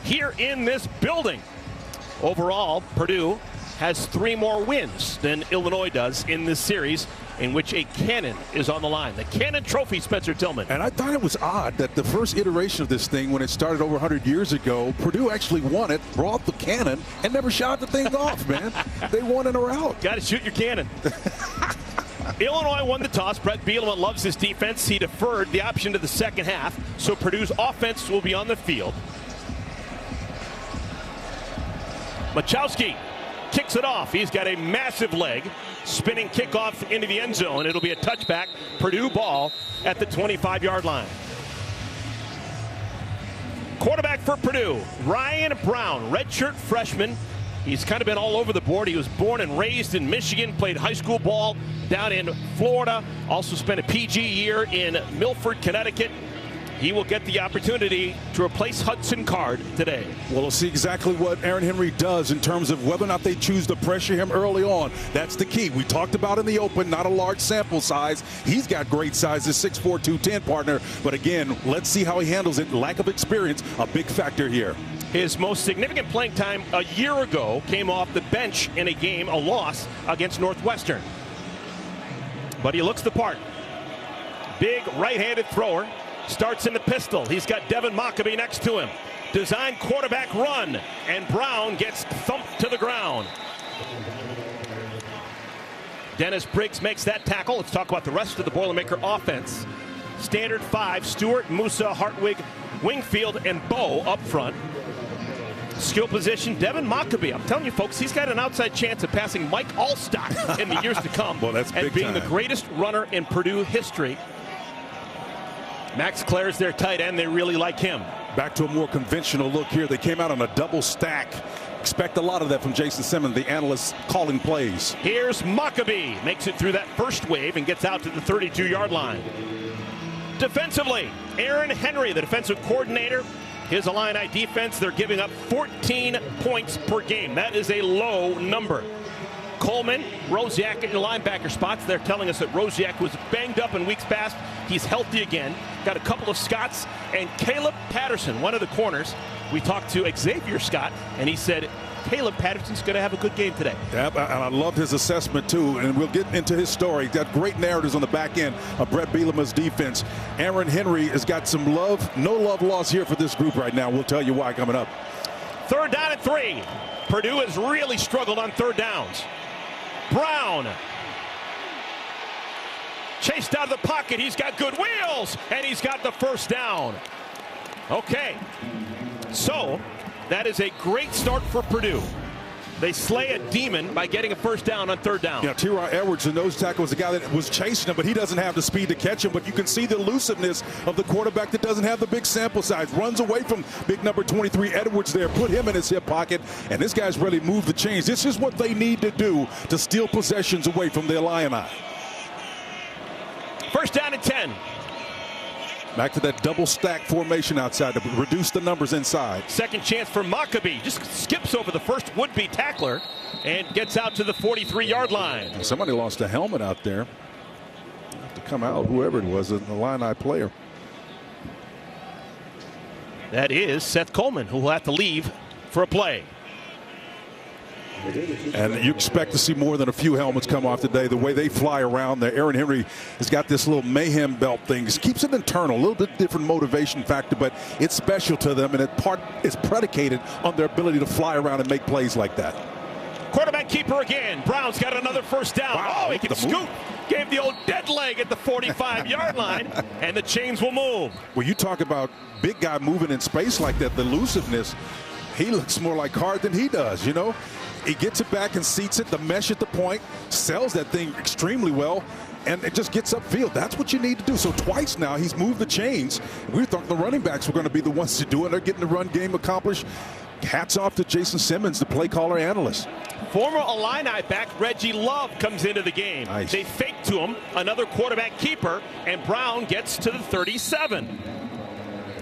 here in this building. Overall, Purdue has 3 more wins than Illinois does in this series, in which a cannon is on the line. The Cannon Trophy, Spencer Tillman. And I thought it was odd that the first iteration of this thing, when it started over 100 years ago, Purdue actually won it, brought the cannon, and never shot the thing off, man. They won in a rout. Got to shoot your cannon. Illinois won the toss. Brett Bielema loves his defense. He deferred the option to the second half, so Purdue's offense will be on the field. Machowski kicks it off. He's got a massive leg. Spinning kickoff into the end zone. It'll be a touchback. Purdue ball at the 25-yard line. Quarterback for Purdue, Ryan Brown, redshirt freshman. He's kind of been all over the board. He was born and raised in Michigan, played high school ball down in Florida, also spent a PG year in Milford, Connecticut. He will get the opportunity to replace Hudson Card today. Well, we'll see exactly what Aaron Henry does in terms of whether or not they choose to pressure him early on. That's the key. We talked about in the open, not a large sample size. He's got great size, his 6'4", 210 partner. But again, let's see how he handles it. Lack of experience, a big factor here. His most significant playing time a year ago came off the bench in a game, a loss against Northwestern. But he looks the part. Big right-handed thrower. Starts in the pistol. He's got Devin Mockabee next to him. Design quarterback run, and Brown gets thumped to the ground. Dennis Briggs makes that tackle. Let's talk about the rest of the Boilermaker offense. Standard 5, Stewart, Musa, Hartwig, Wingfield, and Bowe up front. Skill position, Devin Mockabee. I'm telling you, folks, he's got an outside chance of passing Mike Allstott in the years to come. Well, that's and being the greatest runner in Purdue history. Max Clare's their tight end. They really like him. Back to a more conventional look here. They came out on a double stack. Expect a lot of that from Jason Simmons, the analyst calling plays. Here's Mockabee. Makes it through that first wave and gets out to the 32-yard line. Defensively, Aaron Henry, the defensive coordinator. His Illini defense, they're giving up 14 points per game. That is a low number. Coleman, Rosiak in the linebacker spots. They're telling us that Rosiak was banged up in weeks past. He's healthy again. Got a couple of Scotts and Caleb Patterson, one of the corners. We talked to Xavier Scott, and he said Caleb Patterson's going to have a good game today. Yeah, and I loved his assessment, too, and we'll get into his story. Got great narratives on the back end of Brett Bielema's defense. Aaron Henry has got some love, no love lost here for this group right now. We'll tell you why coming up. 3rd down and 3. Purdue has really struggled on 3rd downs. Brown chased out of the pocket. He's got good wheels, and he's got the 1st down. Okay, so that is a great start for Purdue. They slay a demon by getting a 1st down on 3rd down. Yeah, T.R. Edwards, the nose tackle, was the guy that was chasing him, but he doesn't have the speed to catch him. But you can see the elusiveness of the quarterback that doesn't have the big sample size. Runs away from big number 23 Edwards there, put him in his hip pocket, and this guy's really moved the chains. This is what they need to do to steal possessions away from the Illini. 1st down and 10. Back to that double stack formation outside to reduce the numbers inside. Second chance for Mockabee. Just skips over the first would-be tackler and gets out to the 43-yard line. Somebody lost a helmet out there. Have to come out, whoever it was, an Illini player. That is Seth Coleman, who will have to leave for a play. And you expect to see more than a few helmets come off today. The way they fly around there, Aaron Henry has got this little mayhem belt thing. Just keeps it internal, a little bit different motivation factor, but it's special to them, and it's predicated on their ability to fly around and make plays like that. Quarterback keeper again. Brown's got another 1st down. Wow, he can scoop. Gave the old dead leg at the 45-yard line, and the chains will move. Well, you talk about big guy moving in space like that, the elusiveness. He looks more like Card than he does, you know. He gets it back and seats it, the mesh at the point, sells that thing extremely well, and it just gets upfield. That's what you need to do. So twice now he's moved the chains. We thought the running backs were going to be the ones to do it. They're getting the run game accomplished. Hats off to Jason Simmons, the play caller analyst. Former Illini back Reggie Love comes into the game. Nice. They fake to him, another quarterback keeper, and Brown gets to the 37.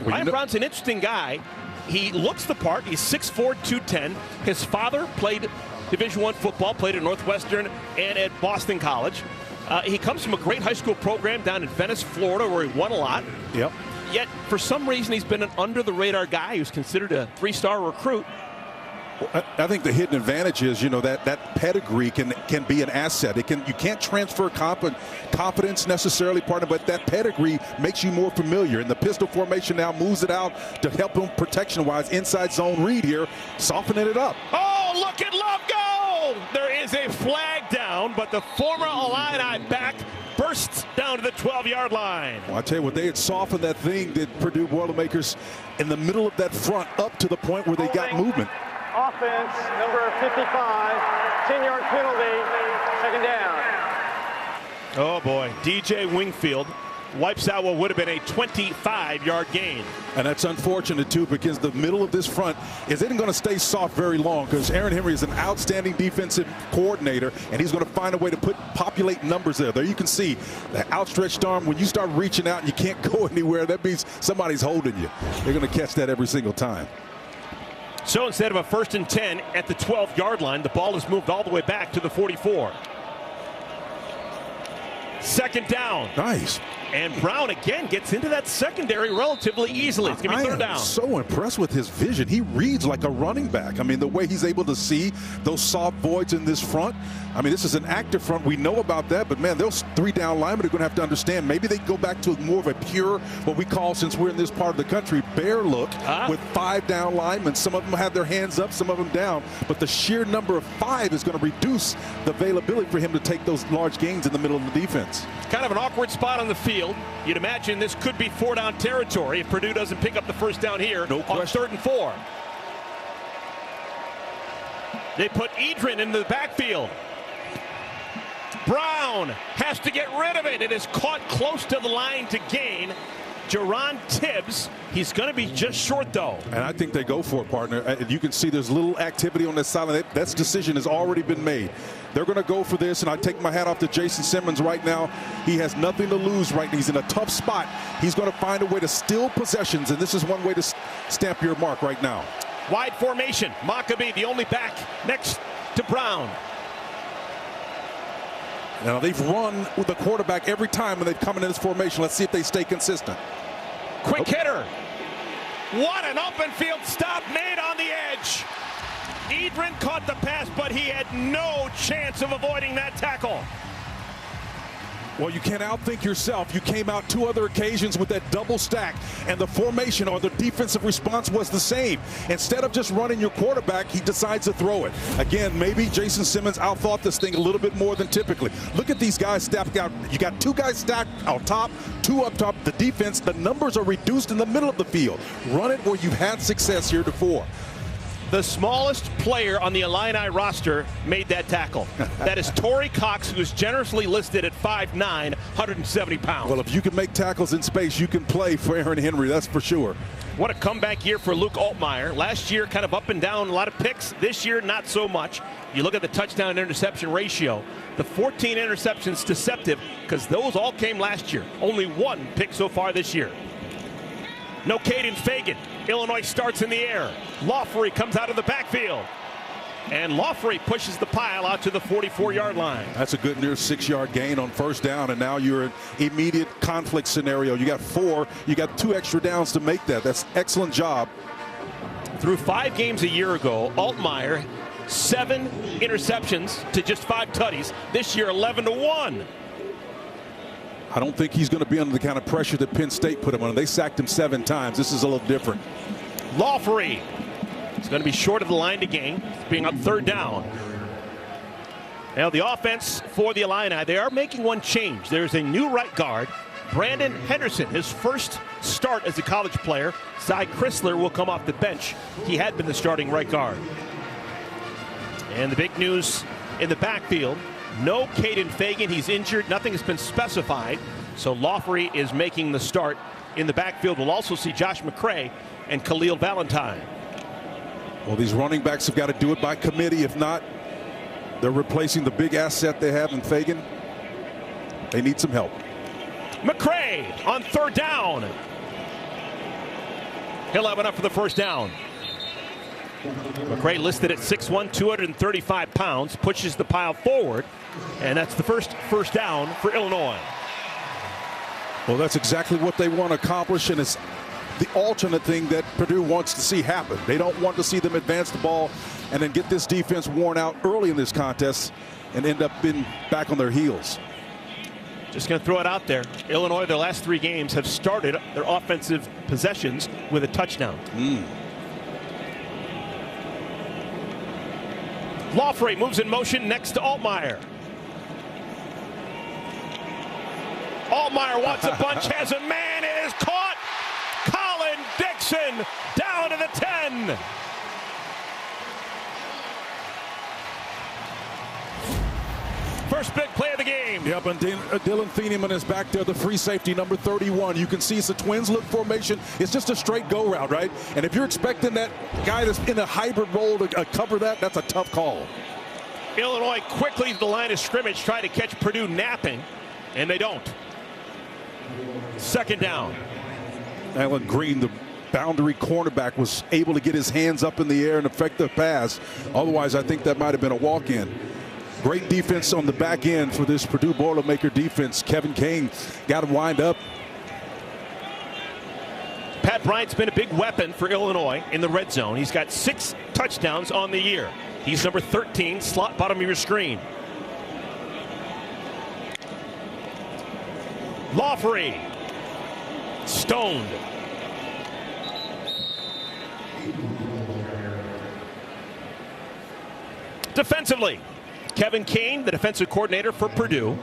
Ryan Brown's an interesting guy. He looks the part. He's 6'4", 210. His father played Division I football, played at Northwestern and at Boston College. He comes from a great high school program down in Venice, Florida, where he won a lot. Yep. yet for some reason he's been an under-the-radar guy who's considered a 3-star recruit. I think the hidden advantage is, that pedigree can be an asset. You can't transfer confidence necessarily, partner, but that pedigree makes you more familiar. And the pistol formation now moves it out to help him protection-wise. Inside zone read here, softening it up. Oh, look at Love go! There is a flag down, but the former Illini back bursts down to the 12-yard line. Well, I tell you what, they had softened that thing, did Purdue Boilermakers, in the middle of that front up to the point where they got movement. Offense, number 55, 10-yard penalty, second down. Oh, boy. DJ Wingfield wipes out what would have been a 25-yard gain. And that's unfortunate, too, because the middle of this front isn't going to stay soft very long, because Aaron Henry is an outstanding defensive coordinator, and he's going to find a way to populate numbers there. There you can see the outstretched arm. When you start reaching out and you can't go anywhere, that means somebody's holding you. They're going to catch that every single time. So instead of a 1st and 10 at the 12-yard line, the ball is moved all the way back to the 44. Second down. Nice. And Brown again gets into that secondary relatively easily. It's going to be third down. I am so impressed with his vision. He reads like a running back. I mean, the way he's able to see those soft voids in this front. I mean, this is an active front. We know about that. But, man, those 3-down linemen are going to have to understand. Maybe they go back to more of a pure, what we call, since we're in this part of the country, bear look with 5-down linemen. Some of them have their hands up, some of them down. But the sheer number of 5 is going to reduce the availability for him to take those large gains in the middle of the defense. It's kind of an awkward spot on the field. You'd imagine this could be 4-down territory if Purdue doesn't pick up the first down here on 3rd and 4. They put Edrin in the backfield. Brown has to get rid of it. It is caught close to the line to gain. Jerron Tibbs, he's going to be just short, though. And I think they go for it, partner. You can see there's little activity on this sideline. That decision has already been made. They're going to go for this, and I take my hat off to Jason Simmons right now. He has nothing to lose right now. He's in a tough spot. He's going to find a way to steal possessions, and this is one way to stamp your mark right now. Wide formation. Maccabee, the only back next to Brown. Now, they've run with the quarterback every time when they've come into this formation. Let's see if they stay consistent. Quick hitter. What an open field stop made on the edge. Edrin caught the pass, but he had no chance of avoiding that tackle. Well, you can't outthink yourself. You came out 2 other occasions with that double stack, and the formation or the defensive response was the same. Instead of just running your quarterback, he decides to throw it. Again, maybe Jason Simmons outthought this thing a little bit more than typically. Look at these guys stacked out. You got 2 guys stacked on top, 2 up top. The defense, the numbers are reduced in the middle of the field. Run it where you've had success heretofore. The smallest player on the Illini roster made that tackle. That is Torrey Cox, who is generously listed at 5'9", 170 pounds. Well, if you can make tackles in space, you can play for Aaron Henry, that's for sure. What a comeback year for Luke Altmaier. Last year, kind of up and down, a lot of picks. This year, not so much. You look at the touchdown-interception ratio. The 14 interceptions deceptive, because those all came last year. Only 1 pick so far this year. No Caden Fagan. Illinois starts in the air. Lawfrey comes out of the backfield. And Lawfrey pushes the pile out to the 44-yard line. That's a good near 6-yard gain on 1st down, and now you're in immediate conflict scenario. You got 4. You got 2 extra downs to make that. That's excellent job. Through 5 games a year ago, Altmaier, 7 interceptions to just 5 tutties. This year, 11-1. I don't think he's going to be under the kind of pressure that Penn State put him on. They sacked him 7 times. This is a little different. Lawfrey is going to be short of the line to gain, being up 3rd down. Now the offense for the Illini, they are making one change. There's a new right guard, Brandon Henderson, his first start as a college player. Zy Chrysler will come off the bench. He had been the starting right guard. And the big news in the backfield, no Caden Fagan. He's injured. Nothing has been specified. So Lawfrey is making the start in the backfield. We'll also see Josh McCray and Khalil Valentine. Well, these running backs have got to do it by committee. If not, they're replacing the big asset they have in Fagan. They need some help. McCray on 3rd down. He'll have enough for the 1st down. McCray listed at 6'1", 235 pounds, pushes the pile forward, and that's the first down for Illinois. Well, that's exactly what they want to accomplish, and it's the alternate thing that Purdue wants to see happen. They don't want to see them advance the ball and then get this defense worn out early in this contest and end up being back on their heels. Just going to throw it out there. Illinois, their last 3 games, have started their offensive possessions with a touchdown. Lawfrey moves in motion next to Altmaier. Altmaier wants a bunch, has a man, it is caught. Colin Dixon down to the 10. First big play of the game. Yep, and Dylan Thieneman is back there, the free safety, number 31. You can see it's a twins look formation. It's just a straight go route, right? And if you're expecting that guy that's in a hybrid role to cover that, that's a tough call. Illinois quickly to the line of scrimmage, trying to catch Purdue napping, and they don't. Second down. Alan Green, the boundary cornerback, was able to get his hands up in the air and affect the pass. Otherwise, I think that might have been a walk-in. Great defense on the back end for this Purdue Boilermaker defense. Kevin Kane got him wind up. Pat Bryant's been a big weapon for Illinois in the red zone. He's got 6 touchdowns on the year. He's number 13, slot bottom of your screen. Lawfrey, stoned. Defensively, Kevin Kane, the defensive coordinator for Purdue.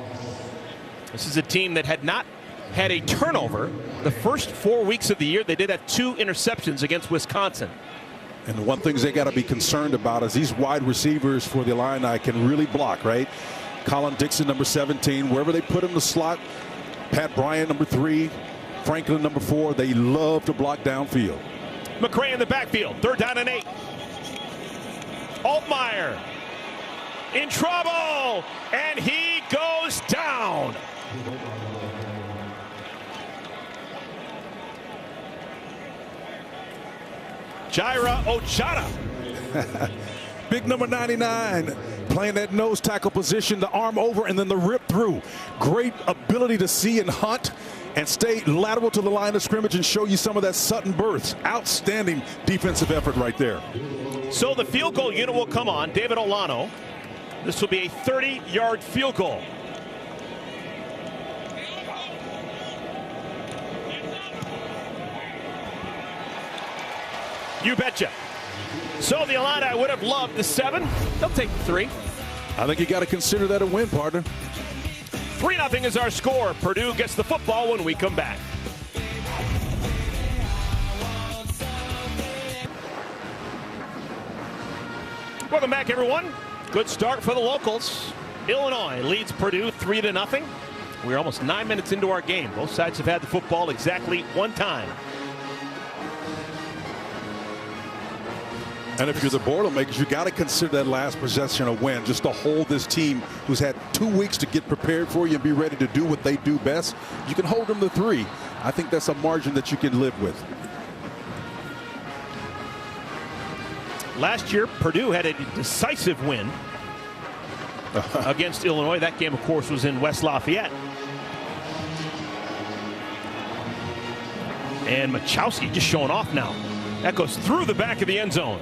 This is a team that had not had a turnover the first 4 weeks of the year. They did have 2 interceptions against Wisconsin. And the one thing they got to be concerned about is these wide receivers for the Illini can really block, right? Colin Dixon, number 17, wherever they put him in the slot. Pat Bryant, number 3. Franklin, number 4. They love to block downfield. McCray in the backfield, 3rd down and 8. Altmaier in trouble, and he goes down. Jaira Ochada. Big number 99, playing that nose tackle position, the arm over and then the rip through. Great ability to see and hunt and stay lateral to the line of scrimmage and show you some of that Sutton burst. Outstanding defensive effort right there. So the field goal unit will come on. David Olano. This will be a 30-yard field goal. You betcha. So the Illini would have loved the 7. They'll take the 3. I think you got to consider that a win, partner. 3-0 is our score. Purdue gets the football when we come back. Welcome back, everyone. Good start for the locals. Illinois leads Purdue 3-0. We're almost 9 minutes into our game. Both sides have had the football exactly 1 time. And if you're the Boilermakers, you got to consider that last possession a win, just to hold this team who's had 2 weeks to get prepared for you and be ready to do what they do best. You can hold them to 3. I think that's a margin that you can live with. Last year, Purdue had a decisive win against Illinois. That game, of course, was in West Lafayette. And Machowski just showing off now. That goes through the back of the end zone.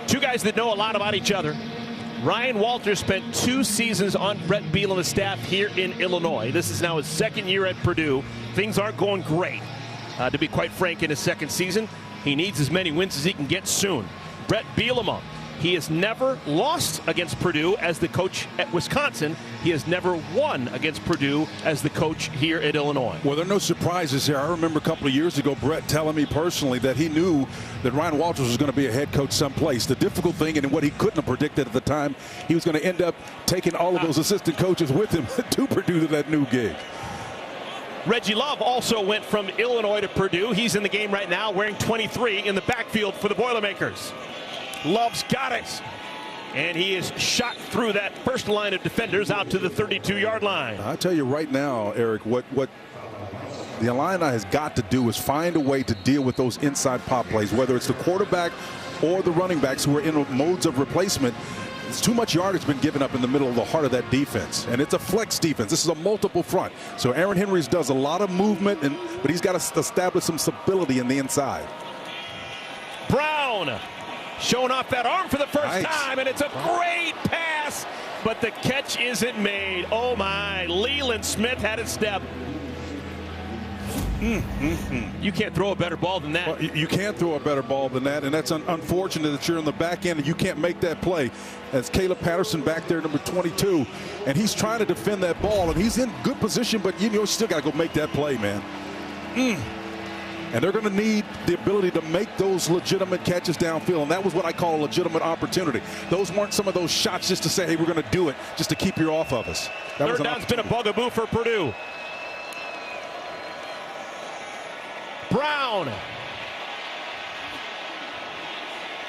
2 guys that know a lot about each other. Ryan Walters spent 2 seasons on Brett Bielema's staff here in Illinois. This is now his 2nd year at Purdue. Things aren't going great. To be quite frank, in his 2nd season, he needs as many wins as he can get soon. Brett Bielema, he has never lost against Purdue as the coach at Wisconsin. He has never won against Purdue as the coach here at Illinois. Well, there are no surprises here. I remember a couple of years ago, Brett telling me personally that he knew that Ryan Walters was going to be a head coach someplace. The difficult thing, and what he couldn't have predicted at the time, he was going to end up taking all of those assistant coaches with him to Purdue to that new gig. Reggie Love also went from Illinois to Purdue. He's in the game right now wearing 23 in the backfield for the Boilermakers. Love's got it. And he is shot through that first line of defenders out to the 32-yard line. I tell you right now, Eric, what the Illini has got to do is find a way to deal with those inside pop plays, whether it's the quarterback or the running backs who are in modes of replacement. It's too much yardage been given up in the middle of the heart of that defense. And it's a flex defense. This is a multiple front. So Aaron Henry does a lot of movement, but he's got to establish some stability in the inside. Brown showing off that arm for the first time, and it's a great pass, but the catch isn't made. Oh my, Leland Smith had a step. You can't throw a better ball than that. Well, you can't throw a better ball than that, and that's unfortunate that you're in the back end and you can't make that play. As Caleb Patterson back there, number 22, and he's trying to defend that ball, and he's in good position, but you still got to go make that play, man. And they're going to need the ability to make those legitimate catches downfield, and that was what I call a legitimate opportunity. Those weren't some of those shots just to say, hey, we're going to do it, just to keep you off of us. Third down's been a bugaboo for Purdue. Brown.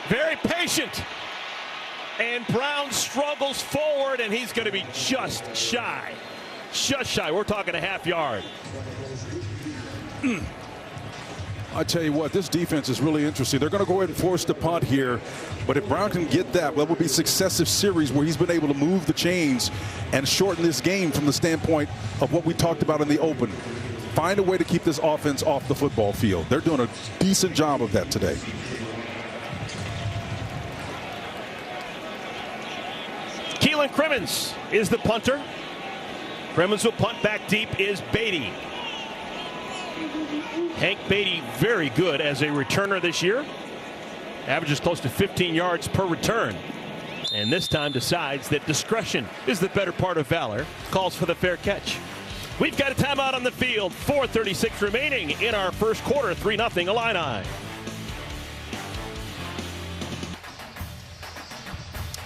Very patient. And Brown struggles forward, and he's going to be just shy. Just shy. We're talking a half yard. I tell you what, this defense is really interesting. They're going to go ahead and force the punt here, but if Brown can get that will be successive series where he's been able to move the chains and shorten this game from the standpoint of what we talked about in the open. Find a way to keep this offense off the football field. They're doing a decent job of that today. Keelan Crimmins is the punter. Crimmins will punt back deep is Beatty. Hank Beatty, very good as a returner this year. Averages close to 15 yards per return. And this time decides that discretion is the better part of valor. Calls for the fair catch. We've got a timeout on the field. 4:36 remaining in our first quarter. 3-0 Illini.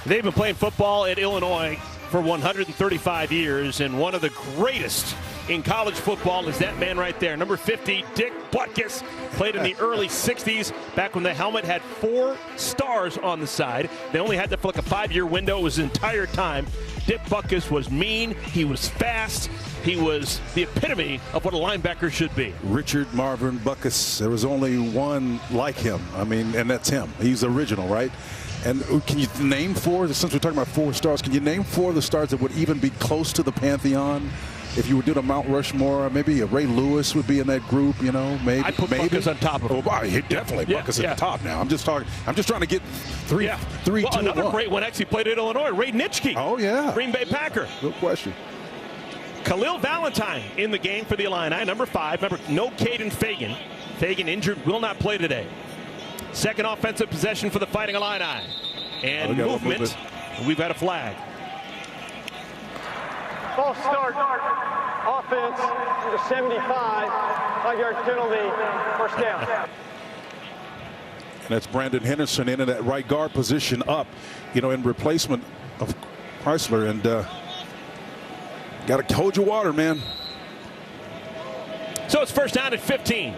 They've been playing football at Illinois for 135 years, and one of the greatest in college football is that man right there, number 50, Dick Butkus. Played in the early 60s, back when the helmet had 4 stars on the side. They only had that for like a 5-year window. It was the entire time. Dick Butkus was mean. He was fast. He was the epitome of what a linebacker should be. Richard Marvin Butkus. There was only one like him. I mean, and that's him. He's original, right? And can you name 4, since we're talking about 4 stars, can you name 4 of the stars that would even be close to the Pantheon? If you were doing a Mount Rushmore, maybe a Ray Lewis would be in that group, maybe. I put Butkus on top of him. Oh, definitely Butkus at the top now. I'm just trying to get three, well, 2, another 1. Great one actually played at Illinois, Ray Nitschke. Oh, yeah. Green Bay Packer. No question. Khalil Valentine in the game for the Illini, number 5. Remember, no Caden Fagan. Fagan injured, will not play today. Second offensive possession for the Fighting Illini. And movement. We've got a flag. False start. Offense, number 75. 5-yard penalty. First down. And that's Brandon Henderson in that right guard position up, in replacement of Chrysler. And got to hold your water, man. So it's first down at 15.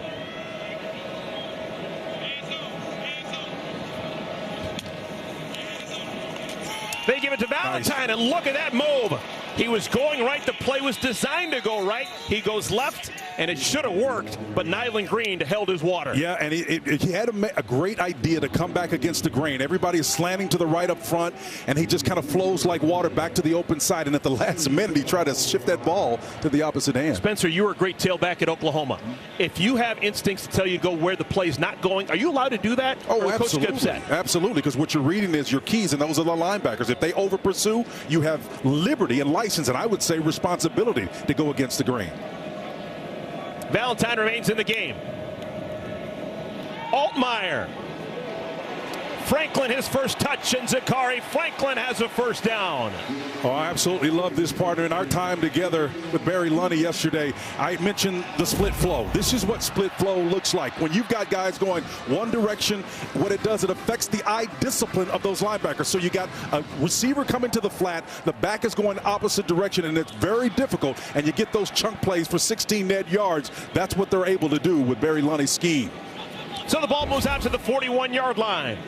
They give it to Valentine, and look at that move. He was going right. The play was designed to go right. He goes left, and it should have worked, but Nyland Green held his water. Yeah, and he had a great idea to come back against the grain. Everybody is slanting to the right up front, and he just kind of flows like water back to the open side. And at the last minute, he tried to shift that ball to the opposite hand. Spencer, you were a great tailback at Oklahoma. If you have instincts to tell you to go where the play's not going, are you allowed to do that? Oh, absolutely. Absolutely, because what you're reading is your keys, and those are the linebackers. If they over pursue, you have liberty and license, and I would say responsibility to go against the grain. Valentine remains in the game. Altmaier. Franklin his first touch, and Zachary Franklin has a first down. Oh, I absolutely love this partner. In our time together with Barry Lunny yesterday, I mentioned the split flow. This is what split flow looks like. When you've got guys going one direction, what it does, it affects the eye discipline of those linebackers. So you got a receiver coming to the flat, the back is going opposite direction, and it's very difficult, and you get those chunk plays for 16 net yards. That's what they're able to do with Barry Lunny's scheme. So the ball moves out to the 41-yard line.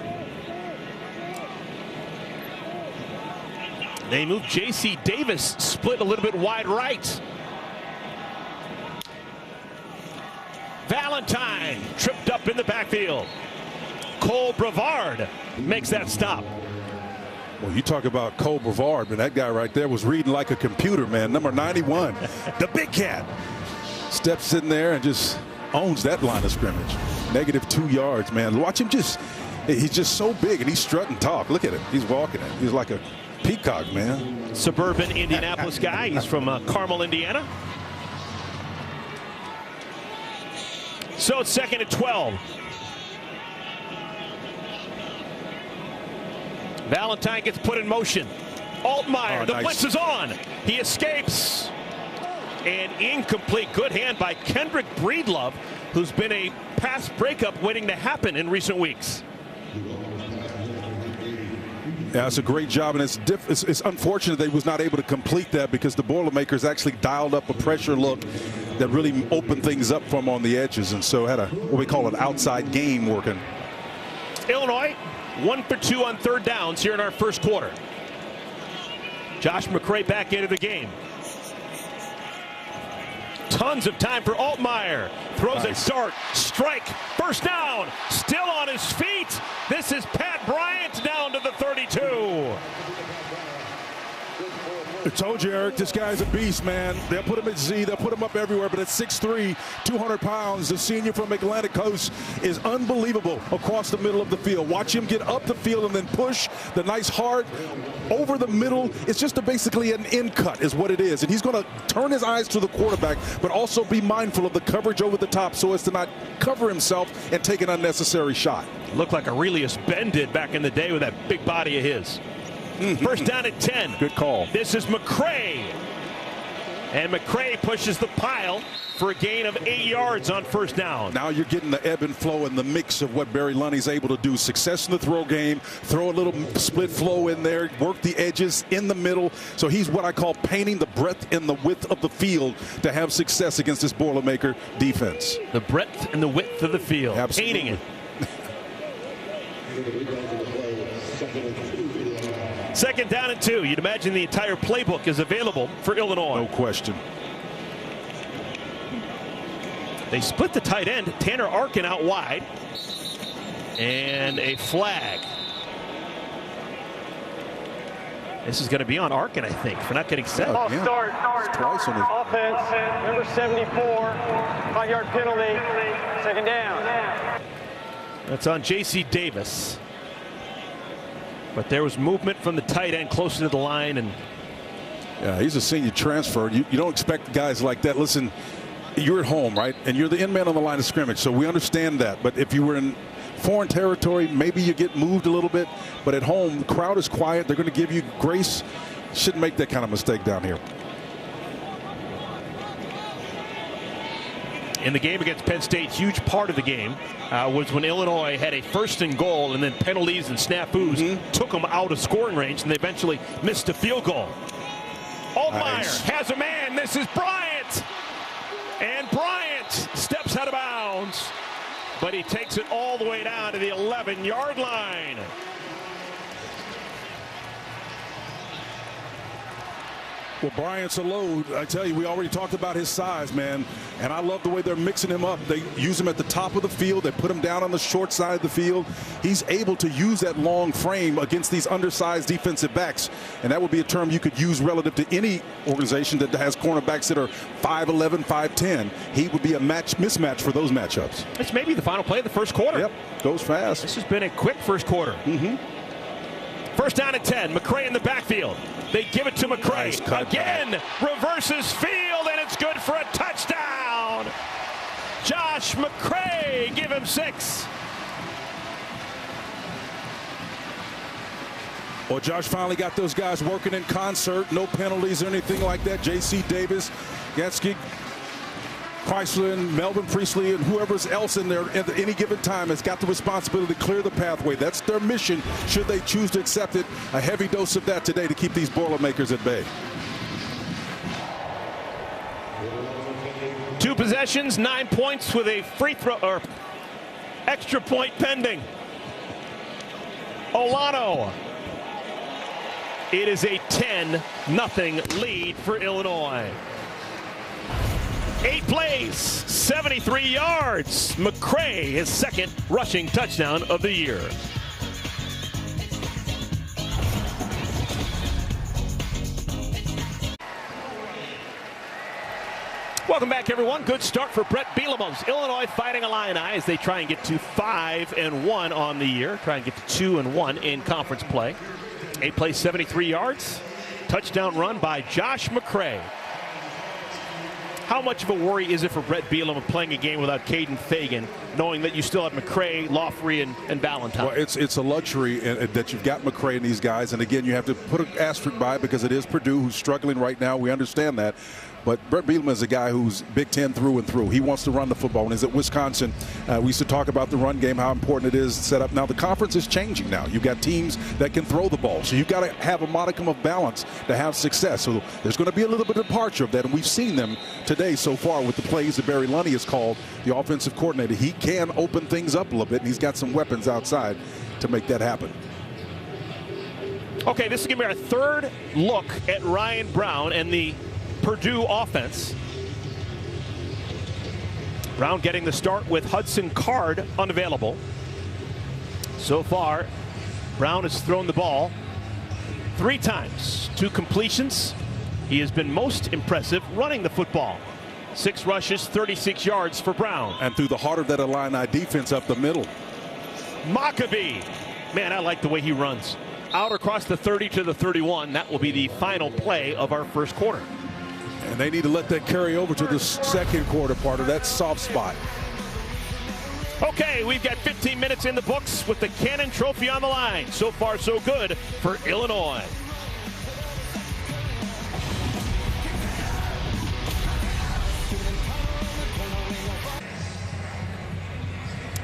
They move J.C. Davis, split a little bit wide right. Valentine tripped up in the backfield. Cole Brevard makes that stop. Well, you talk about Cole Brevard, man. That guy right there was reading like a computer, man. Number 91, the big cat, steps in there and just owns that line of scrimmage. -2 yards, man. Watch him he's just so big, and he's strutting talk. Look at him. He's walking it. He's like a peacock, man. Suburban Indianapolis guy. He's from Carmel, Indiana. So it's 2nd and 12. Valentine gets put in motion. Altmaier, the blitz is on. He escapes. And incomplete. Good hand by Kendrick Breedlove, who's been a pass breakup waiting to happen in recent weeks. Yeah, it's a great job, and it's unfortunate they was not able to complete that because the Boilermakers actually dialed up a pressure look that really opened things up for them on the edges, and so had what we call an outside game working. Illinois 1 for 2 on 3rd downs here in our first quarter. Josh McCray back into the game. Tons of time for Altmaier. Throws a dart. Strike. First down. Still on his feet. This is Pat Bryant down to the 32. I told you, Eric, this guy's a beast, man. They'll put him at Z. They'll put him up everywhere. But at 6'3", 200 pounds, the senior from Atlantic Coast is unbelievable across the middle of the field. Watch him get up the field and then push the nice hard over the middle. It's just basically an in cut is what it is. And he's going to turn his eyes to the quarterback, but also be mindful of the coverage over the top so as to not cover himself and take an unnecessary shot. Looked like Aurelius Ben did back in the day with that big body of his. First down at 10. Good call. This is McCray. And McCray pushes the pile for a gain of 8 yards on first down. Now you're getting the ebb and flow and the mix of what Barry Lunney's able to do. Success in the throw game, throw a little split flow in there, work the edges in the middle. So he's what I call painting the breadth and the width of the field to have success against this Boilermaker defense. The breadth and the width of the field. Absolutely. Painting it. 2nd down and 2. You'd imagine the entire playbook is available for Illinois. No question. They split the tight end. Tanner Arkin out wide. And a flag. This is going to be on Arkin, I think, for not getting set. Oh, yeah. Start. Twice on his Offense, number 74, 5-yard penalty, 2nd down. That's on J.C. Davis. But there was movement from the tight end closer to the line. And yeah, he's a senior transfer. You don't expect guys like that. Listen, you're at home, right? And you're the end man on the line of scrimmage, so we understand that. But if you were in foreign territory, maybe you get moved a little bit. But at home, the crowd is quiet. They're going to give you grace. Shouldn't make that kind of mistake down here. in the game against Penn State, huge part of the game was when Illinois had a 1st and goal, and then penalties and snafus took them out of scoring range, and they eventually missed a field goal. Altmaier has a man. This is Bryant. And Bryant steps out of bounds, but he takes it all the way down to the 11-yard line. Well, Bryant's a load. I tell you, we already talked about his size, man. And I love the way they're mixing him up. They use him at the top of the field. They put him down on the short side of the field. He's able to use that long frame against these undersized defensive backs. And that would be a term you could use relative to any organization that has cornerbacks that are 5'11", 5'10". He would be a mismatch for those matchups. It's maybe the final play of the first quarter. Yep, goes fast. This has been a quick first quarter. First down at 10. McCray in the backfield. They give it to McCray. Nice again. Reverses field, and it's good for a touchdown. Josh McCray, give him 6. Well, Josh finally got those guys working in concert. No penalties or anything like that. J.C. Davis, Gatsky, Chrysler, and Melvin Priestley, and whoever else in there at any given time has got the responsibility to clear the pathway. That's their mission, should they choose to accept it. A heavy dose of that today to keep these Boilermakers at bay. 2 possessions, 9 points with a free throw or extra point pending. Olano. It is a 10-0 lead for Illinois. 8 plays, 73 yards. McCray, his 2nd rushing touchdown of the year. Welcome back, everyone. Good start for Brett Bielema's Illinois Fighting Illini as they try and get to 5-1 on the year. Try and get to 2-1 in conference play. 8 plays, 73 yards. Touchdown run by Josh McCray. How much of a worry is it for Brett Bielema playing a game without Caden Fagan, knowing that you still have McCray, Lawfrey, and Valentine? Well, it's a luxury that you've got McCray and these guys. And again, you have to put an asterisk by it because it is Purdue who's struggling right now. We understand that. But Brett Bielema is a guy who's Big Ten through and through. He wants to run the football. When he's at Wisconsin, we used to talk about the run game, how important it is to set up. Now, the conference is changing now. You've got teams that can throw the ball. So you've got to have a modicum of balance to have success. So there's going to be a little bit of departure of that. And we've seen them today so far with the plays that Barry Lunny has called, the offensive coordinator. He can open things up a little bit, and he's got some weapons outside to make that happen. Okay, this is going to be our third look at Ryan Brown and the Purdue offense. Brown getting the start with Hudson Card unavailable. So far, Brown has thrown the ball 3 times, 2 completions. He has been most impressive running the football. 6 rushes, 36 yards for Brown. And through the heart of that Illini defense up the middle. Maccabee. Man, I like the way he runs. Out across the 30 to the 31. That will be the final play of our first quarter. And they need to let that carry over to the second quarter part of that soft spot. Okay, we've got 15 minutes in the books with the Cannon Trophy on the line. So far, so good for Illinois.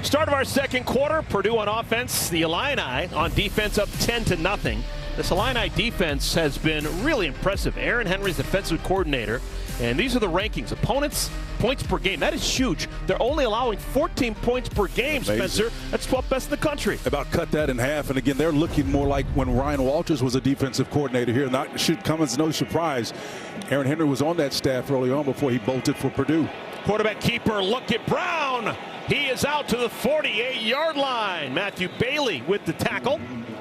Start of our second quarter, Purdue on offense, the Illini on defense up 10-0. This Illini defense has been really impressive. Aaron Henry's defensive coordinator, and these are the rankings. Opponents' points per game. That is huge. They're only allowing 14 points per game, Spencer. That's 12th best in the country. About cut that in half. And again, they're looking more like when Ryan Walters was a defensive coordinator here. Not should come as no surprise. Aaron Henry was on that staff early on before he bolted for Purdue. Quarterback keeper, look at Brown. He is out to the 48-yard line. Matthew Bailey with the tackle.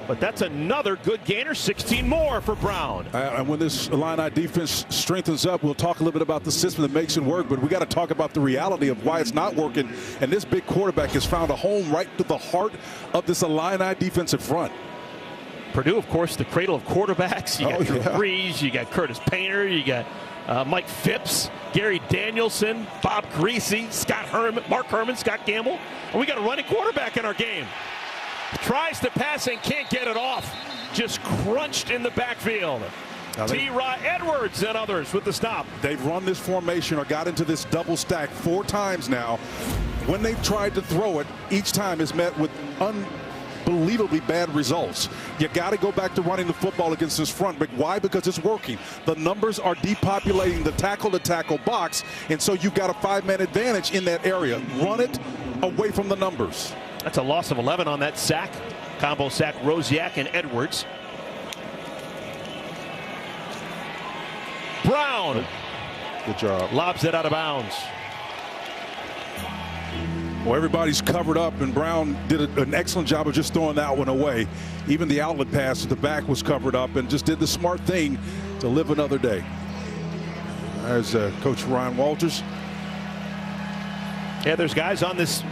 But that's another good gainer, 16 more for Brown. And when this Illini defense strengthens up, we'll talk a little bit about the system that makes it work, but we got to talk about the reality of why it's not working. And this big quarterback has found a home right to the heart of this Illini defensive front. Purdue, of course, the cradle of quarterbacks. You got Drew Brees, you got Curtis Painter, you got Mike Phipps, Gary Danielson, Bob Greasy, Scott Herman, Mark Herman, Scott Gamble. And we got a running quarterback in our game. Tries to pass and can't get it off. Just crunched in the backfield. T-Rod Edwards and others with the stop. They've run this formation or got into this double stack 4 times now. When they've tried to throw it, each time is met with unbelievably bad results. You got to go back to running the football against this front. But why? Because it's working. The numbers are depopulating the tackle-to-tackle box, and so you've got a 5-man advantage in that area. Run it away from the numbers. That's a loss of 11 on that sack. Combo sack, Rosiak and Edwards. Brown. Good job. Lobs it out of bounds. Well, everybody's covered up, and Brown did an excellent job of just throwing that one away. Even the outlet pass at the back was covered up and just did the smart thing to live another day. There's Coach Ryan Walters. Yeah, there's guys on this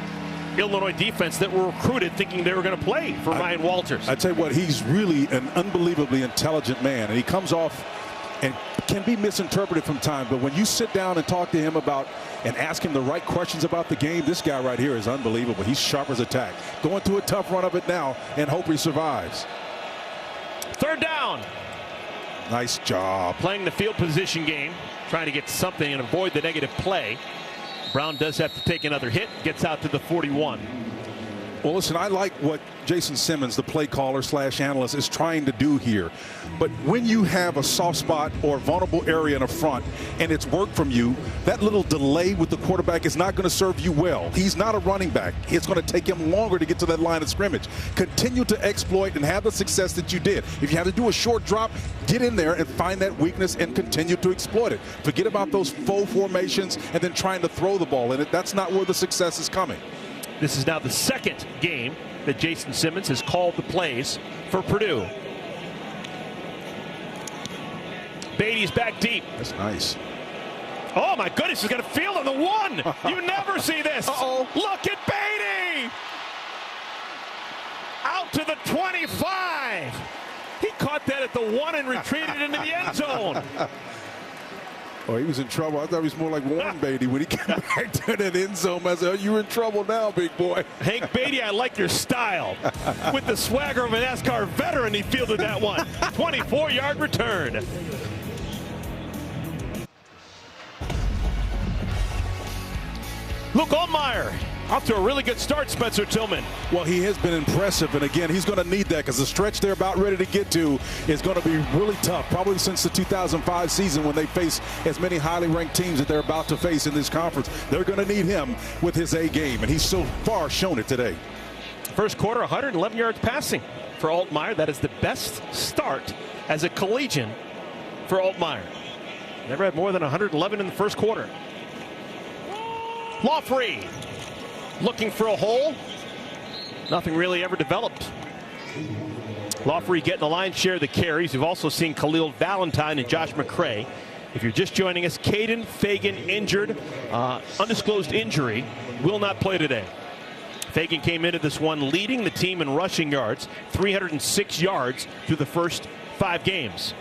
Illinois defense that were recruited thinking they were going to play for Ryan Walters. I tell you what, he's really an unbelievably intelligent man, and he comes off and can be misinterpreted from time. But when you sit down and talk to him about and ask him the right questions about the game, this guy right here is unbelievable. He's sharp as a tack. Going through a tough run of it now and hope he survives. Third down. Nice job. Playing the field position game, trying to get something and avoid the negative play. Brown does have to take another hit, gets out to the 41. Well, listen, I like what Jason Simmons, the play caller / analyst, is trying to do here. But when you have a soft spot or vulnerable area in a front and it's worked from you, that little delay with the quarterback is not going to serve you well. He's not a running back. It's going to take him longer to get to that line of scrimmage. Continue to exploit and have the success that you did. If you have to do a short drop, get in there and find that weakness and continue to exploit it. Forget about those faux formations and then trying to throw the ball in it. That's not where the success is coming. This is now the second game that Jason Simmons has called the plays for Purdue. Beatty's back deep. That's nice. Oh my goodness, he's got a field on the 1. You never see this. Uh-oh. Look at Beatty. Out to the 25. He caught that at the 1 and retreated into the end zone. Oh, he was in trouble. I thought he was more like Warren Beatty when he came back to that end zone. I said, you're in trouble now, big boy. Hank Beatty, I like your style. With the swagger of a NASCAR veteran, he fielded that one. 24-yard return. Luke Altmaier off to a really good start, Spencer Tillman. Well, he has been impressive, and again, he's going to need that because the stretch they're about ready to get to is going to be really tough, probably since the 2005 season when they face as many highly ranked teams that they're about to face in this conference. They're going to need him with his A game, and he's so far shown it today. First quarter, 111 yards passing for Altmaier. That is the best start as a collegian for Altmaier. Never had more than 111 in the first quarter. Lawfree looking for a hole. Nothing really ever developed. Lawfree getting the lion's share of the carries. You've also seen Khalil Valentine and Josh McCray. If you're just joining us, Caden Fagan injured, undisclosed injury, will not play today. Fagan came into this one leading the team in rushing yards, 306 yards through the first 5 games.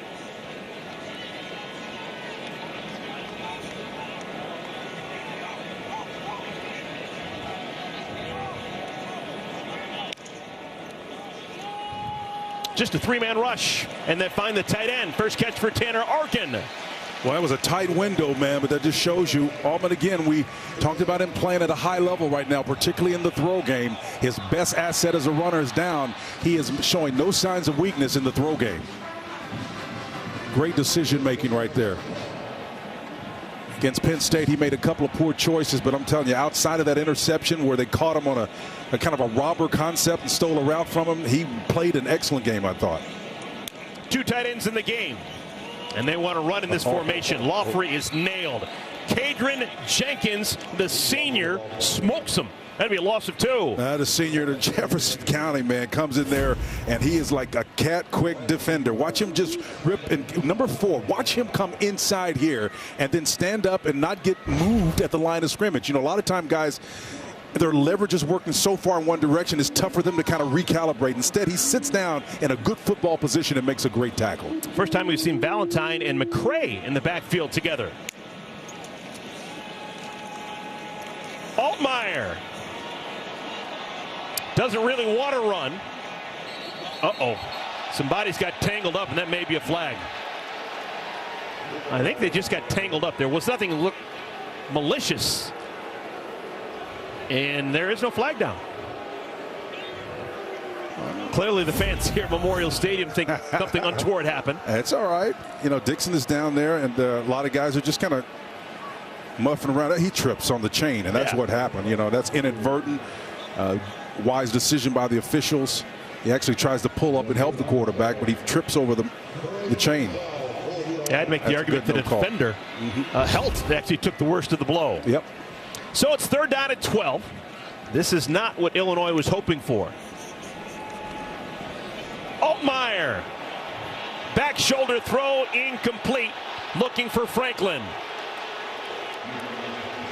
Just a 3-man rush, and they find the tight end. First catch for Tanner Arkin. Well, that was a tight window, man, but that just shows you, Altman, again, we talked about him playing at a high level right now, particularly in the throw game. His best asset as a runner is down. He is showing no signs of weakness in the throw game. Great decision-making right there. Against Penn State, he made a couple of poor choices, but I'm telling you, outside of that interception where they caught him on a kind of a robber concept and stole a route from him, he played an excellent game, I thought. 2 tight ends in the game, and they want to run in this formation. Lawfree is nailed. Kadron Jenkins, the senior, smokes him. That'd be a loss of 2. The senior to Jefferson County, man, comes in there, and he is like a cat-quick defender. Watch him just rip. And number 4, watch him come inside here and then stand up and not get moved at the line of scrimmage. You know, a lot of time, guys, their leverage is working so far in one direction, it's tough for them to kind of recalibrate. Instead, he sits down in a good football position and makes a great tackle. First time we've seen Valentine and McCray in the backfield together. Altmaier doesn't really want to run. Uh-oh. Somebody's got tangled up, and that may be a flag. I think they just got tangled up. There was nothing that looked malicious. And there is no flag down. Clearly the fans here at Memorial Stadium think something untoward happened. It's all right. You know, Dixon is down there, and a lot of guys are just kind of muffing around. He trips on the chain, and that's what happened. You know, that's inadvertent. Wise decision by the officials. He actually tries to pull up and help the quarterback, but he trips over the chain. I'd make the argument that the defender, Helt, actually took the worst of the blow. Yep. So it's 3rd down at 12. This is not what Illinois was hoping for. Altmaier. Back shoulder throw incomplete. Looking for Franklin.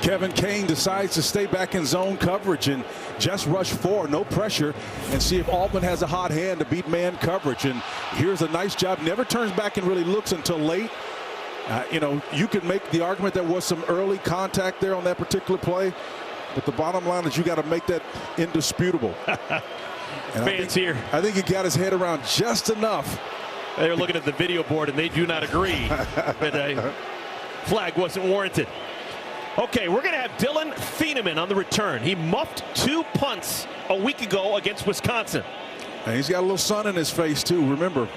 Kevin Kane decides to stay back in zone coverage and just rush 4, no pressure, and see if Altman has a hot hand to beat man coverage. And here's a nice job. Never turns back and really looks until late. You know, you could make the argument there was some early contact there on that particular play, but the bottom line is you got to make that indisputable. Fans here. I think he got his head around just enough. They're looking at the video board, and they do not agree. But a flag wasn't warranted. Okay, we're going to have Dylan Thieneman on the return. He muffed 2 punts a week ago against Wisconsin. And he's got a little sun in his face, too. Remember,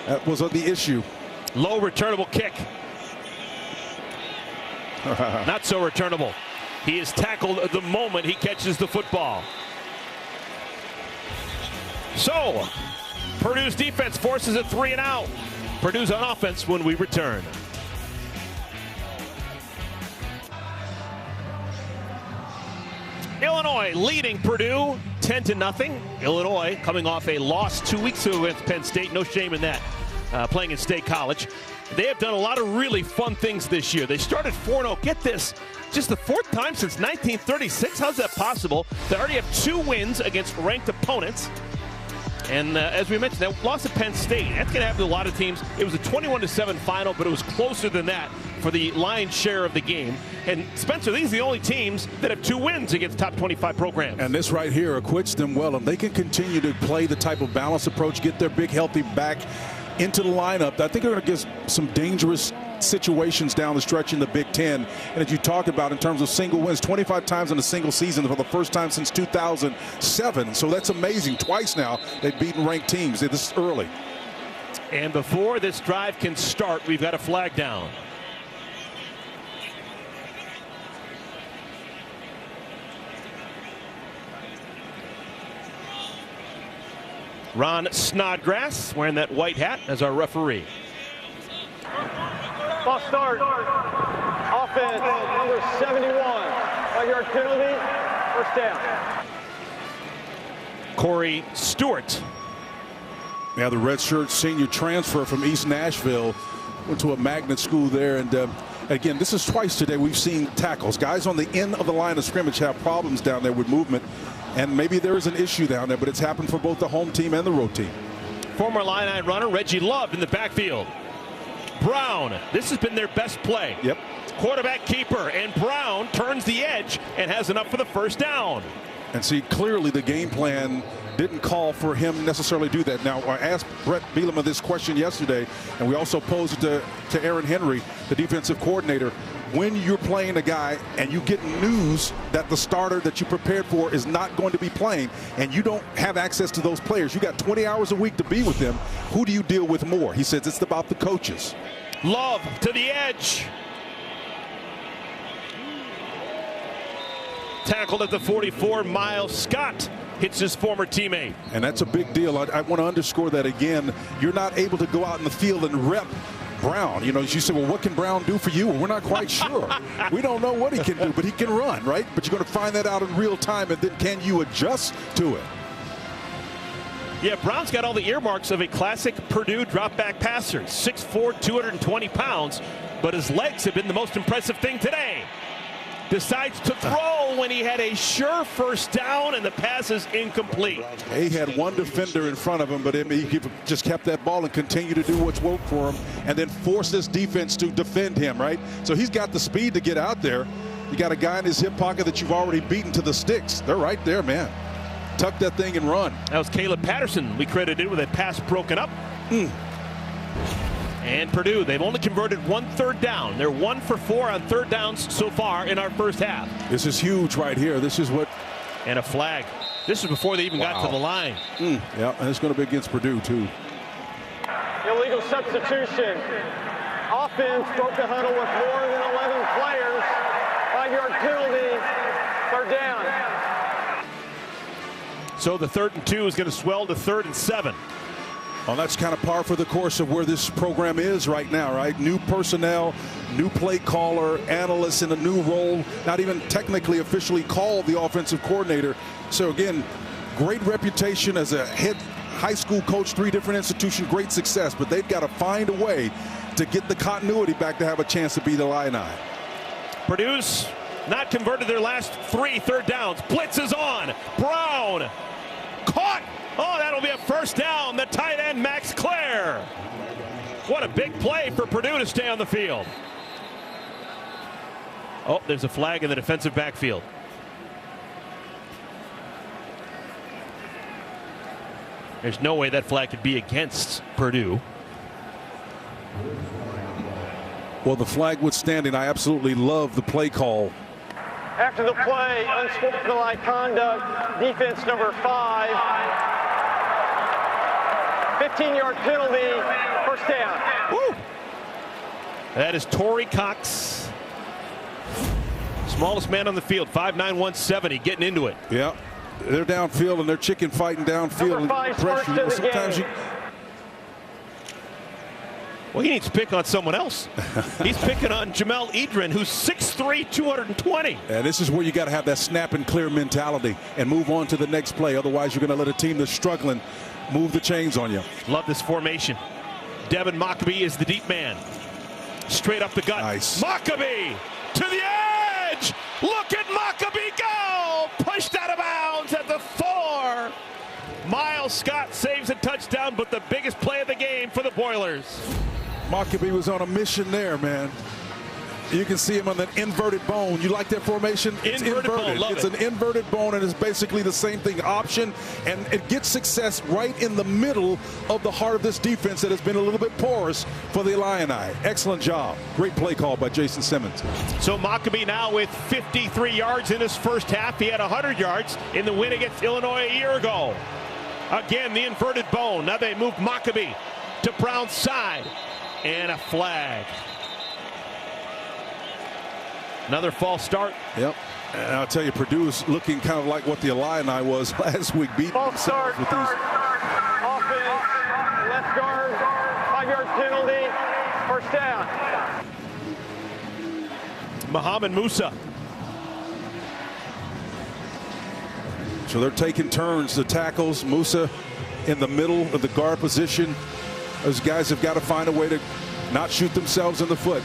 that was the issue. Low returnable kick. Not so returnable. He is tackled the moment he catches the football. So, Purdue's defense forces a 3 and out. Purdue's on offense when we return. Illinois leading Purdue 10-0. Illinois coming off a loss 2 weeks ago against Penn State. No shame in that. playing in State College. They have done a lot of really fun things this year. They started 4-0. Get this, just the 4th time since 1936. How's that possible? They already have 2 wins against ranked opponents. And as we mentioned, they lost at Penn State. That's going to happen to a lot of teams. It was a 21-7 final, but it was closer than that for the lion's share of the game. And Spencer, these are the only teams that have 2 wins against top 25 programs. And this right here acquits them well. And they can continue to play the type of balanced approach, get their big, healthy back into the lineup. I think they're going to get some dangerous situations down the stretch in the Big Ten. And as you talked about in terms of single wins, 25 times in a single season for the first time since 2007. So that's amazing. Twice now they've beaten ranked teams. This is early. And before this drive can start, we've got a flag down. Ron Snodgrass wearing that white hat as our referee. False start. Offense, number 71. 5-yard penalty, first down. Corey Stewart. Yeah, the redshirt senior transfer from East Nashville, went to a magnet school there. And again, this is twice today we've seen tackles. Guys on the end of the line of scrimmage have problems down there with movement. And maybe there is an issue down there, but it's happened for both the home team and the road team. Former Illini runner Reggie Love in the backfield. Brown, this has been their best play. Yep. Quarterback keeper, and Brown turns the edge and has enough for the first down. And see, clearly the game plan didn't call for him necessarily do that. Now, I asked Brett Bielema this question yesterday, and we also posed it to Aaron Henry, the defensive coordinator. When you're playing a guy and you get news that the starter that you prepared for is not going to be playing, and you don't have access to those players, you got 20 hours a week to be with them, who do you deal with more? He says it's about the coaches. Love to the edge. Tackled at the 44, Miles Scott hits his former teammate. And that's a big deal. I want to underscore that again. You're not able to go out in the field and rep Brown. You know, you say, well, what can Brown do for you? Well, we're not quite sure. We don't know what he can do, but he can run, right? But you're going to find that out in real time, and then can you adjust to it? Yeah, Brown's got all the earmarks of a classic Purdue drop-back passer. 6'4", 220 pounds, but his legs have been the most impressive thing today. Decides to throw when he had a sure first down, and the pass is incomplete. He had one defender in front of him, but he just kept that ball and continued to do what's worked for him, and then forced this defense to defend him, right? So he's got the speed to get out there. You got a guy in his hip pocket that you've already beaten to the sticks. They're right there, man. Tuck that thing and run. That was Caleb Patterson we credited with a pass broken up. And Purdue, they've only converted 1 third down. They're 1 for 4 on third downs so far in our first half. This is huge right here. This is what. And a flag. This is before they even got to the line. Yeah, and it's going to be against Purdue, too. Illegal substitution. Offense broke the huddle with more than 11 players. 5-yard penalty, third down. So the 3rd and 2 is going to swell to 3rd and 7. Well, that's kind of par for the course of where this program is right now, right? New personnel, new play caller, analysts in a new role, not even technically officially called the offensive coordinator. So, again, great reputation as a head high school coach, 3 different institutions, great success, but they've got to find a way to get the continuity back to have a chance to be the Illini. Purdue's not converted their last 3 third downs. Blitz is on. Brown caught. Oh, that'll be a first down. The tight end, Max Clare. What a big play for Purdue to stay on the field. Oh, there's a flag in the defensive backfield. There's no way that flag could be against Purdue. Well, the flag withstanding, I absolutely love the play call. After the play, unsportsmanlike conduct, defense number 5. 15-yard penalty, first down. Woo! That is Torrey Cox. Smallest man on the field, 5'9", 170, getting into it. Yeah, they're downfield and they're chicken fighting downfield. Number 5 pressure. to the Sometimes game. Well, he needs to pick on someone else. He's picking on Jamel Edrin, who's 6'3", 220. And this is where you got to have that snap and clear mentality and move on to the next play. Otherwise, you're going to let a team that's struggling move the chains on you. Love this formation. Devin Mockabee is the deep man. Straight up the gut. Nice. Mockabee to the edge. Look at Mockabee go. Pushed out of bounds at the 4. Miles Scott saves a touchdown, but the biggest play of the game for the Boilers. Mockabee was on a mission there, man. You can see him on that inverted bone. You like that formation? It's Inverted bone, love it's it. an inverted bone, and it's basically the same thing. Option, and it gets success right in the middle of the heart of this defense that has been a little bit porous for the Illini. Excellent job. Great play call by Jason Simmons. So Mockabee now with 53 yards in his first half. He had 100 yards in the win against Illinois a year ago. Again, the inverted bone. Now they move Mockabee to Brown's side. And a flag. Another false start. Yep. And I'll tell you, Purdue's looking kind of like what the Illini was last week, beating False start. with these. Offense, left guard, 5-yard penalty, first down. Muhammad Musa. So they're taking turns, the tackles. Musa in the middle of the guard position. Those guys have got to find a way to not shoot themselves in the foot.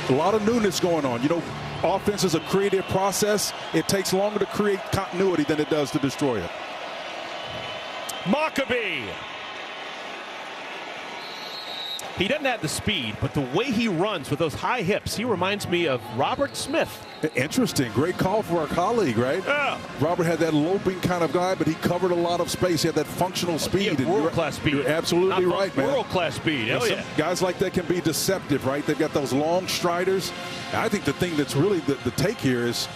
A lot of newness going on. You know, offense is a creative process. It takes longer to create continuity than it does to destroy it. Mockabee. He doesn't have the speed, but the way he runs with those high hips, he reminds me of Robert Smith. Interesting. Great call for our colleague, right? Yeah. Robert had that loping kind of guy, but he covered a lot of space. He had that functional speed. World-class speed. You're absolutely right, man. World-class speed. Hell yeah. Guys like that can be deceptive, right? They've got those long striders. I think the thing that's really the take here is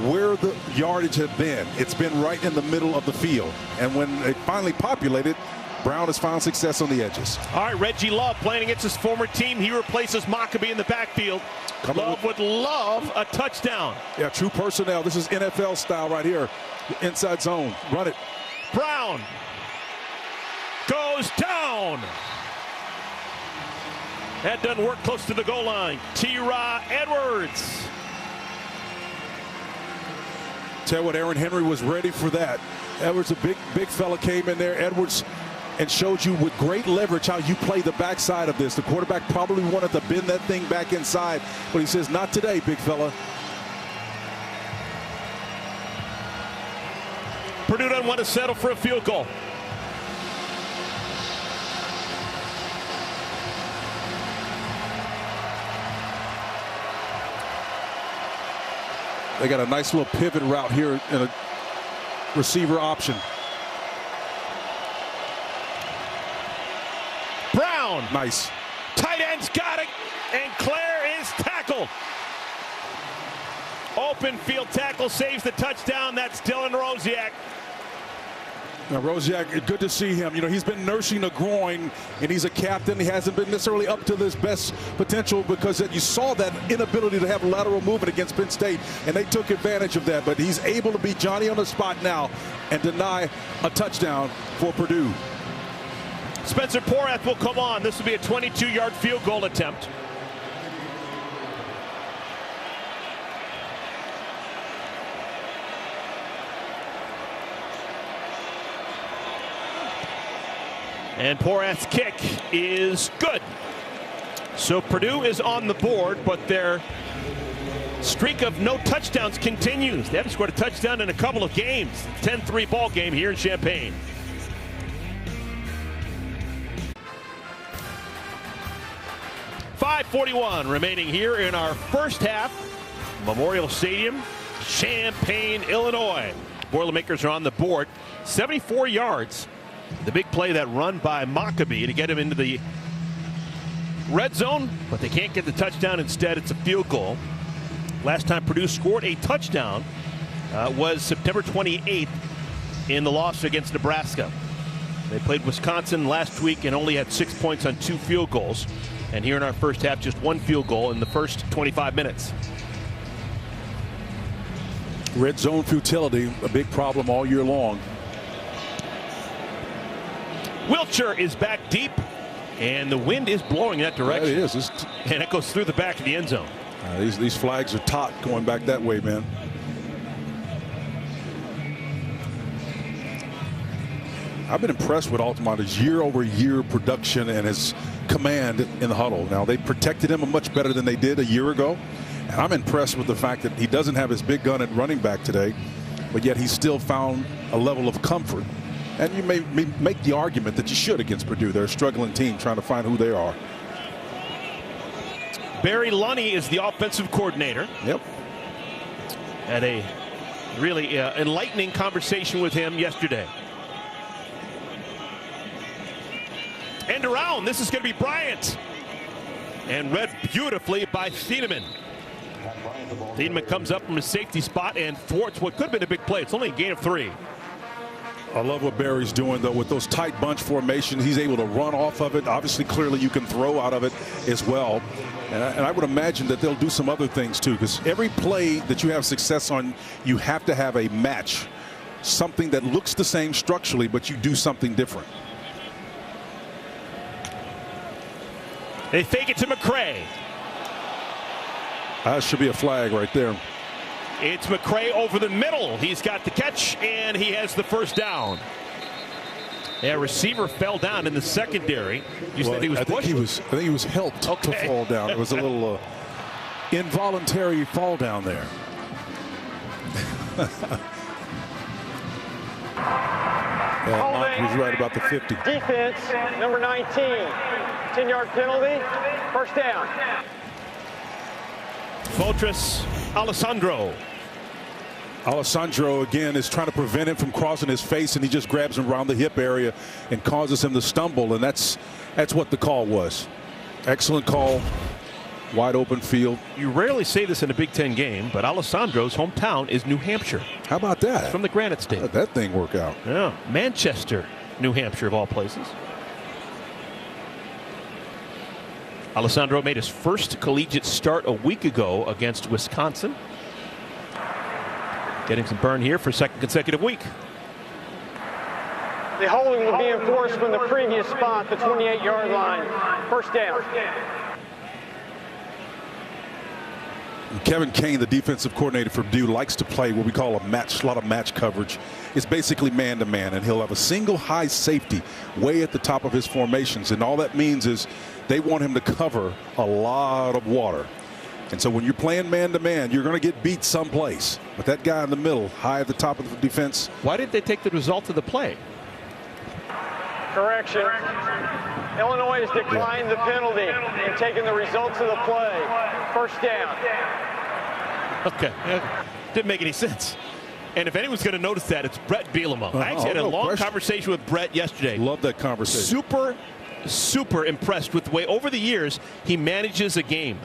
where the yardage have been. It's been right in the middle of the field. And when it finally populated, Brown has found success on the edges. All right, Reggie Love playing against his former team. He replaces Mockabee in the backfield. Love would love a touchdown. Yeah, true personnel. This is NFL style right here. The inside zone. Run it. Brown goes down. That doesn't work close to the goal line. T-Raw Edwards. Tell you what, Aaron Henry was ready for that. Edwards, a big fella, came in there. Edwards, and showed you with great leverage how you play the backside of this. The quarterback probably wanted to bend that thing back inside, but he says, not today, big fella. Purdue doesn't want to settle for a field goal. They got a nice little pivot route here in a receiver option. Brown. Nice. Tight end's got it, and Claire is tackled. Open field tackle saves the touchdown. That's Dylan Rosiak. Now, Rosiak, good to see him. You know, he's been nursing a groin, and he's a captain. He hasn't been necessarily up to his best potential because you saw that inability to have lateral movement against Penn State, and they took advantage of that. But he's able to be Johnny on the spot now and deny a touchdown for Purdue. Spencer Porath will come on. This will be a 22-yard field goal attempt. And Porath's kick is good. So Purdue is on the board, but their streak of no touchdowns continues. They haven't scored a touchdown in a couple of games. 10-3 ball game here in Champaign. .541 remaining here in our first half. Memorial Stadium, Champaign, Illinois. Boilermakers are on the board. 74 yards. The big play, that run by Mockabee to get him into the red zone, but they can't get the touchdown. Instead, it's a field goal. Last time Purdue scored a touchdown was September 28th in the loss against Nebraska. They played Wisconsin last week and only had 6 points on 2 field goals. And here in our first half, just 1 field goal in the first 25 minutes. Red zone futility, a big problem all year long. Wiltshire is back deep, and the wind is blowing that direction. Yeah, it is. And it goes through the back of the end zone. These flags are taut going back that way, man. I've been impressed with Altmaier's year-over-year production and his command in the huddle. Now, they protected him much better than they did a year ago. And I'm impressed with the fact that he doesn't have his big gun at running back today, but yet he still found a level of comfort. And you may make the argument that you should against Purdue. They're a struggling team trying to find who they are. Barry Lunney is the offensive coordinator. Yep. Had a really enlightening conversation with him yesterday. And around, this is going to be Bryant. And read beautifully by Thieneman. Thieneman comes up from his safety spot and thwarts what could have been a big play. It's only a gain of 3. I love what Barry's doing, though, with those tight bunch formations. He's able to run off of it. Obviously, clearly, you can throw out of it as well. And I would imagine that they'll do some other things, too, because every play that you have success on, you have to have a match, something that looks the same structurally, but you do something different. They fake it to McCray. That should be a flag right there. It's McCray over the middle. He's got the catch, and he has the first down. Yeah, receiver fell down in the secondary. You said he was pushed? I think he was helped to fall down. It was a little involuntary fall down there. Yeah, Monk was right about the 50. Defense, number 19. 10-yard penalty, first down. Fortress Alessandro. Alessandro, again, is trying to prevent him from crossing his face, and he just grabs him around the hip area and causes him to stumble, and that's what the call was. Excellent call. Wide open field. You rarely say this in a Big Ten game, but Alessandro's hometown is New Hampshire. How about that? From the Granite State. How'd that thing work out? Yeah, Manchester, New Hampshire, of all places. Alessandro made his first collegiate start a week ago against Wisconsin. Getting some burn here for second consecutive week. The holding will be enforced from the previous spot, the 28-yard line. First down. Kevin Kane, the defensive coordinator for Purdue, likes to play what we call a lot of match coverage. It's basically man-to-man, and he'll have a single high safety way at the top of his formations, and all that means is they want him to cover a lot of water. And so when you're playing man-to-man, you're going to get beat someplace. But that guy in the middle, high at the top of the defense. Why did they take the result of the play? Correction. Illinois has declined the penalty and taken the results of the play. First down. Okay. Didn't make any sense. And if anyone's going to notice that, it's Brett Bielema. I actually had a long conversation with Brett yesterday. Love that conversation. Super impressed with the way over the years he manages a game.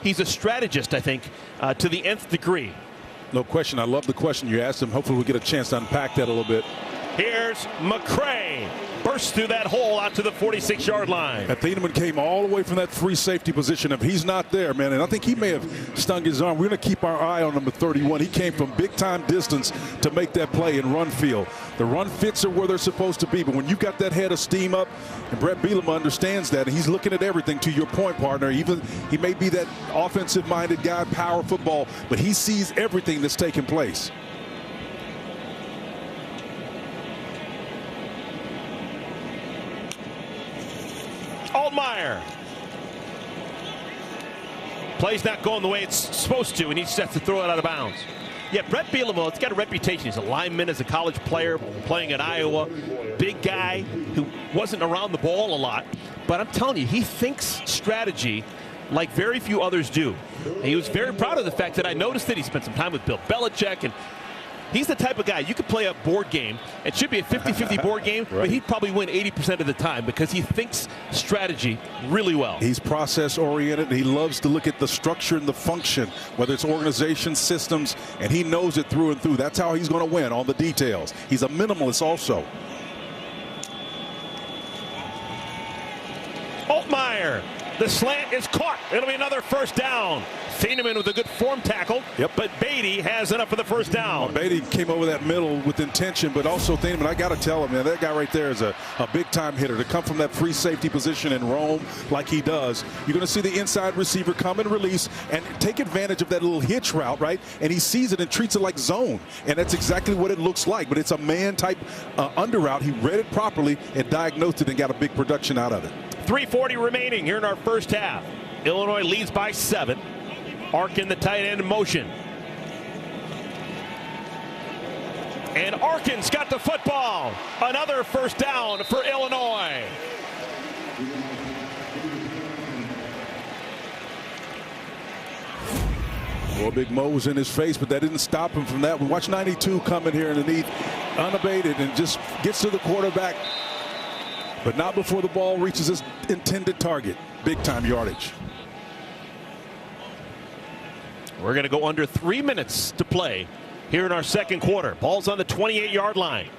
He's a strategist, I think, to the nth degree. No question. I love the question you asked him. Hopefully we'll get a chance to unpack that a little bit. Here's McCray. Bursts through that hole out to the 46-yard line. And Thieneman came all the way from that free safety position. If he's not there, man, and I think he may have stung his arm. We're going to keep our eye on number 31. He came from big-time distance to make that play in run field. The run fits are where they're supposed to be, but when you've got that head of steam up, and Brett Bielema understands that, and he's looking at everything, to your point, partner. Even he may be that offensive-minded guy, power football, but he sees everything that's taking place. Altmaier. Play's not going the way it's supposed to, and he just has to throw it out of bounds. Yeah, Brett Bielema, it's got a reputation. He's a lineman as a college player, playing at Iowa. Big guy who wasn't around the ball a lot. But I'm telling you, he thinks strategy like very few others do. And he was very proud of the fact that I noticed that he spent some time with Bill Belichick, and he's the type of guy you could play a board game. It should be a 50-50 board game, right, but he'd probably win 80% of the time because he thinks strategy really well. He's process-oriented. He loves to look at the structure and the function, whether it's organization, systems, and he knows it through and through. That's how he's going to win, on the details. He's a minimalist also. Altmaier. The slant is caught. It'll be another first down. Thieneman with a good form tackle. Yep. But Beatty has enough for the first down. Well, Beatty came over that middle with intention, but also Thieneman, I got to tell him, man, that guy right there is a big-time hitter. To come from that free safety position and roam like he does, you're going to see the inside receiver come and release and take advantage of that little hitch route, right? And he sees it and treats it like zone. And that's exactly what it looks like. But it's a man-type under route. He read it properly and diagnosed it and got a big production out of it. 3:40 remaining here in our first half. Illinois leads by 7. Arkin, the tight end, in motion. And Arkin's got the football. Another first down for Illinois. Well, Big Mo was in his face, but that didn't stop him from that. We watch 92 coming here underneath, unabated, and just gets to the quarterback. But not before the ball reaches its intended target. Big-time yardage. We're going to go under 3 minutes to play here in our second quarter. Ball's on the 28-yard line.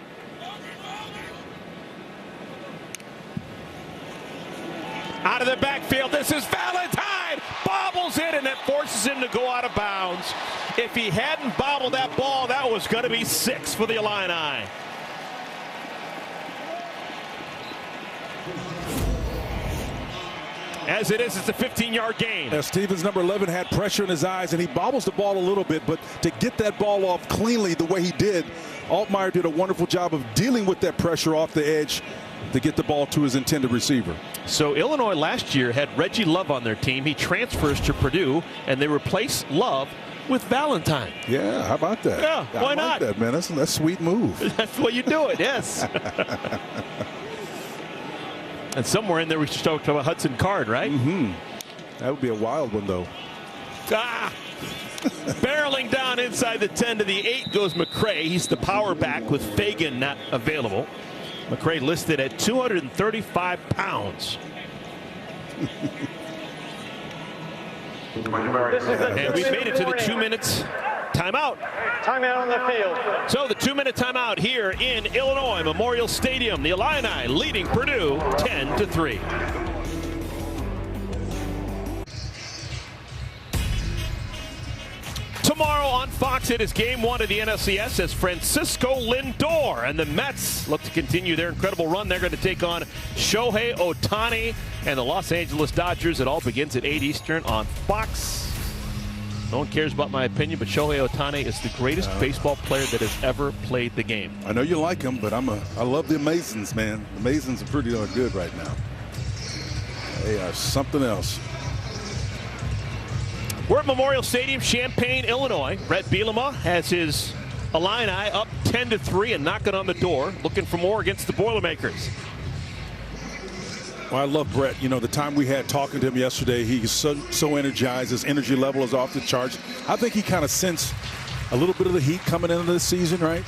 Out of the backfield, this is Valentine. Bobbles it, and it forces him to go out of bounds. If he hadn't bobbled that ball, that was going to be 6 for the Illini. As it is, it's a 15-yard gain. Now, Stevens, number 11, had pressure in his eyes, and he bobbles the ball a little bit, but to get that ball off cleanly the way he did, Altmaier did a wonderful job of dealing with that pressure off the edge to get the ball to his intended receiver. So Illinois last year had Reggie Love on their team. He transfers to Purdue, and they replace Love with Valentine. Yeah, how about that? Yeah, why not? That, man. That's a sweet move. That's the way you do it, yes. And somewhere in there we should talk about Hudson Card, right? Mm-hmm. That would be a wild one, though. Barreling down inside the 10 to the 8 goes McCray. He's the power back with Fagan not available. McCray listed at 235 pounds. And we've made it to the 2 minutes timeout. Timeout on the field. So the 2-minute timeout here in Illinois Memorial Stadium. The Illini leading Purdue 10-3. Tomorrow on Fox, it is game 1 of the NLCS as Francisco Lindor and the Mets look to continue their incredible run. They're going to take on Shohei Ohtani and the Los Angeles Dodgers. It all begins at 8 Eastern on Fox. No one cares about my opinion, but Shohei Ohtani is the greatest baseball player that has ever played the game. I know you like him, but I love the Amazons, man. The Amazons are pretty darn good right now. They are something else. We're at Memorial Stadium, Champaign, Illinois. Brett Bielema has his Illini up 10-3 and knocking on the door, looking for more against the Boilermakers. Well, I love Brett. You know, the time we had talking to him yesterday, he's so energized. His energy level is off the charts. I think he kind of sensed a little bit of the heat coming into this season, right?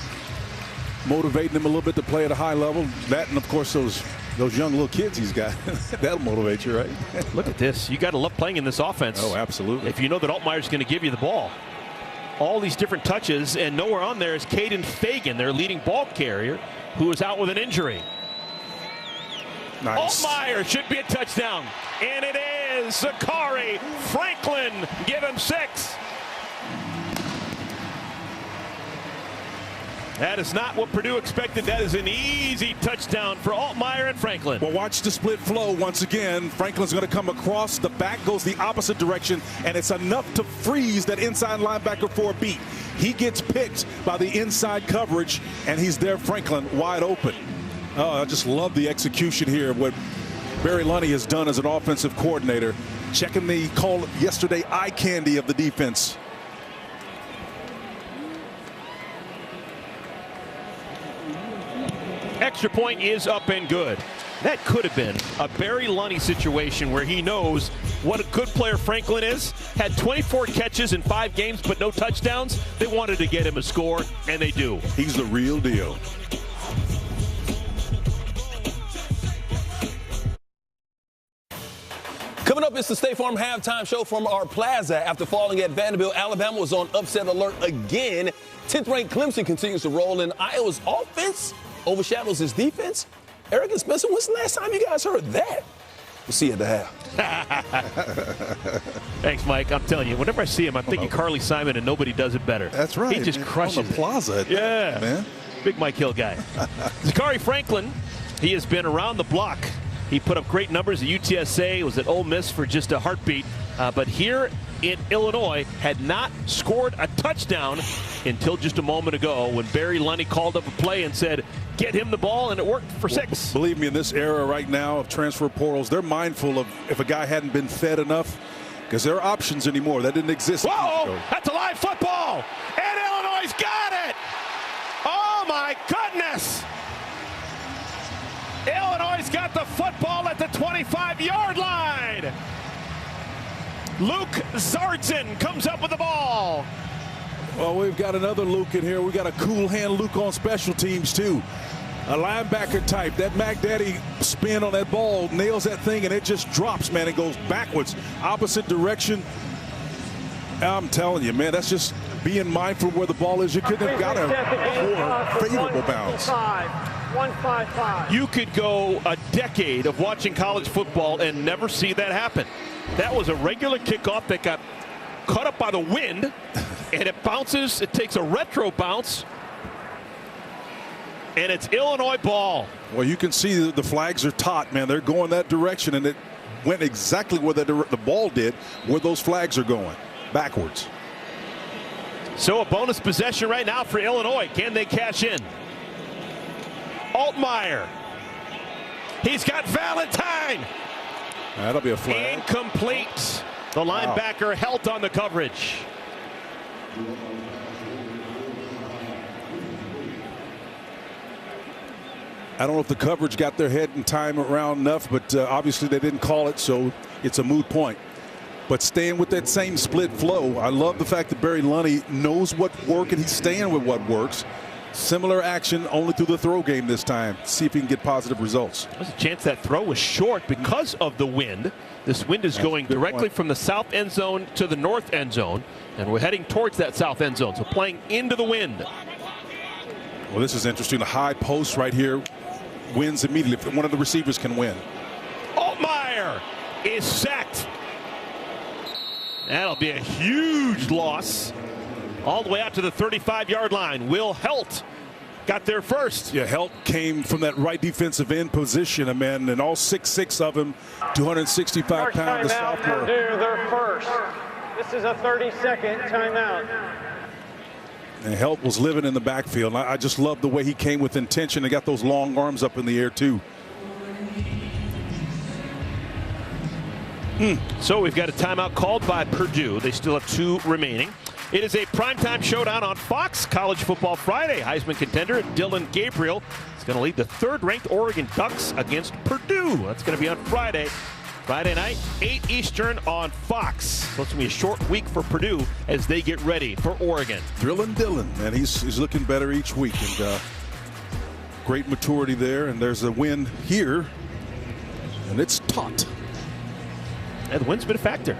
Motivating him a little bit to play at a high level. That and, of course, those young little kids he's got. That'll motivate you, right? Look at this. You got to love playing in this offense. Oh, absolutely. If you know that Altmaier's going to give you the ball. All these different touches, and nowhere on there is Caden Fagan, their leading ball carrier, who is out with an injury. Nice. Altmaier should be a touchdown. And it is. Zakari Franklin, give him 6. That is not what Purdue expected. That is an easy touchdown for Altmaier and Franklin. Well, watch the split flow once again. Franklin's going to come across. The back goes the opposite direction, and it's enough to freeze that inside linebacker for a beat. He gets picked by the inside coverage, and he's there, Franklin, wide open. Oh, I just love the execution here of what Barry Lunny has done as an offensive coordinator. Checking the call yesterday, eye candy of the defense. Extra point is up and good. That could have been a Barry Lunny situation where he knows what a good player Franklin is. Had 24 catches in 5 games, but no touchdowns. They wanted to get him a score, and they do. He's the real deal. Coming up, it's the State Farm halftime show from our plaza. After falling at Vanderbilt, Alabama was on upset alert again. 10th-ranked Clemson continues to roll in. Iowa's offense overshadows his defense. Eric and Spencer, when's the last time you guys heard that? We'll see you at the half. Thanks, Mike. I'm telling you, whenever I see him, I'm thinking Carly Simon, and nobody does it better. That's right. He just crushes on the plaza. Yeah, man. Big Mike Hill guy. Zachary Franklin, he has been around the block. He put up great numbers at UTSA, was at Ole Miss for just a heartbeat. But here in Illinois, had not scored a touchdown until just a moment ago when Barry Lunny called up a play and said, get him the ball, and it worked for 6. Believe me, in this era right now of transfer portals, they're mindful of if a guy hadn't been fed enough, because there are options anymore. That didn't exist. Whoa, that's a live football, and Illinois got it. Oh, my goodness. Illinois got the football at the 25-yard line. Luke Zardzin comes up with the ball. Well, we've got another Luke in here. We got a cool hand Luke on special teams, too. A linebacker type. That Mac Daddy spin on that ball nails that thing, and it just drops, man. It goes backwards, opposite direction. I'm telling you, man, that's just being mindful where the ball is. You couldn't have got a more favorable bounce. 155. You could go a decade of watching college football and never see that happen. That was a regular kickoff that got caught up by the wind, and it bounces. It takes a retro bounce, and it's Illinois ball. Well, you can see the flags are taut, man. They're going that direction, and it went exactly where the ball did, where those flags are going, backwards. So a bonus possession right now for Illinois. Can they cash in? Altmaier. He's got Valentine. That'll be a flag. Incomplete. The linebacker held on the coverage. I don't know if the coverage got their head in time around enough, but obviously they didn't call it, so it's a moot point. But staying with that same split flow, I love the fact that Barry Lunny knows what works and he's staying with what works. Similar action, only through the throw game this time. See if he can get positive results. There's a chance that throw was short because of the wind. This wind is going directly from the south end zone to the north end zone, and we're heading towards that south end zone, so playing into the wind. Well, this is interesting. The high post right here wins immediately. If one of the receivers can win. Altmaier is sacked. That'll be a huge loss. All the way out to the 35-yard line. Will Helt got there first. Yeah, Helt came from that right defensive end position, and all 6'6" of him, 265 pounds. The sophomore. Purdue, they're first. This is a 30-second timeout. And Helt was living in the backfield. I just love the way he came with intention and got those long arms up in the air, too. So we've got a timeout called by Purdue. They still have 2 remaining. It is a primetime showdown on Fox College Football Friday. Heisman contender Dylan Gabriel is going to lead the 3rd-ranked Oregon Ducks against Purdue. That's going to be on Friday. Friday night, 8 Eastern on Fox. So it's going to be a short week for Purdue as they get ready for Oregon. Drillin' Dylan, and he's looking better each week. And great maturity there. And there's a win here, and it's taut. And the wind's been a factor.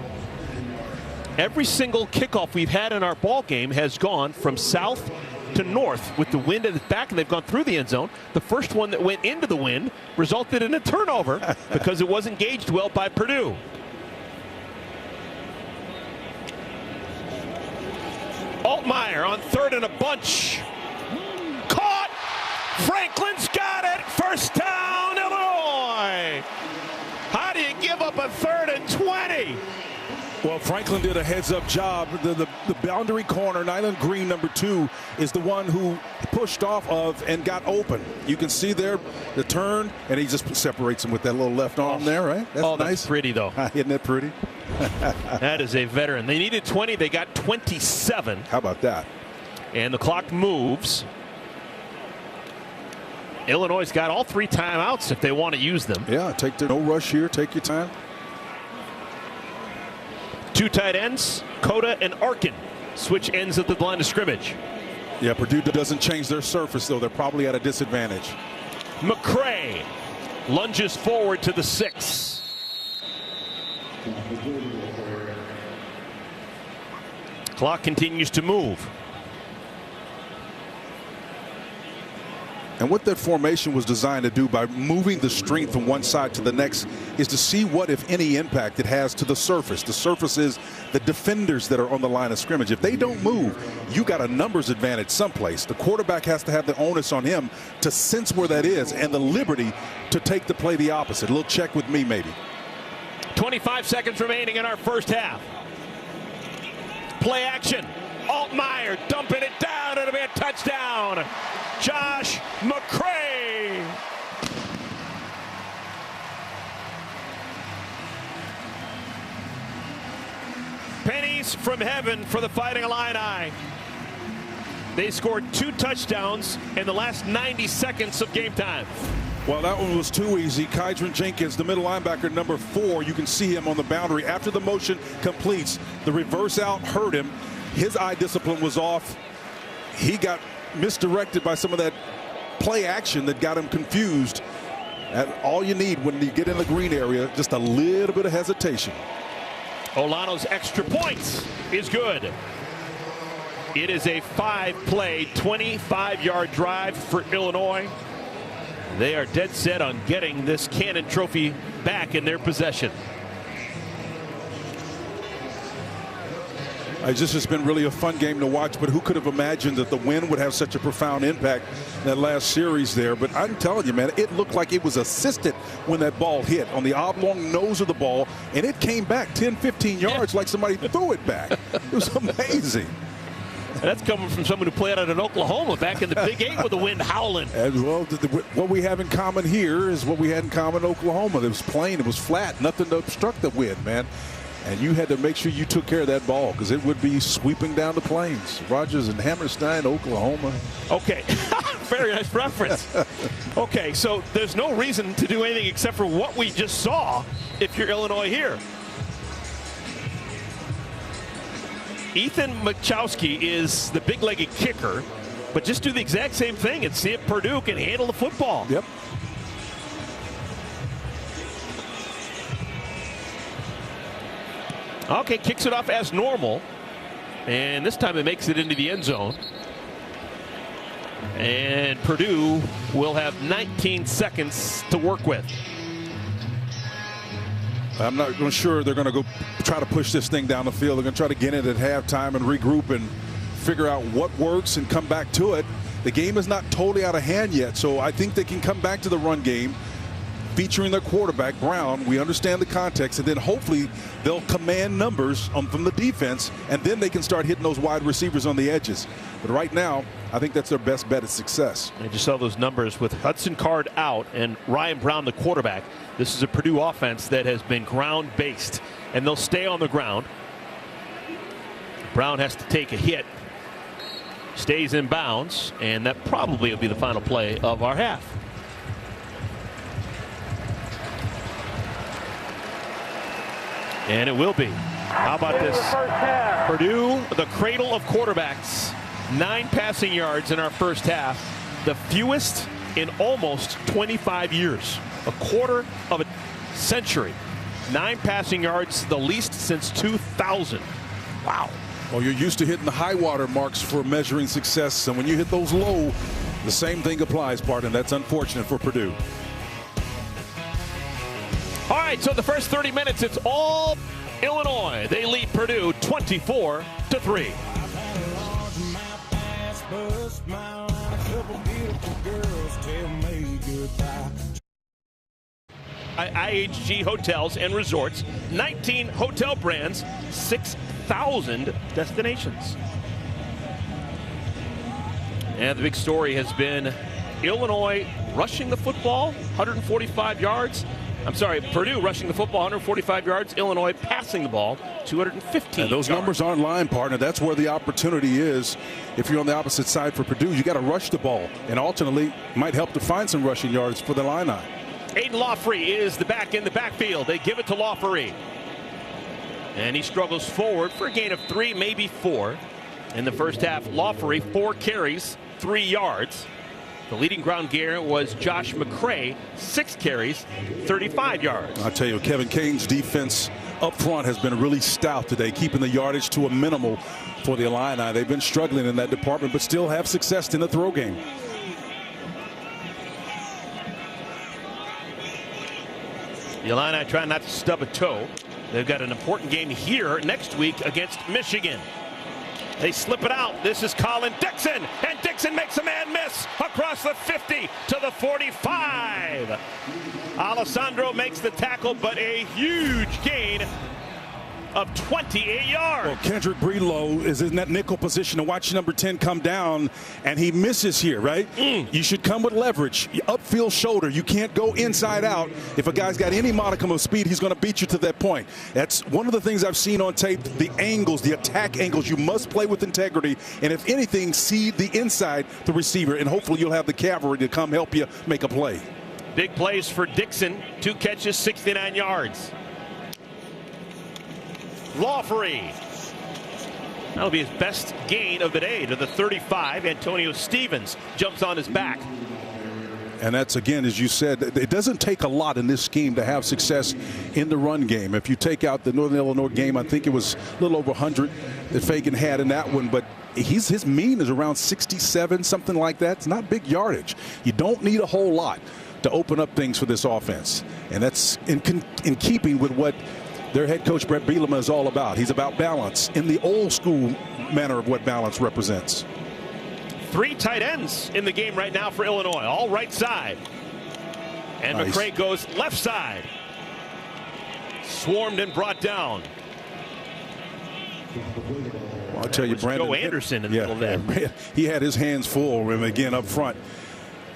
Every single kickoff we've had in our ball game has gone from south to north with the wind at the back, and they've gone through the end zone. The first one that went into the wind resulted in a turnover because it wasn't gauged well by Purdue. Altmaier on 3rd and a bunch. Caught. Franklin's got it. First down, Illinois. How do you give up a 3rd and 20? Well, Franklin did a heads-up job. The boundary corner, Nyland Green, number 2, is the one who pushed off of and got open. You can see there the turn, and he just separates him with that little left arm there, right? That's nice. That's pretty, though. Isn't that pretty? That is a veteran. They needed 20. They got 27. How about that? And the clock moves. Illinois got all 3 timeouts if they want to use them. Yeah, no rush here. Take your time. 2 tight ends, Coda and Arkin, switch ends at the line of scrimmage. Yeah, Purdue doesn't change their surface, though. They're probably at a disadvantage. McCray lunges forward to the 6. Clock continues to move. And what that formation was designed to do by moving the strength from one side to the next is to see what, if any, impact it has to the surface. The surface is the defenders that are on the line of scrimmage. If they don't move, you got a numbers advantage someplace. The quarterback has to have the onus on him to sense where that is and the liberty to take the play the opposite. A little check with me, maybe. 25 seconds remaining in our first half. Play action. Altmaier dumping it down. It'll be a touchdown. Josh McCray. Pennies from heaven for the Fighting Illini. They scored 2 touchdowns in the last 90 seconds of game time. Well, that one was too easy. Kydron Jenkins, the middle linebacker, number 4. You can see him on the boundary after the motion completes. The reverse out hurt him. His eye discipline was off. He got misdirected by some of that play action that got him confused. And all you need when you get in the green area, just a little bit of hesitation. Olano's extra point is good. It is a 5-play, 25-yard drive for Illinois. They are dead set on getting this Cannon Trophy back in their possession. This has been really a fun game to watch, but who could have imagined that the win would have such a profound impact in that last series there? But I'm telling you, man, it looked like it was assisted when that ball hit on the oblong nose of the ball, and it came back 10, 15 yards like somebody threw it back. It was amazing. And that's coming from someone who played out in Oklahoma back in the Big 8 with the wind howling. As well, what we have in common here is what we had in common in Oklahoma. It was plain, it was flat, nothing to obstruct the wind, man. And you had to make sure you took care of that ball because it would be sweeping down the plains. Rogers and Hammerstein, Oklahoma. Okay, very nice reference. Okay, so there's no reason to do anything except for what we just saw if you're Illinois here. Ethan Machowski is the big-legged kicker, but just do the exact same thing and see if Purdue can handle the football. Yep. Okay, kicks it off as normal, and this time it makes it into the end zone. And Purdue will have 19 seconds to work with. I'm not sure they're going to go try to push this thing down the field. They're going to try to get it at halftime and regroup and figure out what works and come back to it. The game is not totally out of hand yet, so I think they can come back to the run game featuring their quarterback, Brown. We understand the context, and then hopefully they'll command numbers from the defense, and then they can start hitting those wide receivers on the edges. But right now, I think that's their best bet at success. I just saw those numbers with Hudson Card out and Ryan Brown, the quarterback. This is a Purdue offense that has been ground-based, and they'll stay on the ground. Brown has to take a hit, stays in bounds, and that probably will be the final play of our half. And it will be. How about this? Purdue, the cradle of quarterbacks. 9 passing yards in our first half. The fewest in almost 25 years. A quarter of a century. 9 passing yards, the least since 2000. Wow. Well, you're used to hitting the high water marks for measuring success, and when you hit those low, the same thing applies, partner. That's unfortunate for Purdue. All right, so the first 30 minutes, it's all Illinois. They lead Purdue 24-3. IHG Hotels and Resorts, 19 hotel brands, 6,000 destinations. And the big story has been Illinois rushing the football, 145 yards. I'm sorry, Purdue rushing the football 145 yards, Illinois passing the ball 215 and those yards. numbers aren't lying, partner. That's where the opportunity is. If you're on the opposite side for Purdue, you got to rush the ball, and alternately might help to find some rushing yards for the Illini. Aiden Lawfree is the back in the backfield. They give it to Lawfree. And he struggles forward for a gain of 3, maybe 4. In the first half, Lawfree, 4 carries, 3 yards. The leading ground gear was Josh McCray, 6 carries, 35 yards. I'll tell you, Kevin Kane's defense up front has been really stout today, keeping the yardage to a minimal for the Illini. They've been struggling in that department, but still have success in the throw game. The Illini trying not to stub a toe. They've got an important game here next week against Michigan. They slip it out. This is Colin Dixon, and Dixon makes a man miss across the 50 to the 45. Alessandro makes the tackle, but a huge gain of 28 yards. Well, Kendrick Breedlove is in that nickel position to watch number 10 come down, and he misses here, right? You should come with leverage. Upfield shoulder. You can't go inside out. If a guy's got any modicum of speed, he's going to beat you to that point. That's one of the things I've seen on tape, the angles, the attack angles. You must play with integrity, and if anything, see the inside the receiver, and hopefully you'll have the cavalry to come help you make a play. Big plays for Dixon. 2 catches, 69 yards. Lawfrey. That'll be his best gain of the day to the 35. Antonio Stevens jumps on his back. And that's, again, as you said, it doesn't take a lot in this scheme to have success in the run game. If you take out the Northern Illinois game, I think it was a little over 100 that Fagan had in that one. But his mean is around 67, something like that. It's not big yardage. You don't need a whole lot to open up things for this offense. And that's in keeping with what their head coach, Brett Bielema, is all about. He's about balance in the old school manner of what balance represents. 3 tight ends in the game right now for Illinois, all right side. And nice. McCray goes left side. Swarmed and brought down. Well, I'll tell you, Brandon Joe Anderson in the middle there. He had his hands full, and again up front.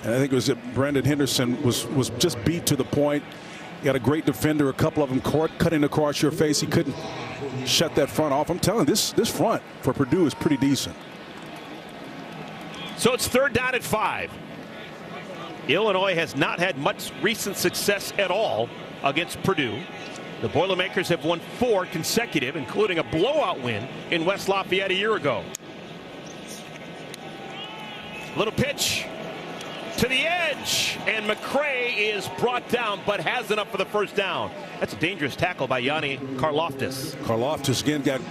And I think it was that Brandon Henderson was just beat to the point. You got a great defender, a couple of them cutting across your face. He couldn't shut that front off. I'm telling you, this front for Purdue is pretty decent. So it's 3rd down at 5. Illinois has not had much recent success at all against Purdue. The Boilermakers have won 4 consecutive, including a blowout win in West Lafayette a year ago. Little pitch to the edge, and McCray is brought down, but has enough for the first down. That's a dangerous tackle by Yanni Karloftis. Karloftis again got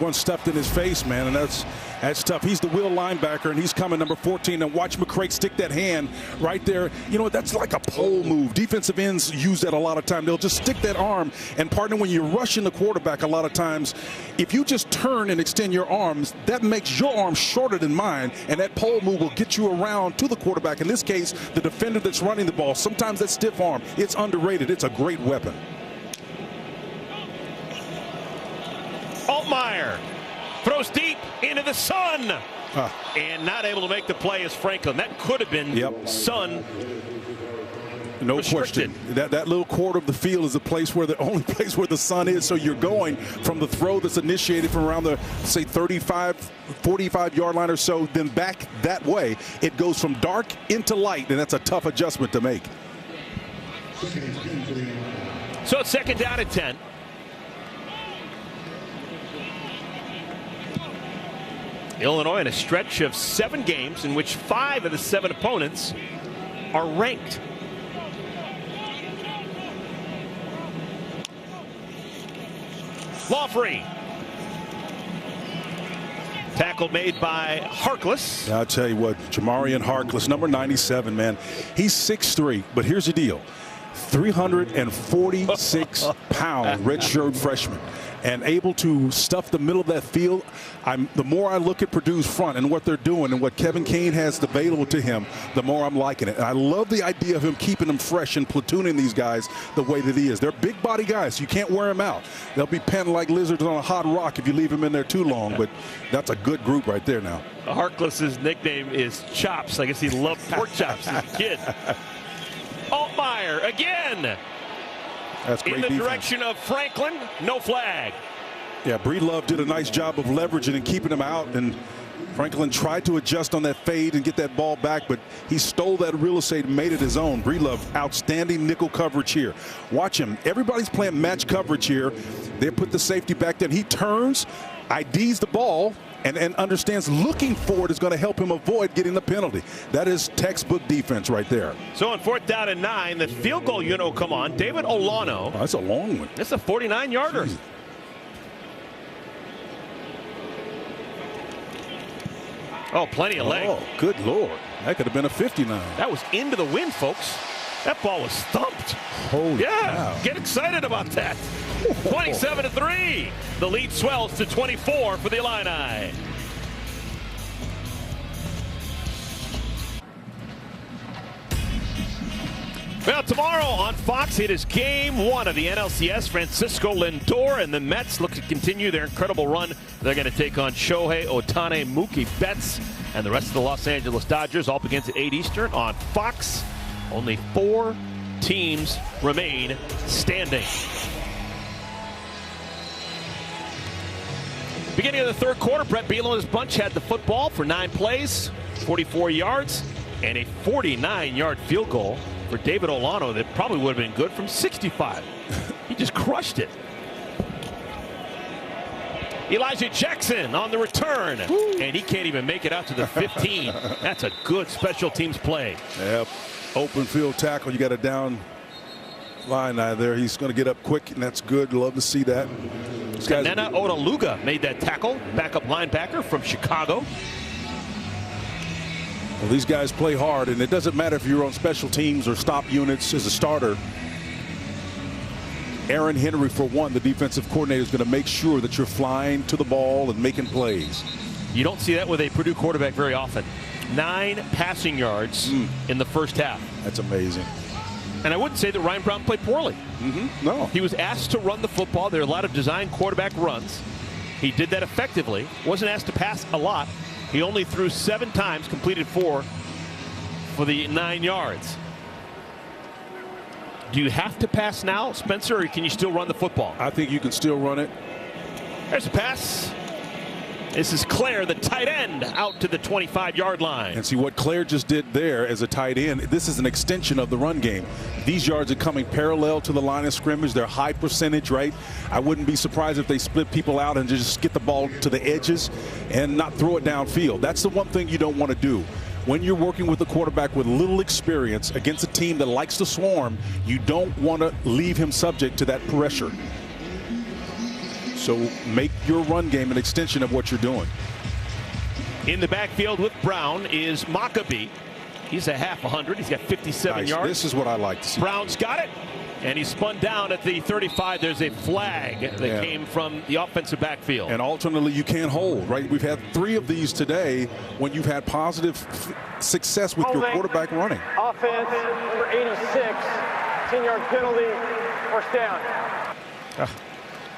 one stuffed in his face, man, and that's tough. He's the wheel linebacker, and he's coming number 14. And watch McCray stick that hand right there. You know, that's like a pole move. Defensive ends use that a lot of time. They'll just stick that arm, and partner, when you're rushing the quarterback a lot of times, if you just turn and extend your arms, that makes your arm shorter than mine, and that pole move will get you around to the quarterback. In this case, the defender that's running the ball. Sometimes that stiff arm, it's underrated. It's a great weapon. Altmaier throws deep into the sun, and not able to make the play is Franklin. That could have been sun. No question. That little quarter of the field is the only place where the sun is. So you're going from the throw that's initiated from around the, say, 35, 45-yard line or so, then back that way. It goes from dark into light, and that's a tough adjustment to make. So it's 2nd down at 10. Illinois in a stretch of 7 games in which 5 of the 7 opponents are ranked. Lawfrey. Tackle made by Harkless. I'll tell you what, Jamarian Harkless, number 97, man. He's 6'3", but here's the deal. 346-pound redshirt freshman, and able to stuff the middle of that field. The more I look at Purdue's front and what they're doing and what Kevin Kane has available to him, the more I'm liking it. And I love the idea of him keeping them fresh and platooning these guys the way that he is. They're big body guys. You can't wear them out. They'll be panting like lizards on a hot rock if you leave them in there too long. But that's a good group right there now. Harkless's nickname is Chops. I guess he loved pork chops as a kid. Altmaier again. That's great in the defense. Direction of Franklin. No flag. Yeah, Breedlove did a nice job of leveraging and keeping him out, and Franklin tried to adjust on that fade and get that ball back, but he stole that real estate and made it his own. Breedlove, outstanding nickel coverage here. Watch him. Everybody's playing match coverage here. They put the safety back there. He turns, IDs the ball, and understands looking for it is going to help him avoid getting the penalty. That is textbook defense right there. So on 4th down and 9, the field goal unit will come on. David Olano. Oh, that's a long one. That's a 49-yarder. Oh, plenty of leg. Oh, good Lord. That could have been a 59. That was into the wind, folks. That ball was thumped. Holy Yeah, cow. get excited about that. 27-3. The lead swells to 24 for the Illini. Well, tomorrow on Fox, it is game 1 of the NLCS. Francisco Lindor and the Mets look to continue their incredible run. They're going to take on Shohei Ohtani, Mookie Betts, and the rest of the Los Angeles Dodgers. All begins at 8 Eastern on Fox. Only 4 teams remain standing. Beginning of the third quarter, Brett Beal and his bunch had the football for 9 plays, 44 yards, and a 49-yard field goal for David Olano that probably would have been good from 65. He just crushed it. Elijah Jackson on the return. Woo. And he can't even make it out to the 15. That's a good special teams play. Yep. Open field tackle. You got a down line there. He's going to get up quick, and that's good. Love to see that. Nana Otaluga made that tackle. Backup linebacker from Chicago. Well, these guys play hard, and it doesn't matter if you're on special teams or stop units as a starter. Aaron Henry, for one, the defensive coordinator, is going to make sure that you're flying to the ball and making plays. You don't see that with a Purdue quarterback very often. 9 passing yards in the first half. That's amazing. And I wouldn't say that Ryan Brown played poorly. No. He was asked to run the football. There are a lot of design quarterback runs. He did that effectively. Wasn't asked to pass a lot. He only threw 7 times, completed 4 for the 9 yards. Do you have to pass now, Spencer, or can you still run the football? I think you can still run it. There's a pass. This is Claire, the tight end, out to the 25-yard line. And see what Claire just did there as a tight end. This is an extension of the run game. These yards are coming parallel to the line of scrimmage. They're high percentage, right? I wouldn't be surprised if they split people out and just get the ball to the edges and not throw it downfield. That's the one thing you don't want to do. When you're working with a quarterback with little experience against a team that likes to swarm, you don't want to leave him subject to that pressure. So make your run game an extension of what you're doing. In the backfield with Brown is Maccabee. He's a half 100. He's got 57 yards. This is what I like to see. Brown's got it. And he's spun down at the 35. There's a flag that came from the offensive backfield. And alternately, you can't hold, right? We've had 3 of these today when you've had positive success with your quarterback running. Offense, number 86, 10-yard penalty, first down.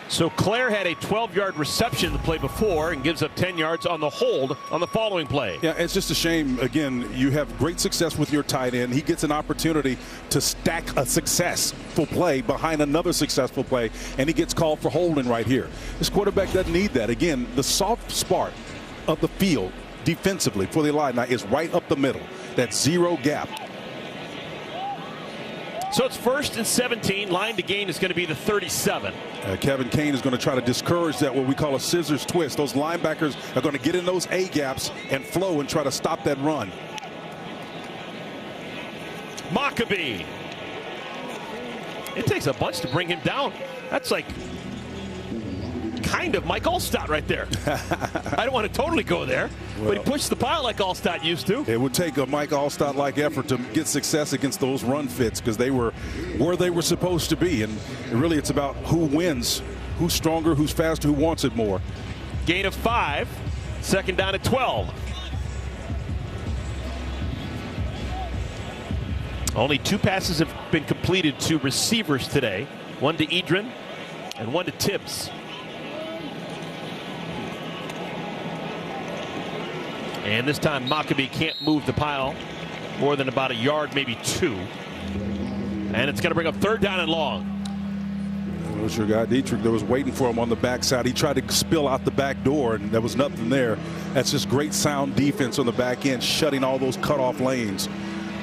So Claire had a 12-yard reception the play before and gives up 10 yards on the hold on the following play. Yeah, it's just a shame. Again, you have great success with your tight end. He gets an opportunity to stack a successful play behind another successful play, and he gets called for holding right here. This quarterback doesn't need that. Again, the soft spot of the field defensively for the Illini is right up the middle. That 0 gap. So it's 1st and 17. Line to gain is going to be the 37. Kevin Kane is going to try to discourage that, what we call a scissors twist. Those linebackers are going to get in those A gaps and flow and try to stop that run. Maccabee. It takes a bunch to bring him down. That's like kind of Mike Allstott right there. I don't want to totally go there, but he pushed the pile like Allstott used to. It would take a Mike Allstott-like effort to get success against those run fits because they were where they were supposed to be. And really, it's about who wins, who's stronger, who's faster, who wants it more. Gain of 5, 2nd down at 12. Only 2 passes have been completed to receivers today. One to Edrin and one to Tibbs. And this time Maccabee can't move the pile more than about a yard, maybe 2. And it's going to bring up 3rd down and long. It was your guy Dietrich that was waiting for him on the backside. He tried to spill out the back door, and there was nothing there. That's just great sound defense on the back end, shutting all those cutoff lanes.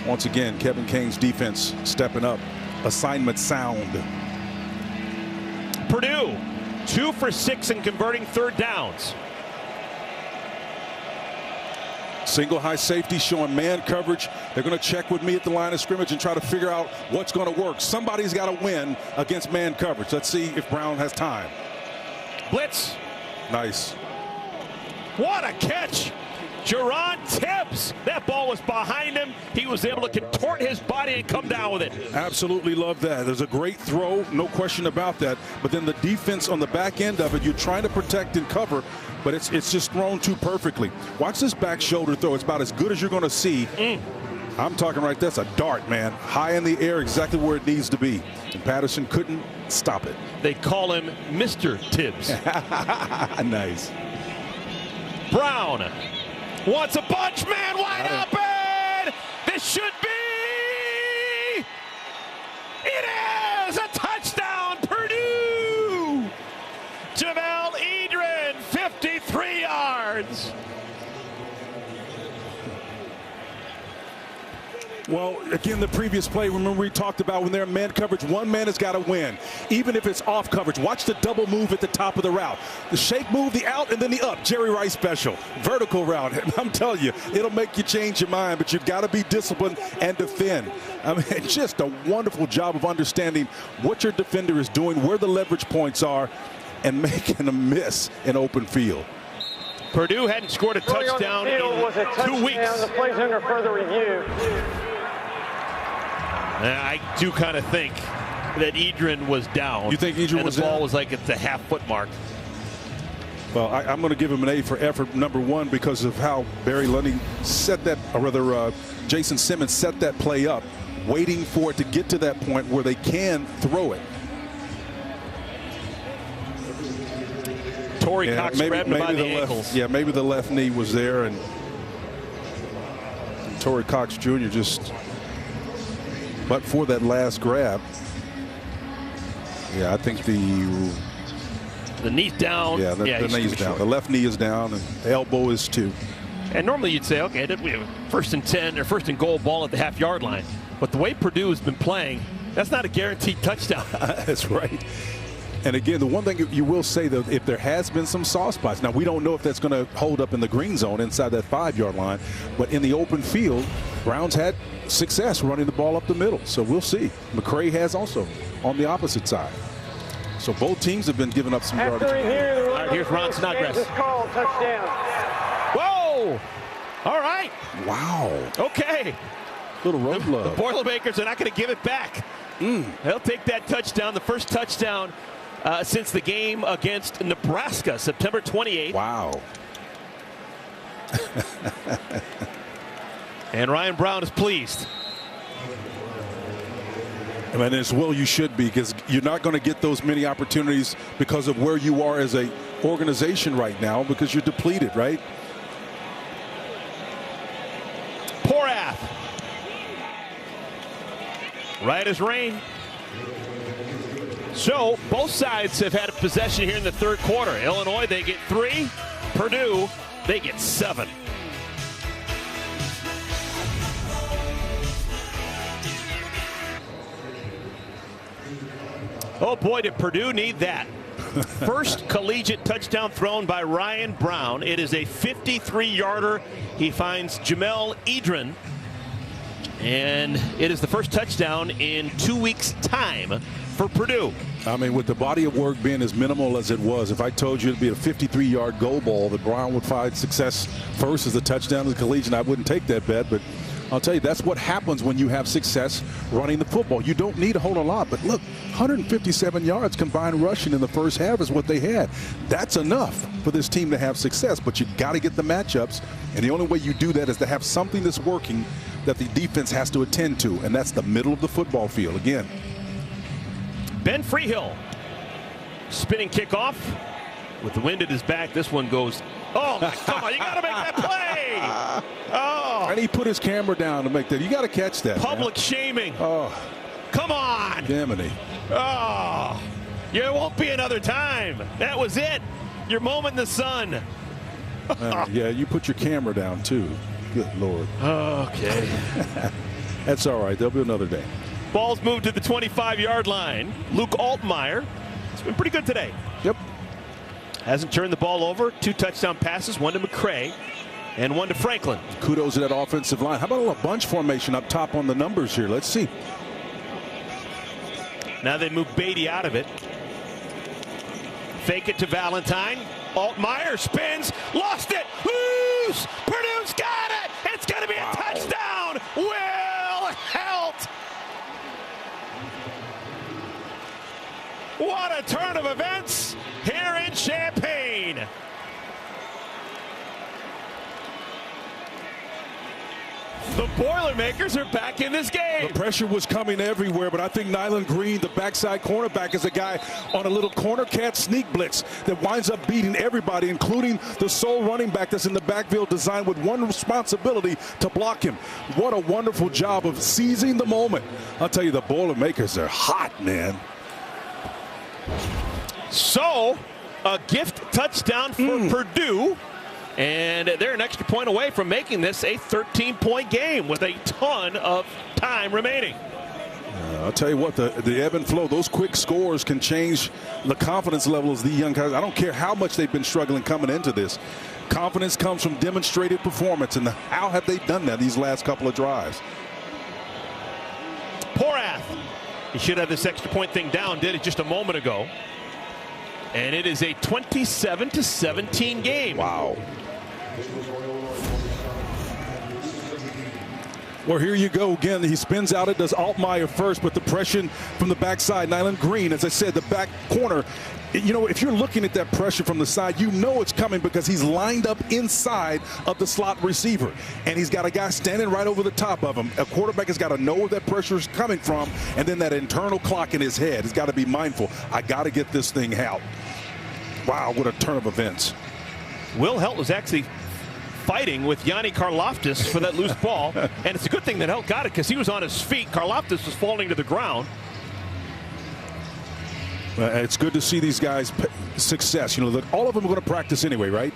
Once again, Kevin Kane's defense stepping up. Assignment sound. Purdue 2 for 6 in converting 3rd downs. Single high safety showing man coverage. They're going to check with me at the line of scrimmage and try to figure out what's going to work. Somebody's got to win against man coverage. Let's see if Brown has time. Blitz. Nice. What a catch. Jerron Tibbs. That ball was behind him. He was able to contort his body and come down with it. Absolutely love that. There's a great throw, no question about that. But then the defense on the back end of it, you're trying to protect and cover, but it's just thrown too perfectly. Watch this back shoulder throw. It's about as good as you're going to see. I'm talking right, that's a dart, man. High in the air, exactly where it needs to be. And Patterson couldn't stop it. They call him Mr. Tibbs. Nice. Brown wants a bunch, man, wide open. This should be. It is a touchdown, Purdue. Jamel Edrin, 53 yards. Well, again, the previous play, remember we talked about when they're in man coverage, one man has got to win, even if it's off coverage. Watch the double move at the top of the route. The shake move, the out, and then the up. Jerry Rice special. Vertical route. I'm telling you, it'll make you change your mind, but you've got to be disciplined and defend. I mean, just a wonderful job of understanding what your defender is doing, where the leverage points are, and making a miss in open field. Purdue hadn't scored a touchdown in 2 weeks. The play's under further review. I do kind of think that Edrin was down. You think Edrin was down? The ball was like at the half-foot mark. Well, I'm going to give him an A for effort, number one, because of how Barry Lundy set that, or rather Jason Simmons set that play up, waiting for it to get to that point where they can throw it. Torrey Cox grabbed him by the ankles. Maybe the left knee was there, and Torrey Cox Jr. just, but for that last grab, I think the knee's down. Yeah, the knee's down. Short. The left knee is down, and the elbow is too. And normally you'd say, okay, we have first and 10 or first and goal ball at the half-yard line. But the way Purdue has been playing, that's not a guaranteed touchdown. That's right. And again, the one thing you will say, though, if there has been some soft spots, now we don't know if that's going to hold up in the green zone inside that 5-yard line, but in the open field, Browns had success running the ball up the middle. So we'll see. McCray has also on the opposite side. So both teams have been giving up some yardage. All right, here's Ron Snodgrass. Touchdown. Whoa! All right. Wow. Okay. Little road love. The Boilermakers are not going to give it back. They'll take that touchdown, the first touchdown since the game against Nebraska, September 28th. Wow. And Ryan Brown is pleased. And as well you should be, because you're not going to get those many opportunities because of where you are as a organization right now, because you're depleted, right? Porath. Right as rain. So both sides have had a possession here in the third quarter. Illinois, they get 3. Purdue, they get 7. Oh boy, did Purdue need that. First collegiate touchdown thrown by Ryan Brown. It is a 53-yarder. He finds Jamel Edrin. And it is the first touchdown in 2 weeks' time for Purdue. I mean, with the body of work being as minimal as it was, if I told you it'd be a 53-yard goal ball that Brown would find success first as a touchdown as a collegiate, I wouldn't take that bet. But I'll tell you, that's what happens when you have success running the football. You don't need a whole lot. But look, 157 yards combined rushing in the first half is what they had. That's enough for this team to have success. But you got to get the matchups. And the only way you do that is to have something that's working that the defense has to attend to. And that's the middle of the football field. Again, Ben Freehill, spinning kickoff with the wind at his back. This one goes, oh, my, come on, you got to make that play. Oh. And he put his camera down to make that. You got to catch that. Public shaming. Oh. Come on. Jiminy. Oh. There won't be another time. That was it. Your moment in the sun. Yeah, you put your camera down, too. Good Lord. Okay. That's all right. There'll be another day. Ball's moved to the 25-yard line. Luke Altmaier. It's been pretty good today. Yep. Hasn't turned the ball over. 2 touchdown passes, 1 to McCray and 1 to Franklin. Kudos to that offensive line. How about a little bunch formation up top on the numbers here? Let's see. Now they move Beatty out of it. Fake it to Valentine. Altmaier spins. Lost it. Woo! loose. Purdue's got it. It's going to be a touchdown. Will Helt. What a turn of events here in Champaign. The Boilermakers are back in this game. The pressure was coming everywhere, but I think Nyland Green, the backside cornerback, is a guy on a little corner cat sneak blitz that winds up beating everybody, including the sole running back that's in the backfield, designed with one responsibility to block him. What a wonderful job of seizing the moment. I'll tell you, the Boilermakers are hot, man. So, a gift touchdown for Purdue. And they're an extra point away from making this a 13-point game with a ton of time remaining. I'll tell you what, the ebb and flow, those quick scores can change the confidence levels of the young guys. I don't care how much they've been struggling coming into this. Confidence comes from demonstrated performance, and how have they done that these last couple of drives? Porath. He should have this extra point thing down, did it just a moment ago. And it is a 27-17 game. Wow. Well, here you go again. He spins out. It does Altmaier first, but the pressure from the backside. Nyland Green, as I said, the back corner. You know, if you're looking at that pressure from the side, you know it's coming because he's lined up inside of the slot receiver. And he's got a guy standing right over the top of him. A quarterback has got to know where that pressure is coming from, and then that internal clock in his head has got to be mindful. I got to get this thing out. Wow, what a turn of events. Will Helt was actually fighting with Yanni Karlaftis for that loose ball. And it's a good thing that Helt got it because he was on his feet. Karlaftis was falling to the ground. It's good to see these guys' success. You know, all of them are going to practice anyway, right?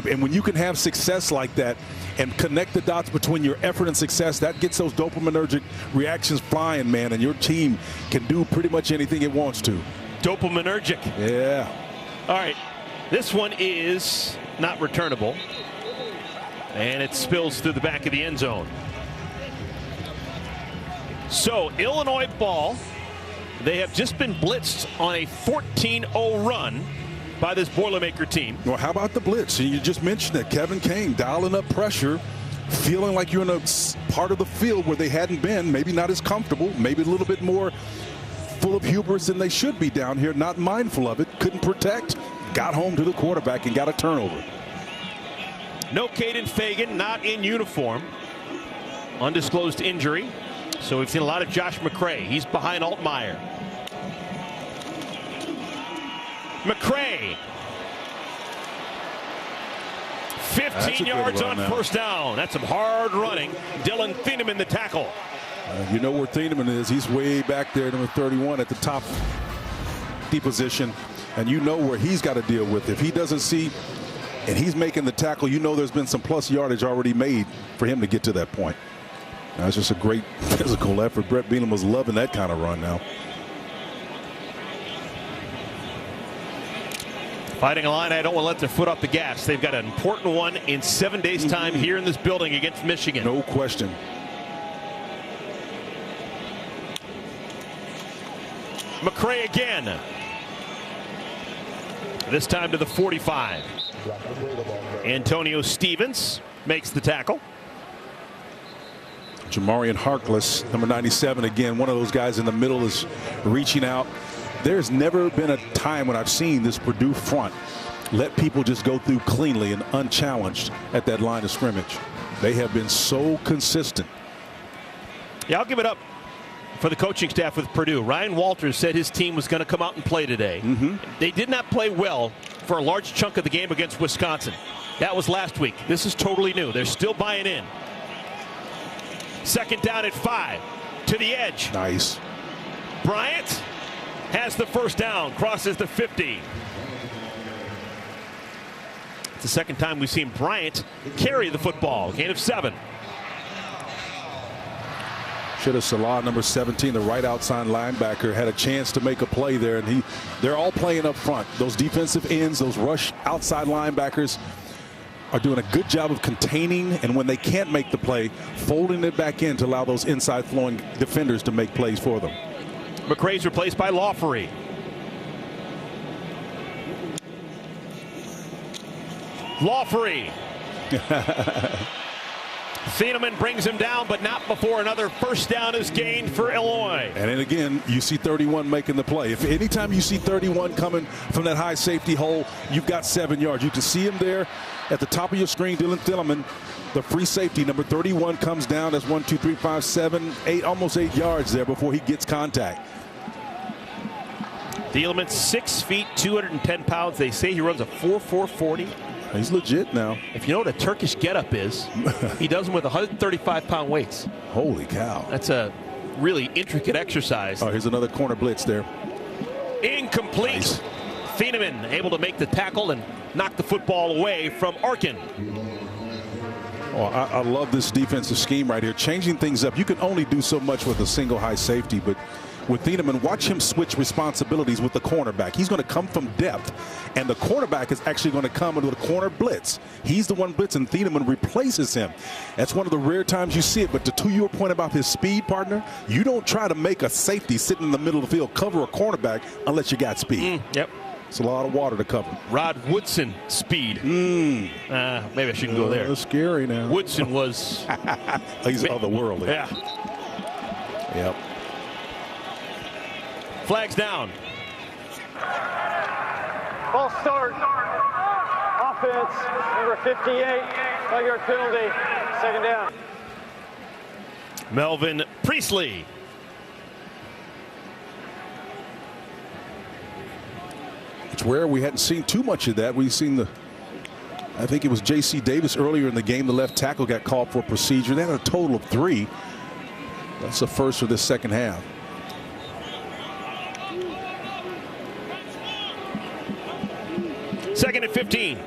And when you can have success like that and connect the dots between your effort and success, that gets those dopaminergic reactions flying, man, and your team can do pretty much anything it wants to. Dopaminergic. Yeah. All right. This one is not returnable. And it spills through the back of the end zone. So, Illinois ball. They have just been blitzed on a 14-0 run by this Boilermaker team. Well, how about the blitz? You just mentioned it. Kevin Kane dialing up pressure, feeling like you're in a part of the field where they hadn't been, maybe not as comfortable, maybe a little bit more full of hubris than they should be down here, not mindful of it, couldn't protect, got home to the quarterback and got a turnover. No Caden Fagan, not in uniform. Undisclosed injury. So we've seen a lot of Josh McCray. He's behind Altmaier. McCray. 15 yards on first down. That's some hard running. Dylan Thieneman the tackle. You know where Thieneman is. He's way back there, number 31 at the top D position. And you know where he's got to deal with. If he doesn't see and he's making the tackle, you know there's been some plus yardage already made for him to get to that point. That's just a great physical effort. Brett Beanham was loving that kind of run now. Fighting Illini, I don't want to let their foot off the gas. They've got an important one in 7 days' time here in this building against Michigan. No question. McCray again. This time to the 45. Antonio Stevens makes the tackle. Jamarian Harkless, number 97, again, one of those guys in the middle is reaching out. There's never been a time when I've seen this Purdue front let people just go through cleanly and unchallenged at that line of scrimmage. They have been so consistent. Yeah, I'll give it up for the coaching staff with Purdue. Ryan Walters said his team was going to come out and play today. They did not play well for a large chunk of the game against Wisconsin. That was last week. This is totally new. They're still buying in. Second down at 5. To the edge. Nice. Bryant has the first down. Crosses the 50. It's the second time we've seen Bryant carry the football. Gain of 7. Should have Salah, number 17, the right outside linebacker, had a chance to make a play there, and they're all playing up front. Those defensive ends, those rush outside linebackers are doing a good job of containing, and when they can't make the play, folding it back in to allow those inside flowing defenders to make plays for them. McCray's replaced by Lawfery. Lawfery Thieneman brings him down, but not before another first down is gained for Illinois. And then again, you see 31 making the play. If anytime you see 31 coming from that high safety hole, you've got 7 yards. You can see him there at the top of your screen, Dylan Thieneman, the free safety, number 31, comes down. That's 1, 2, 3, 5, 7, 8, almost 8 yards there before he gets contact. Thieneman, 6 feet, 210 pounds. They say he runs a 4.40. He's legit now. If you know what a Turkish getup is, he does them with 135-pound weights. Holy cow. That's a really intricate exercise. Oh, here's another corner blitz there. Incomplete. Nice. Thieneman able to make the tackle and knock the football away from Arkin. Oh, I love this defensive scheme right here. Changing things up. You can only do so much with a single high safety, but with Thieneman, watch him switch responsibilities with the cornerback. He's going to come from depth, and the cornerback is actually going to come into the corner blitz. He's the one blitzing. Thieneman replaces him. That's one of the rare times you see it, but to your point about his speed, partner, you don't try to make a safety sitting in the middle of the field cover a cornerback unless you got speed. Yep. It's a lot of water to cover. Rod Woodson speed. Maybe I shouldn't go there. That's scary now. Woodson was... He's otherworldly. Yeah. Yep. Flags down. False start. Offense, number 58. 5-yard penalty. Second down. Melvin Priestley. It's rare we hadn't seen too much of that. We've seen I think it was J.C. Davis earlier in the game. The left tackle got called for a procedure. They had a total of 3. That's the first for this second half. Second and 15.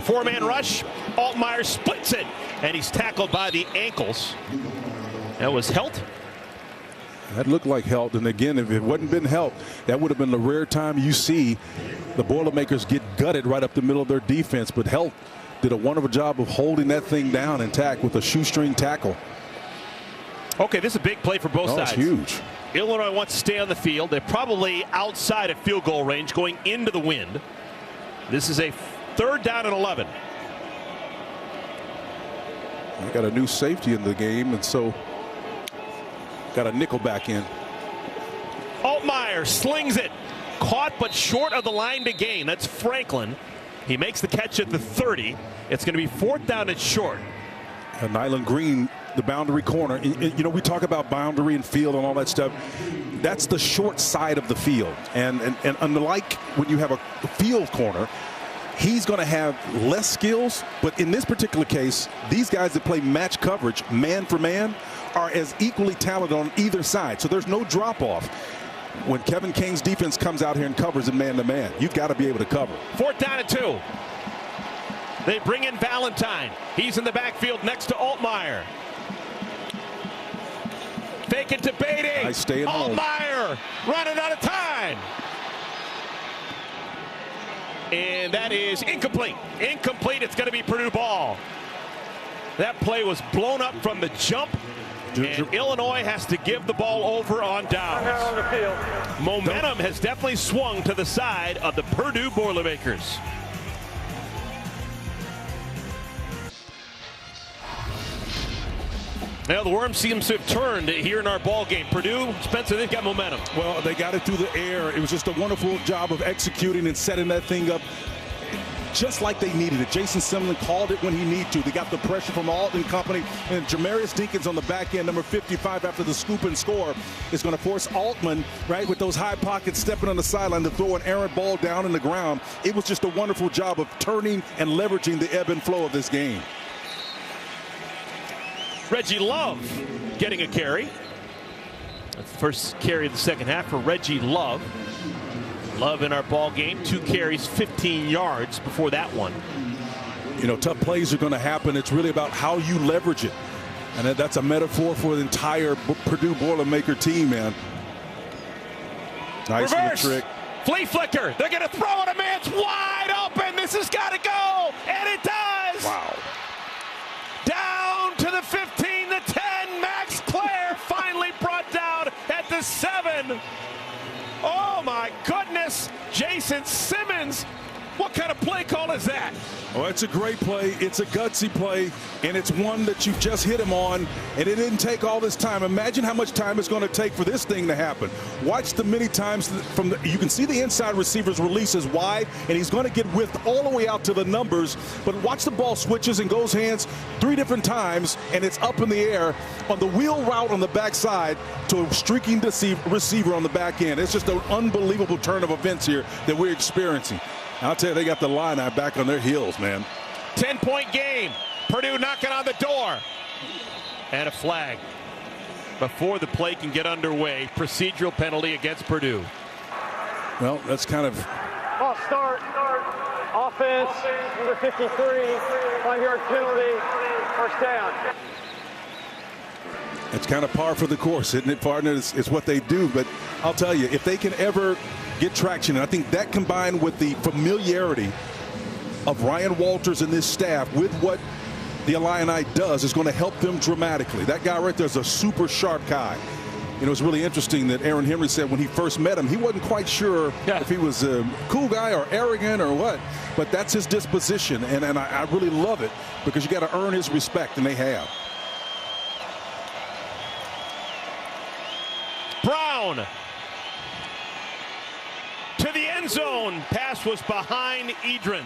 4-man rush. Altmaier splits it, and he's tackled by the ankles. That was Helt. That looked like Helt, and again, if it wouldn't been Helt, that would have been the rare time you see the Boilermakers get gutted right up the middle of their defense. But Helt did a wonderful job of holding that thing down intact with a shoestring tackle. Okay, this is a big play for both sides. It's huge. Illinois wants to stay on the field. They're probably outside of field goal range going into the wind. This is a 3rd down and 11. They got a new safety in the game, and so got a nickel back in. Altmaier slings it. Caught but short of the line to gain. That's Franklin. He makes the catch at the 30. It's going to be 4th down and short. And Nyland Green, the boundary corner. You know, we talk about boundary and field and all that stuff. That's the short side of the field. And unlike when you have a field corner, he's going to have less skills. But in this particular case, these guys that play match coverage, man for man, are as equally talented on either side. So there's no drop off. When Kevin King's defense comes out here and covers in man to man, you've got to be able to cover. 4th down and 2. They bring in Valentine. He's in the backfield next to Altmaier. Fake it to Beatty. Nice staying home. Altmaier running out of time. And that is incomplete. Incomplete. It's going to be Purdue ball. That play was blown up from the jump. And Illinois has to give the ball over on downs. Momentum has definitely swung to the side of the Purdue Boilermakers. Now the Worms seems to have turned here in our ball game. Purdue, Spencer, they've got momentum. Well, they got it through the air. It was just a wonderful job of executing and setting that thing up just like they needed it. Jason Simlin called it when he needed to. They got the pressure from Alt and company. And Jamarius Dinkins on the back end, number 55, after the scoop and score, is going to force Altman, right, with those high pockets stepping on the sideline to throw an errant ball down in the ground. It was just a wonderful job of turning and leveraging the ebb and flow of this game. Reggie Love getting a carry. That's the first carry of the second half for Reggie Love. Love in our ball game, 2 carries, 15 yards before that one. You know, tough plays are going to happen. It's really about how you leverage it. And that's a metaphor for the entire Purdue Boilermaker team, man. Nice little trick. Flea flicker. They're going to throw it. A man's wide open. This has got to go. And it does. Wow. Down to the 15, the 10. Max Clare finally brought down at the 7. Oh, my goodness. Jason Simmons. What kind of play calling hell is that? Well, it's a great play. It's a gutsy play, and it's one that you just hit him on, and it didn't take all this time. Imagine how much time it's going to take for this thing to happen. Watch the many times you can see the inside receiver's releases wide, and he's going to get whipped all the way out to the numbers. But watch the ball switches and goes hands 3 different times, and it's up in the air on the wheel route on the backside to a streaking receiver on the back end. It's just an unbelievable turn of events here that we're experiencing. I'll tell you, they got the Illini back on their heels, man. 10-point game. Purdue knocking on the door. And a flag. Before the play can get underway, procedural penalty against Purdue. Well, that's kind of... False start. Offense, number 53, 5-yard penalty, first down. It's kind of par for the course, isn't it, partner? It's what they do. But I'll tell you, if they can ever get traction, and I think that combined with the familiarity of Ryan Walters and this staff with what the Illini does is going to help them dramatically. That guy right there is a super sharp guy. You know, it's really interesting that Aaron Henry said when he first met him, he wasn't quite sure if he was a cool guy or arrogant or what, but that's his disposition, and I really love it because you got to earn his respect, and they have. Brown to the end zone. Pass was behind Edrin.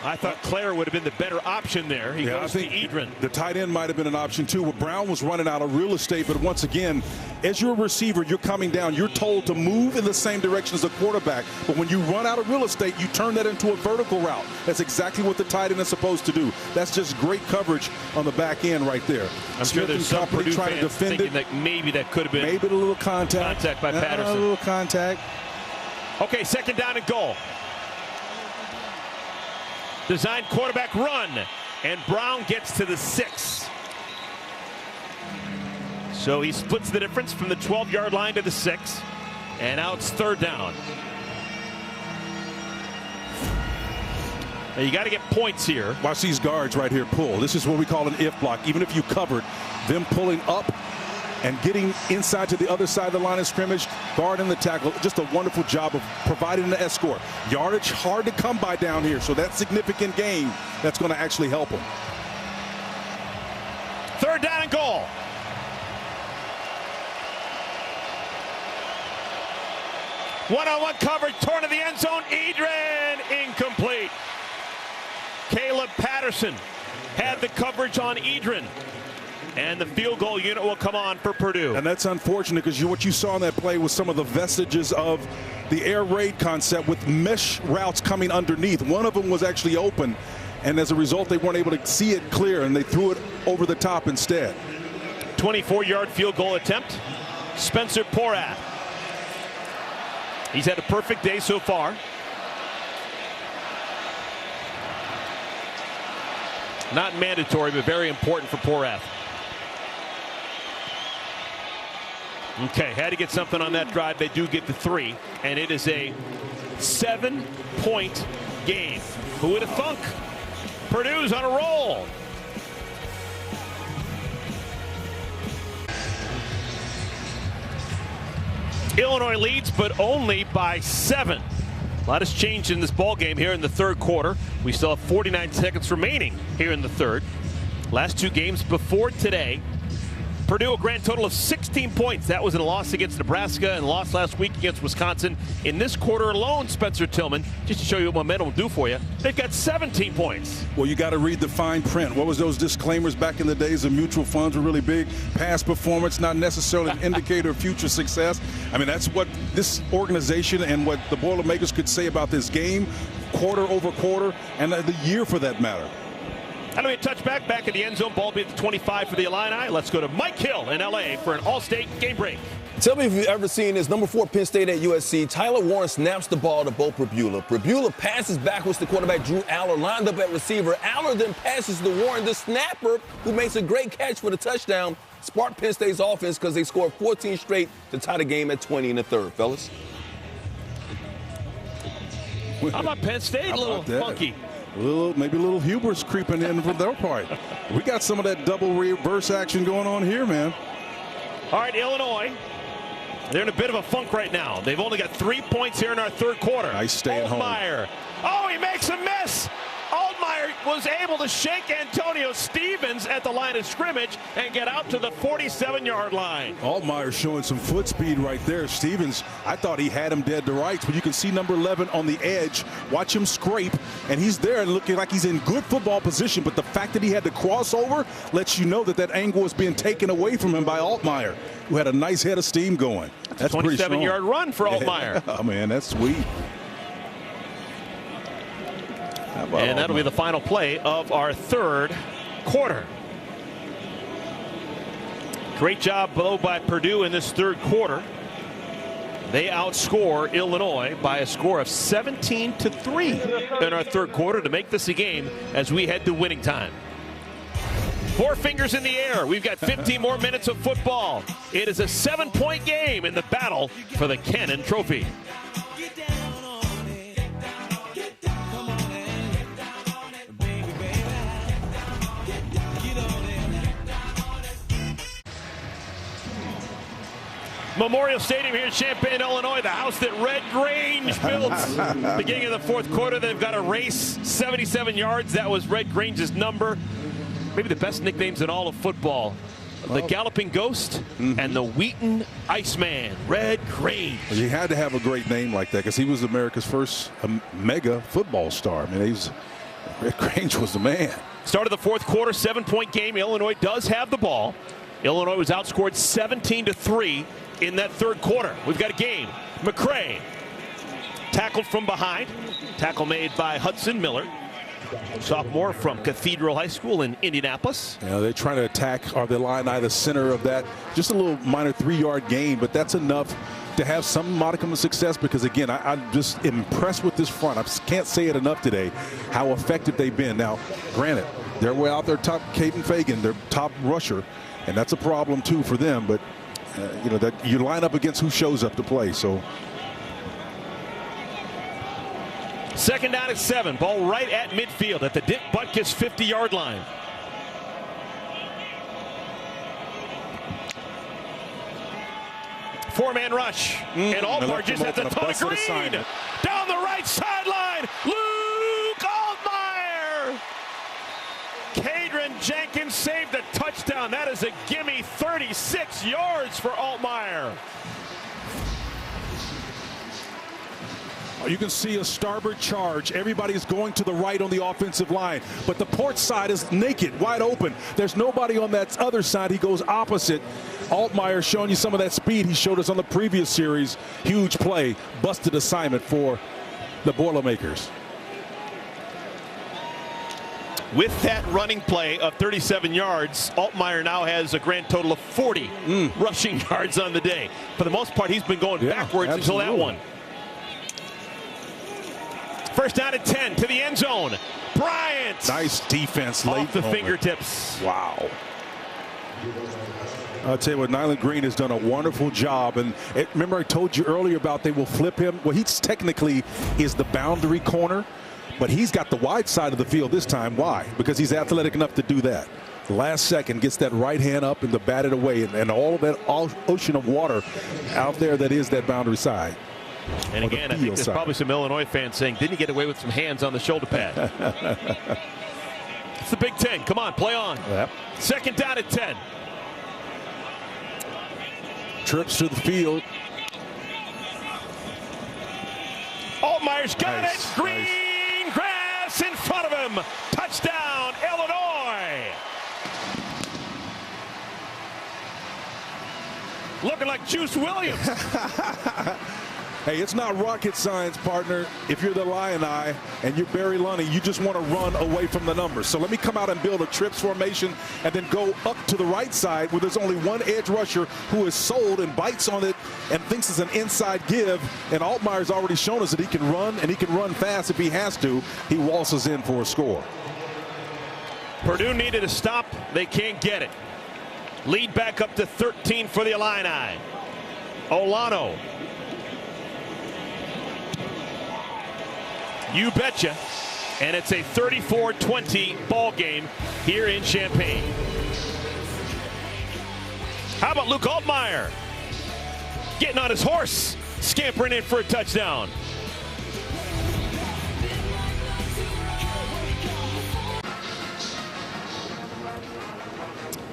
I thought Clare would have been the better option there. He goes to Edrin. The tight end might have been an option too. Well, Brown was running out of real estate, but once again, as you're a receiver, you're coming down. You're told to move in the same direction as the quarterback. But when you run out of real estate, you turn that into a vertical route. That's exactly what the tight end is supposed to do. That's just great coverage on the back end right there. I'm sure there's some Purdue trying to defend it. That maybe that could have been a little contact by Patterson. A little contact. Okay, second down and goal. Designed quarterback run, and Brown gets to the 6. So he splits the difference from the 12-yard line to the 6, and now it's third down. Now you got to get points here. Watch these guards right here pull. This is what we call an if block. Even if you covered, them pulling up and getting inside to the other side of the line of scrimmage, guarding the tackle. Just a wonderful job of providing an escort. Yardage hard to come by down here, so that significant gain that's going to actually help them. Third down and goal. One-on-one coverage, torn to the end zone. Edrin, incomplete. Caleb Patterson had the coverage on Edrin. And the field goal unit will come on for Purdue. And that's unfortunate because what you saw in that play was some of the vestiges of the air raid concept with mesh routes coming underneath. One of them was actually open, and as a result, they weren't able to see it clear, and they threw it over the top instead. 24-yard field goal attempt. Spencer Porath. He's had a perfect day so far. Not mandatory, but very important for Porath. Okay, had to get something on that drive. They do get the 3, and it is a 7-point game. Who would have thunk? Purdue's on a roll. Illinois leads, but only by 7. A lot has changed in this ball game here in the third quarter. We still have 49 seconds remaining here in the third. Last 2 games before today, Purdue a grand total of 16 points. That was in a loss against Nebraska and lost last week against Wisconsin. In this quarter alone, Spencer Tillman, just to show you what momentum will do for you, they've got 17 points. Well, you got to read the fine print. What was those disclaimers back in the days of mutual funds were really big? Past performance, not necessarily an indicator of future success. I mean, that's what this organization and what the Boilermakers could say about this game, quarter over quarter, and the year for that matter. How do we touch back at the end zone? Ball be at the 25 for the Illini. Let's go to Mike Hill in L.A. for an All-State game break. Tell me if you've ever seen this. Number 4 Penn State at USC. Tyler Warren snaps the ball to Bo Pribula. Pribula passes backwards to quarterback Drew Aller, lined up at receiver. Aller then passes to Warren, the snapper, who makes a great catch for the touchdown. Sparked Penn State's offense because they scored 14 straight to tie the game at 20 in the third, fellas. How about Penn State? A little funky. Maybe a little hubris creeping in from their part. We got some of that double reverse action going on here, man. All right, Illinois. They're in a bit of a funk right now. They've only got 3 points here in our third quarter. Nice stay at home. Meyer Oh, he makes a miss. Altmaier was able to shake Antonio Stevens at the line of scrimmage and get out to the 47-yard line. Altmaier showing some foot speed right there. Stevens, I thought he had him dead to rights, but you can see number 11 on the edge. Watch him scrape, and he's there looking like he's in good football position, but the fact that he had to cross over lets you know that that angle is being taken away from him by Altmaier, who had a nice head of steam going. That's 27-yard run for Altmaier. Oh, man, that's sweet. And that'll be the final play of our third quarter. Great job, though, by Purdue in this third quarter. They outscore Illinois by a score of 17-3 in our third quarter to make this a game as we head to winning time. 4 fingers in the air. We've got 15 more minutes of football. It is a 7-point game in the battle for the Cannon Trophy. Memorial Stadium here in Champaign, Illinois, the house that Red Grange built. Beginning of the fourth quarter, they've got a race, 77 yards. That was Red Grange's number. Maybe the best nicknames in all of football. The Galloping Ghost and the Wheaton Iceman, Red Grange. He had to have a great name like that because he was America's first mega football star. I mean, Red Grange was the man. Start of the fourth quarter, 7-point game. Illinois does have the ball. Illinois was outscored 17-3 in that third quarter. We've got a game. McCray tackled from behind. Tackle made by Hudson Miller, sophomore from Cathedral High School in Indianapolis. Yeah, they're trying to attack the Illini, the center of that. Just a little minor 3-yard gain, but that's enough to have some modicum of success because, again, I'm just impressed with this front. I can't say it enough today how effective they've been. Now, granted, they're way out there top Caden Fagan, their top rusher, and that's a problem, too, for them. But, you know, that you line up against who shows up to play. So, second down at 7. Ball right at midfield at the Dick Butkus 50-yard line. Four-man rush. And Altmaier just has a ton of green. Down the right sideline. Luke Altmaier. Cadron Jenkins saved the touchdown. That is a gimme 36 yards for Altmaier. You can see a starboard charge. Everybody is going to the right on the offensive line, but the port side is naked, wide open. There's nobody on that other side. He goes opposite. Altmaier showing you some of that speed he showed us on the previous series. Huge play, busted assignment for the Boilermakers. With that running play of 37 yards, Altmaier now has a grand total of 40 rushing yards on the day. For the most part, he's been going backwards until that one. First down at 10 to the end zone. Bryant. Nice defense late. Off the fingertips. Wow. I'll tell you what, Nyland Green has done a wonderful job. And remember I told you earlier about they will flip him. Well, he's technically is the boundary corner, but he's got the wide side of the field this time. Why? Because he's athletic enough to do that. Last second gets that right hand up and to bat it away. And all of that ocean of water out there that is that boundary side. And again, I think there's probably some Illinois fans saying, didn't he get away with some hands on the shoulder pad? It's the Big Ten. Come on, play on. Yep. Second down at 10. Trips to the field. Altmaier's got it. Green grass in front of him. Touchdown, Illinois. Looking like Juice Williams. Hey, it's not rocket science, partner. If you're the Illini and you're Barry Lunny, you just want to run away from the numbers. So let me come out and build a trips formation and then go up to the right side where there's only one edge rusher who is sold and bites on it and thinks it's an inside give. And Altmaier's already shown us that he can run, and he can run fast if he has to. He waltzes in for a score. Purdue needed a stop. They can't get it. Lead back up to 13 for the Illini. Olano. You betcha. And it's a 34-20 ball game here in Champaign. How about Luke Altmaier? Getting on his horse, scampering in for a touchdown.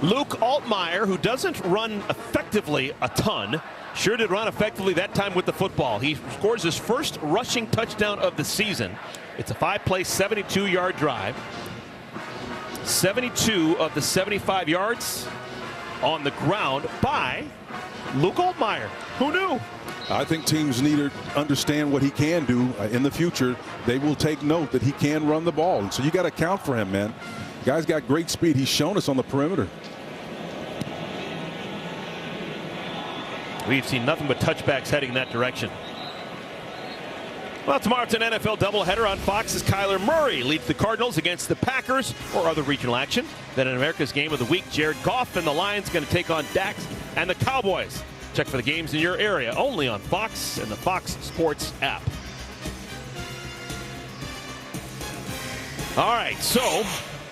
Luke Altmaier, who doesn't run effectively a ton, sure did run effectively that time with the football. He scores his first rushing touchdown of the season. It's a 5-play, 72-yard drive. 72 of the 75 yards on the ground by Luke Altmaier. Who knew? I think teams need to understand what he can do in the future. They will take note that he can run the ball. And so you got to account for him, man. Guy's got great speed. He's shown us on the perimeter. We've seen nothing but touchbacks heading that direction. Well, tomorrow it's an NFL doubleheader on Fox as Kyler Murray leads the Cardinals against the Packers or other regional action. Then in America's Game of the Week, Jared Goff and the Lions going to take on Dax and the Cowboys. Check for the games in your area only on Fox and the Fox Sports app. All right, so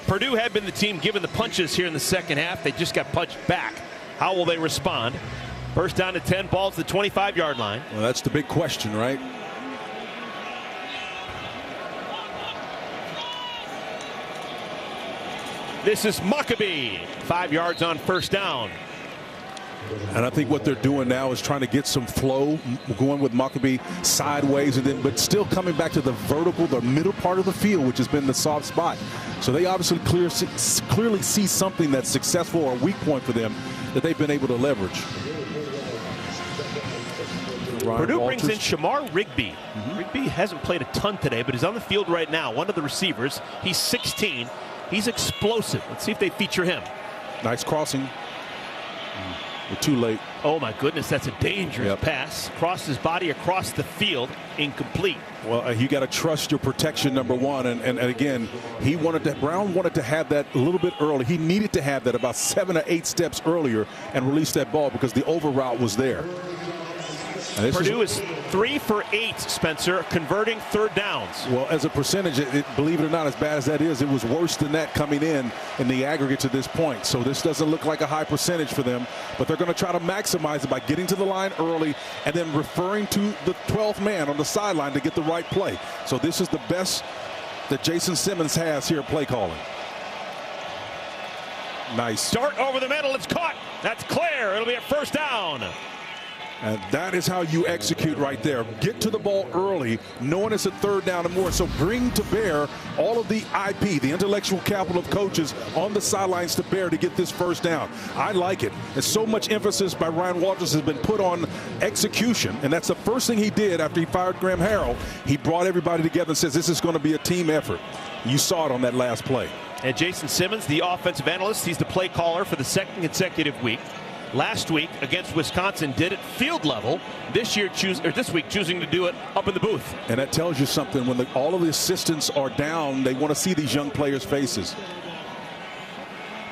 Purdue had been the team given the punches here in the second half. They just got punched back. How will they respond? First down to 10, ball to the 25-yard line. Well, that's the big question, right? This is Maccabee, 5 yards on first down. And I think what they're doing now is trying to get some flow going with Maccabee sideways, and then but still coming back to the vertical, the middle part of the field, which has been the soft spot. So they obviously clearly see something that's successful or a weak point for them that they've been able to leverage. Purdue brings in Shamar Rigby. Rigby hasn't played a ton today, but he's on the field right now. One of the receivers. He's 16. He's explosive. Let's see if they feature him. Nice crossing. We're too late. Oh, my goodness. That's a dangerous pass. Crossed his body across the field. Incomplete. Well, you got to trust your protection, number one. And again, Brown wanted to have that a little bit early. He needed to have that about 7 or 8 steps earlier and release that ball because the over route was there. Purdue is 3 for 8, Spencer, converting third downs. Well, as a percentage, believe it or not, as bad as that is, it was worse than that coming in the aggregate to this point. So this doesn't look like a high percentage for them, but they're going to try to maximize it by getting to the line early and then referring to the 12th man on the sideline to get the right play. So this is the best that Jason Simmons has here play calling. Nice. Dart over the middle. It's caught. That's clear. It'll be a first down. And that is how you execute right there. Get to the ball early, knowing it's a third down and more. So bring to bear all of the IP, the intellectual capital of coaches on the sidelines to bear to get this first down. I like it. And so much emphasis by Ryan Walters has been put on execution. And that's the first thing he did after he fired Graham Harrell. He brought everybody together and says this is going to be a team effort. You saw it on that last play. And Jason Simmons, the offensive analyst, he's the play caller for the second consecutive week. Last week against Wisconsin did it field level. This week choosing to do it up in the booth. And that tells you something. When all of the assistants are down, they want to see these young players' faces.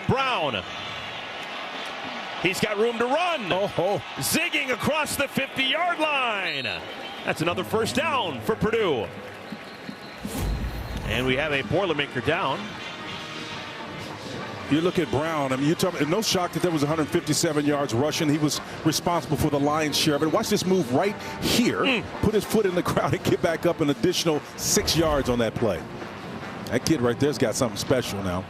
Brown. He's got room to run. Zigging across the 50-yard line. That's another first down for Purdue. And we have a Boilermaker down. You look at Brown, I mean, no shock that there was 157 yards rushing. He was responsible for the lion's share of it. Watch this move right here. Put his foot in the crowd and get back up an additional 6 yards on that play. That kid right there's got something special now.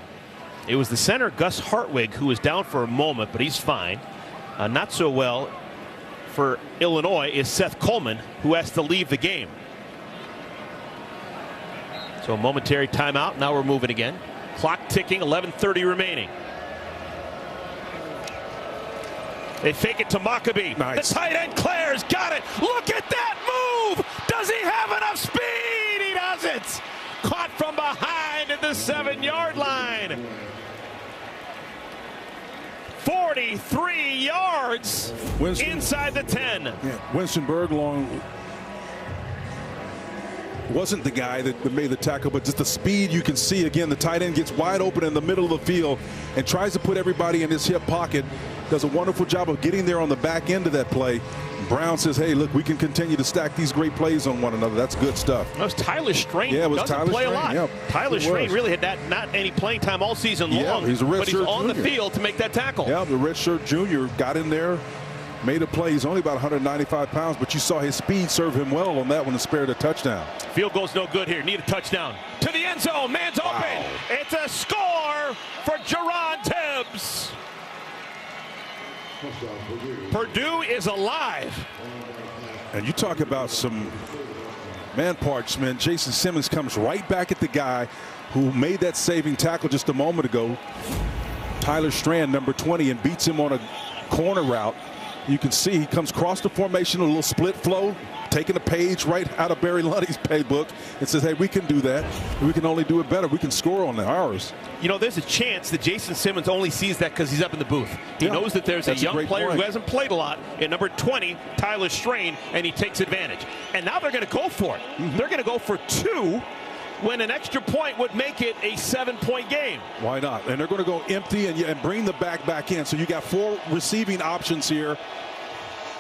It was the center, Gus Hartwig, who was down for a moment, but he's fine. Not so well for Illinois is Seth Coleman, who has to leave the game. So a momentary timeout. Now we're moving again. Clock ticking, 11:30 remaining. They fake it to Maccabee. Nice. The tight end Claire's got it. Look at that move. Does he have enough speed? He doesn't. Caught from behind at the 7-yard line. 43 yards inside the 10. Yeah, Winston Berglong wasn't the guy that made the tackle, but just the speed you can see. Again, the tight end gets wide open in the middle of the field and tries to put everybody in his hip pocket. Does a wonderful job of getting there on the back end of that play. Brown says, hey, look, we can continue to stack these great plays on one another. That's good stuff. That was Tyler Strain. Yeah, it was doesn't Tyler play Strain. a lot. Yeah, Tyler Strain really had not any playing time all season long. He's a redshirt but he's on junior. the field to make that tackle. Yeah, the redshirt junior got in there, made a play. He's only about 195 pounds, but you saw his speed serve him well on that one and spared a touchdown. Field goal's no good here. Need a touchdown. To the end zone. Man's open. It's a score for Jerron Tibbs. Purdue is alive. And you talk about some man parchment. Jason Simmons comes right back at the guy who made that saving tackle just a moment ago, Tyler Strand, number 20, and beats him on a corner route. You can see he comes across the formation, a little split flow, taking a page right out of Barry Lundy's playbook and says, hey, we can do that. We can only do it better. We can score on ours. You know, there's a chance that Jason Simmons only sees that because he's up in the booth. He knows that there's a young player who hasn't played a lot at number 20, Tyler Strain, and he takes advantage. And now they're going to go for it. They're going to go for 2 when an extra point would make it a 7-point game. Why not? And they're going to go empty and bring the back in. So you got 4 receiving options here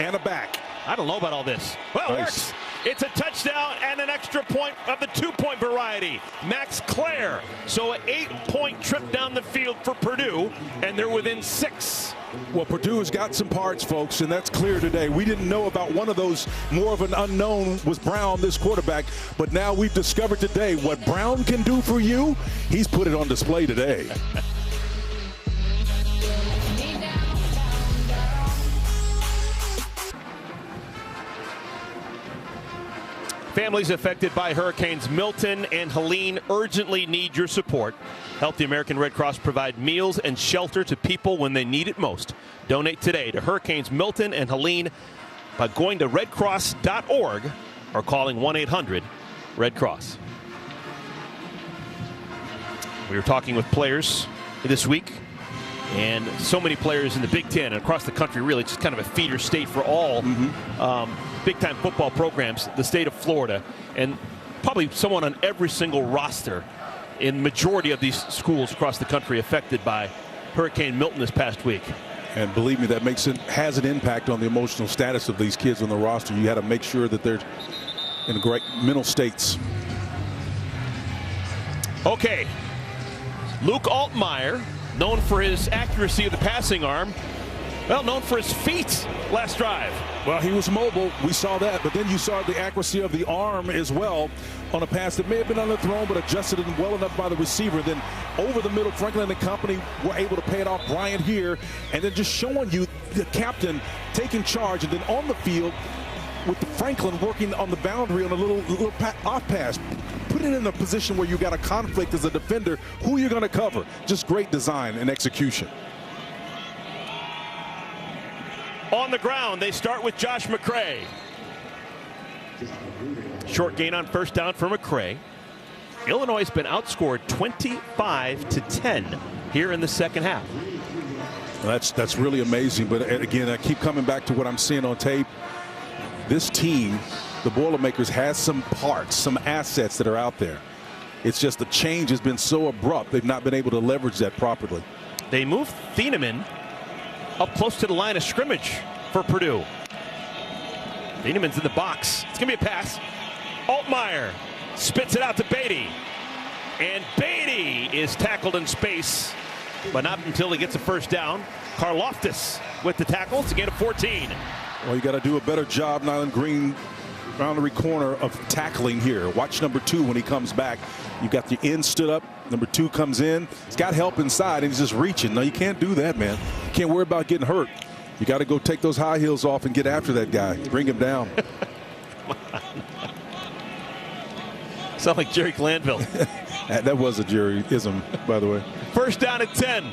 and a back. I don't know about all this. Well, it works. It's a touchdown and an extra point of the 2-point variety. Max Clare. So an 8-point trip down the field for Purdue, and they're within 6. Well, Purdue has got some parts, folks, and that's clear today. We didn't know about one of those. More of an unknown was Brown, this quarterback. But now we've discovered today what Brown can do for you. He's put it on display today. Families affected by Hurricanes Milton and Helene urgently need your support. Help the American Red Cross provide meals and shelter to people when they need it most. Donate today to Hurricanes Milton and Helene by going to redcross.org or calling 1-800-RED CROSS. We were talking with players this week, and so many players in the Big Ten and across the country. Really, it's just kind of a feeder state for all big-time football programs, the state of Florida, and probably someone on every single roster in majority of these schools across the country affected by Hurricane Milton this past week. And believe me, that has an impact on the emotional status of these kids on the roster. You got to make sure that they're in great mental states. Okay, Luke Altmaier, known for his accuracy of the passing arm, well, known for his feet last drive. Well, he was mobile. We saw that. But then you saw the accuracy of the arm as well on a pass that may have been underthrown, but adjusted it well enough by the receiver. Then over the middle, Franklin and company were able to pay it off. Bryant here. And then just showing you the captain taking charge. And then on the field with the Franklin working on the boundary on a little off pass. Put it in a position where you got a conflict as a defender. Who you're going to cover. Just great design and execution. On the ground, they start with Josh McCray. Short gain on first down for McCray. Illinois has been outscored 25-10 here in the second half. That's really amazing. But again, I keep coming back to what I'm seeing on tape. This team, the Boilermakers, has some parts, some assets that are out there. It's just the change has been so abrupt. They've not been able to leverage that properly. They move Thieneman up close to the line of scrimmage for Purdue. Thieneman's in the box. It's going to be a pass. Altmaier spits it out to Beatty. And Beatty is tackled in space, but not until he gets a first down. Karloftis with the tackle. It's a gain of 14. Well, you got to do a better job, Nyland Green, boundary corner of tackling here. Watch number 2 when he comes back. You got the end stood up. Number 2 comes in. He's got help inside, and he's just reaching. No, you can't do that, man. You can't worry about getting hurt. You got to go take those high heels off and get after that guy. Bring him down. Sound like Jerry Glanville. That was a Jerry-ism, by the way. First down at 10.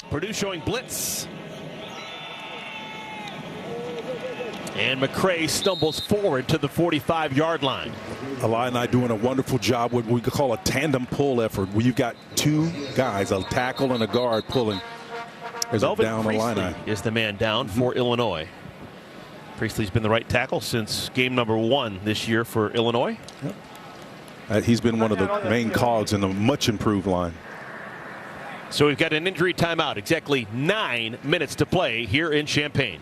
Purdue showing blitz. And McCray stumbles forward to the 45-yard line. Illini doing a wonderful job with what we could call a tandem pull effort, where you've got 2 guys, a tackle and a guard, pulling. There's a down Illini. Is the man down for Illinois. Priestley's been the right tackle since game number 1 this year for Illinois. Yep. He's been one of the main cogs in the much improved line. So we've got an injury timeout. Exactly 9 minutes to play here in Champaign.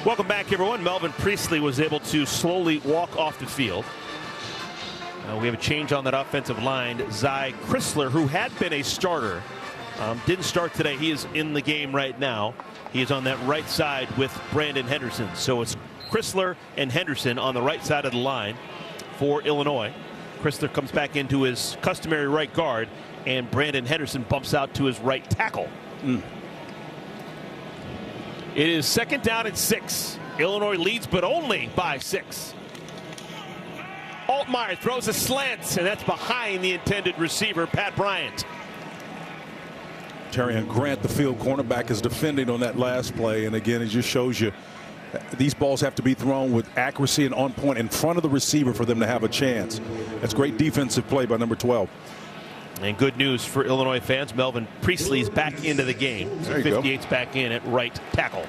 Welcome back, everyone. Melvin Priestley was able to slowly walk off the field. We have a change on that offensive line. Zy Chrysler, who had been a starter, didn't start today. He is in the game right now. He is on that right side with Brandon Henderson. So it's Chrysler and Henderson on the right side of the line for Illinois. Chrysler comes back into his customary right guard, and Brandon Henderson bumps out to his right tackle. It is 2nd down and 6. Illinois leads, but only by 6. Altmaier throws a slant, and that's behind the intended receiver, Pat Bryant. Terrion Grant, the field cornerback, is defending on that last play, and again, it just shows you these balls have to be thrown with accuracy and on point in front of the receiver for them to have a chance. That's great defensive play by number 12. And good news for Illinois fans, Melvin Priestley's back into the game. So 58's back in at right tackle.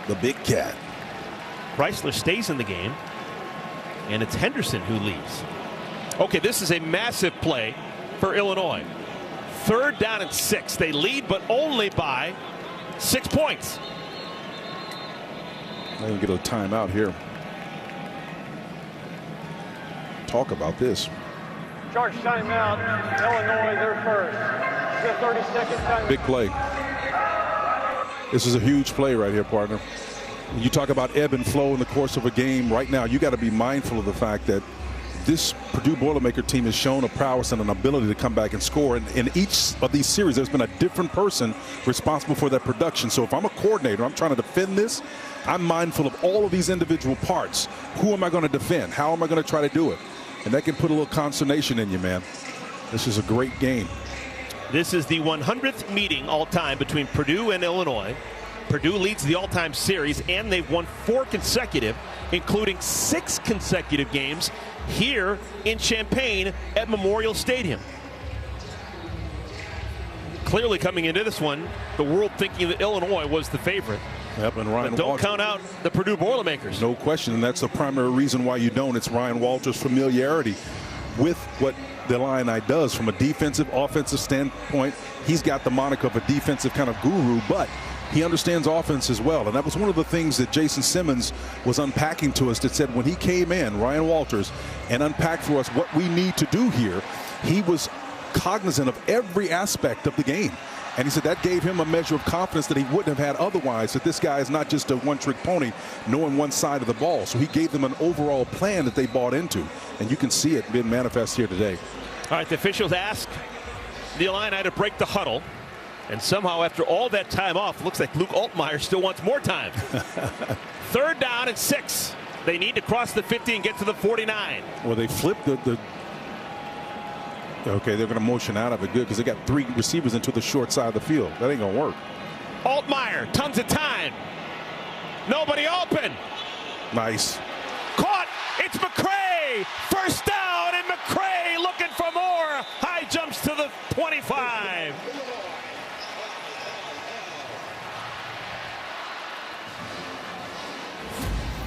The big cat. Chrysler stays in the game, and it's Henderson who leaves. Okay, this is a massive play for Illinois. 3rd down and 6. They lead, but only by 6 points. They can get a timeout here. Talk about this. Charge timeout. Illinois, they're first. The 32nd timeout. Big play. This is a huge play right here, partner. You talk about ebb and flow in the course of a game. Right now, you got to be mindful of the fact that this Purdue Boilermaker team has shown a prowess and an ability to come back and score. And in each of these series, there's been a different person responsible for that production. So if I'm a coordinator, I'm trying to defend this, I'm mindful of all of these individual parts. Who am I going to defend? How am I going to try to do it? And that can put a little consternation in you, man. This is a great game. This is the 100th meeting all-time between Purdue and Illinois. Purdue leads the all-time series, and they've won 4 consecutive, including 6 consecutive games here in Champaign at Memorial Stadium. Clearly coming into this one, the world thinking that Illinois was the favorite. Yep, and Ryan But don't Walters. count out the Purdue Boilermakers. No question, and that's the primary reason why you don't. It's Ryan Walters' familiarity with what the Illini does from a defensive, offensive standpoint. He's got the moniker of a defensive kind of guru, but he understands offense as well. And that was one of the things that Jason Simmons was unpacking to us, that said when he came in, Ryan Walters, and unpacked for us what we need to do here, he was cognizant of every aspect of the game. And he said that gave him a measure of confidence that he wouldn't have had otherwise, that this guy is not just a one-trick pony knowing one side of the ball. So he gave them an overall plan that they bought into. And you can see it being manifest here today. All right, the officials ask the Illini to break the huddle. And somehow, after all that time off, looks like Luke Altmaier still wants more time. 3rd down and 6. They need to cross the 50 and get to the 49. Well, they flipped the okay, they're going to motion out of it. Good, because they got 3 receivers into the short side of the field. That ain't going to work. Altmaier, tons of time. Nobody open. Nice. Caught. It's McCray. 1st down, and McCray looking for more. High jumps to the 25.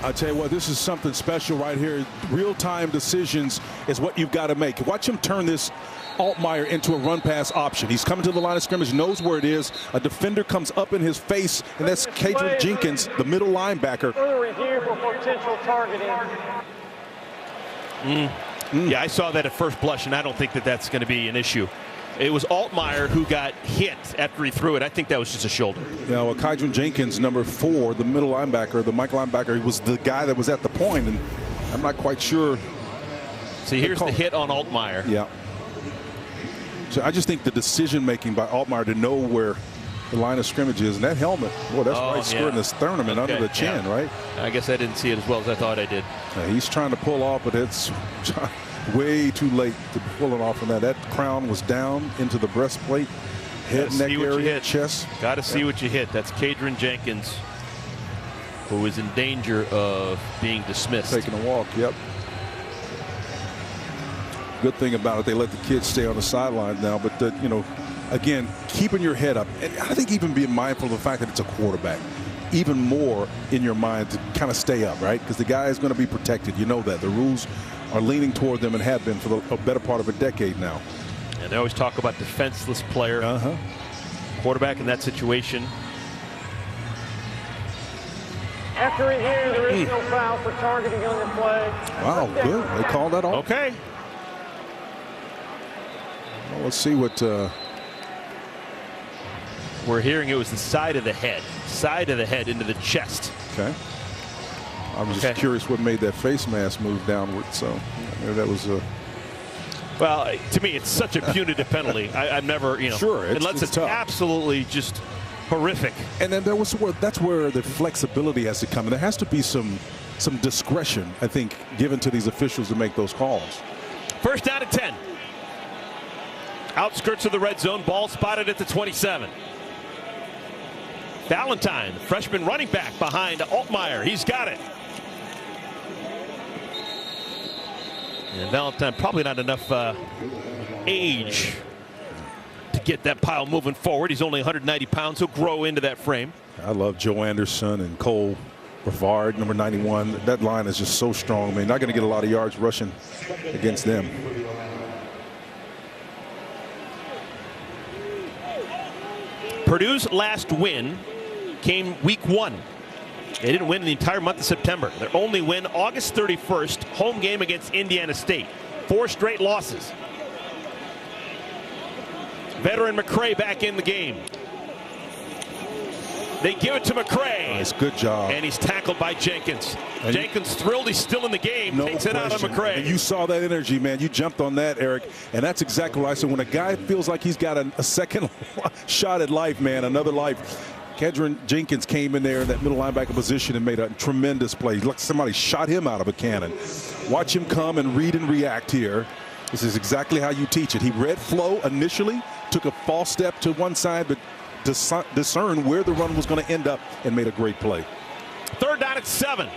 I tell you what, this is something special right here. Real-time decisions is what you've got to make. Watch him turn this Altmaier into a run-pass option. He's coming to the line of scrimmage, knows where it is. A defender comes up in his face, and that's Kadrian Jenkins, the middle linebacker. Further review for potential targeting. Yeah, I saw that at first blush, and I don't think that that's going to be an issue. It was Altmaier who got hit after he threw it. I think that was just a shoulder. You know, Kadrian Jenkins, number 4, the middle linebacker, the Mike linebacker, he was the guy that was at the point, and I'm not quite sure. See, here's the hit on Altmaier. Yeah. So I just think the decision-making by Altmaier to know where the line of scrimmage is, and that helmet, boy, that's right square in the sternum and under the chin, right? I guess I didn't see it as well as I thought I did. He's trying to pull off, but it's way too late to pull it off from that. That crown was down into the breastplate, head, neck area, chest. Got to see what you hit. That's Kadrian Jenkins, who is in danger of being dismissed. Taking a walk, yep. Good thing about it, they let the kids stay on the sideline now, but, you know, again, keeping your head up. And I think even being mindful of the fact that it's a quarterback, even more in your mind to kind of stay up, right? Because the guy is going to be protected. You know that. The rules are leaning toward them and have been for a better part of a decade now. And they always talk about defenseless player. Quarterback in that situation. After review, there is no foul for targeting on the play. Wow, good. They called that off. Okay. Well, let's see what we're hearing. It was the side of the head into the chest. Okay. I'm just curious what made that face mask move downward. So that was a. Well, to me, it's such a punitive penalty. I've never, sure, unless it's tough. Absolutely just horrific. And then that's where the flexibility has to come in. There has to be some discretion, I think, given to these officials to make those calls. First down at 10. Outskirts of the red zone, ball spotted at the 27. Valentine, freshman running back behind Altmaier. He's got it. And Valentine, probably not enough age to get that pile moving forward. He's only 190 pounds. He'll grow into that frame. I love Joe Anderson and Cole Brevard, number 91. That line is just so strong, man. Not going to get a lot of yards rushing against them. Purdue's last win came week 1. They didn't win the entire month of September. Their only win, August 31st, home game against Indiana State. 4 straight losses. Veteran McCray back in the game. They give it to McCray. Nice, good job. And he's tackled by Jenkins. And Jenkins thrilled he's still in the game. No takes it out of McCray. And you saw that energy, man. You jumped on that, Eric. And that's exactly what I said. When a guy feels like he's got a second shot at life, man, another life. Kedron Jenkins came in there in that middle linebacker position and made a tremendous play. Like somebody shot him out of a cannon. Watch him come and read and react here. This is exactly how you teach it. He read flow initially, took a false step to one side, but discern where the run was going to end up and made a great play. Third down at 7.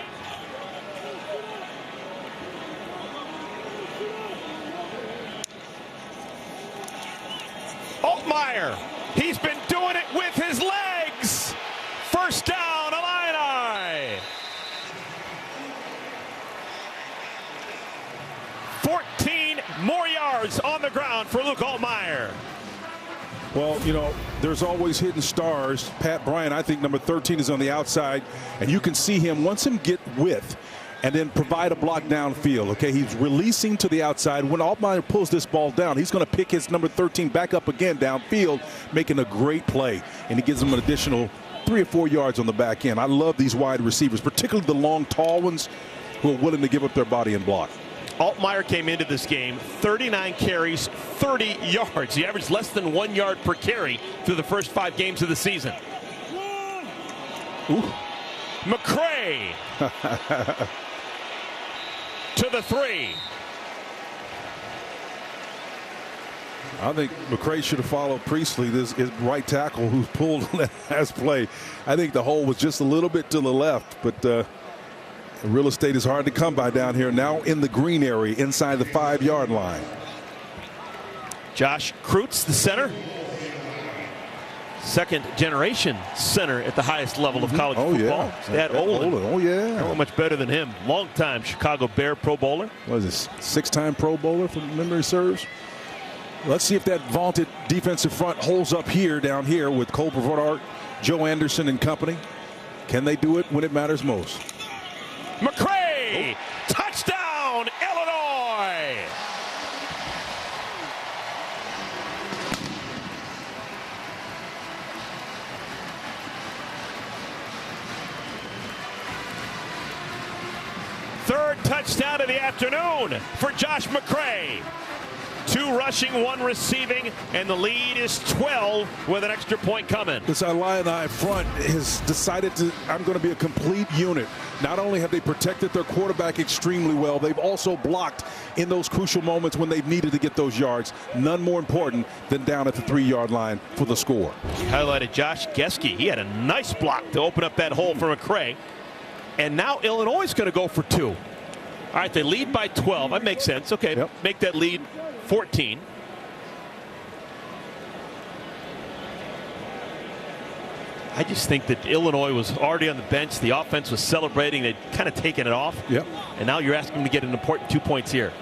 Altmaier, he's been doing it with his legs. First down, Illini. 14 more yards on the ground for Luke Altmaier. Well, there's always hidden stars. Pat Bryant, I think number 13 is on the outside, and you can see him once him get width and then provide a block downfield. Okay, he's releasing to the outside. When Altmaier pulls this ball down, he's going to pick his number 13 back up again downfield, making a great play, and he gives him an additional 3 or 4 yards on the back end. I love these wide receivers, particularly the long, tall ones who are willing to give up their body and block. Altmaier came into this game 39 carries, 30 yards. He averaged less than 1 yard per carry through the first 5 games of the season. Ooh. McCray to the 3. I think McCray should have followed Priestley, his right tackle, who pulled on that last play. I think the hole was just a little bit to the left, but real estate is hard to come by down here. Now in the green area inside the 5-yard line. Josh Kreutz, the center. Second generation center at the highest level of college football. Yeah. Olin. Oh, yeah. Not much better than him. Long-time Chicago Bear Pro Bowler. What is this? 6-time Pro Bowler, if memory serves. Let's see if that vaunted defensive front holds up down here with Cole Brevard, Joe Anderson and company. Can they do it when it matters most? McCray, touchdown, Illinois. Third touchdown of the afternoon for Josh McCray. 2 rushing, 1 receiving, and the lead is 12 with an extra point coming. This Illini front has decided I'm going to be a complete unit. Not only have they protected their quarterback extremely well, they've also blocked in those crucial moments when they've needed to get those yards. None more important than down at the 3-yard line for the score. Highlighted Josh Geske. He had a nice block to open up that hole for McCray. And now Illinois is going to go for 2. All right, they lead by 12. That makes sense. Okay, yep. Make that lead 14. I just think that Illinois was already on the bench. The offense was celebrating. They'd kind of taken it off. Yep. And now you're asking them to get an important 2 points here.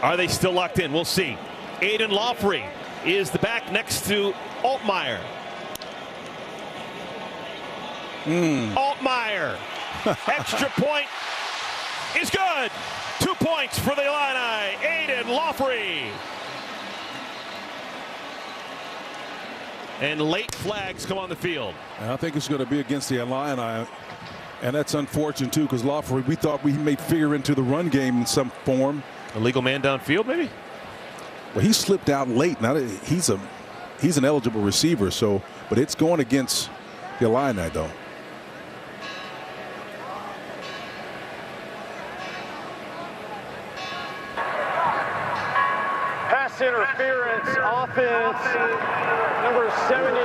Are they still locked in? We'll see. Aiden Lawfrey is the back next to Altmaier. Altmaier. Extra point is good. 2 points for the Illini. Aiden Lawfrey. And late flags come on the field. I think it's going to be against the Illini. And that's unfortunate, too, because Lawford, we thought we may figure into the run game in some form. Illegal man downfield, maybe? Well, he slipped out late. Now he's an eligible receiver, so but it's going against the Illini, though. Pass interference, offense, number 73,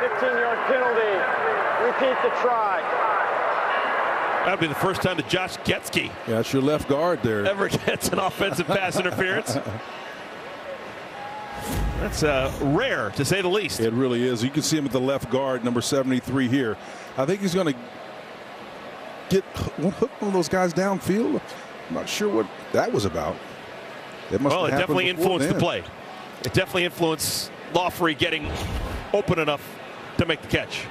15-yard penalty. Repeat the try. That'll be the first time that Josh Getsky Yeah, that's your left guard there. ever gets an offensive pass interference. That's rare, to say the least. It really is. You can see him at the left guard, number 73 here. I think he's going to hook one of those guys downfield. I'm not sure what that was about. It definitely influenced the play. It definitely influenced Lawford getting open enough to make the catch.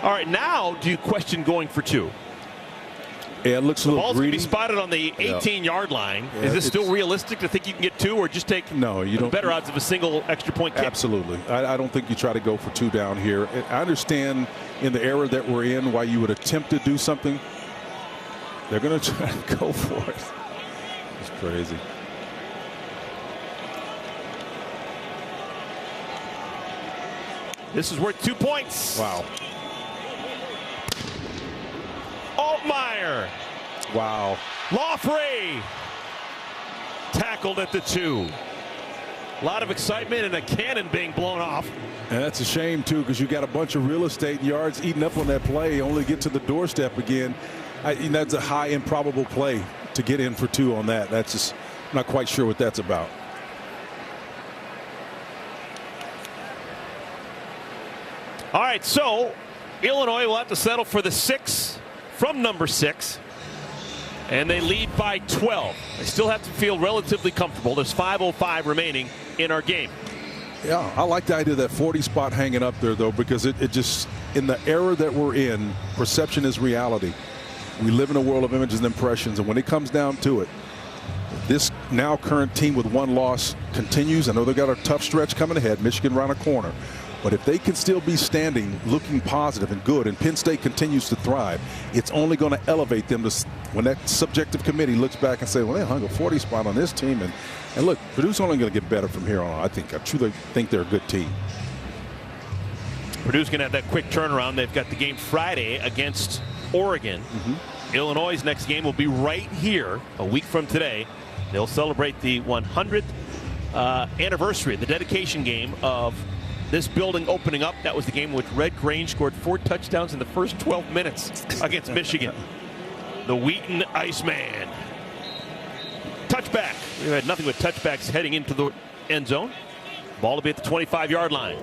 All right, now do you question going for two? Yeah, it looks a little ball's greedy. Going to be spotted on the 18-yard line. Yeah, is this still realistic to think you can get two, or just take better odds of a single extra point kick? Absolutely. I don't think you try to go for two down here. I understand in the era that we're in why you would attempt to do something. They're going to try to go for it. It's crazy. This is worth 2 points. Wow. Altmaier. Wow. Lawford tackled at the 2. A lot of excitement and a cannon being blown off. And that's a shame, too, because you got a bunch of real estate yards eaten up on that play, only get to the doorstep again. That's a high improbable play to get in for 2 on that. That's just not quite sure what that's about. All right, so Illinois will have to settle for the 6 from number 6. And they lead by 12. They still have to feel relatively comfortable. There's 5:05 remaining in our game. Yeah, I like the idea of that 40 spot hanging up there, though, because it just, in the era that we're in, perception is reality. We live in a world of images and impressions, and when it comes down to it, this now current team with 1 loss continues. I know they've got a tough stretch coming ahead, Michigan around a corner. But if they can still be standing, looking positive and good, and Penn State continues to thrive, it's only going to elevate them to when that subjective committee looks back and say, well, they hung a 40 spot on this team. And look, Purdue's only going to get better from here on. I truly think they're a good team. Purdue's going to have that quick turnaround. They've got the game Friday against Oregon. Illinois' next game will be right here a week from today. They'll celebrate the 100th anniversary, the dedication game of this building opening up. That was the game in which Red Grange scored 4 touchdowns in the first 12 minutes against Michigan. The Wheaton Iceman. Touchback. We've had nothing but touchbacks heading into the end zone. Ball will be at the 25-yard line.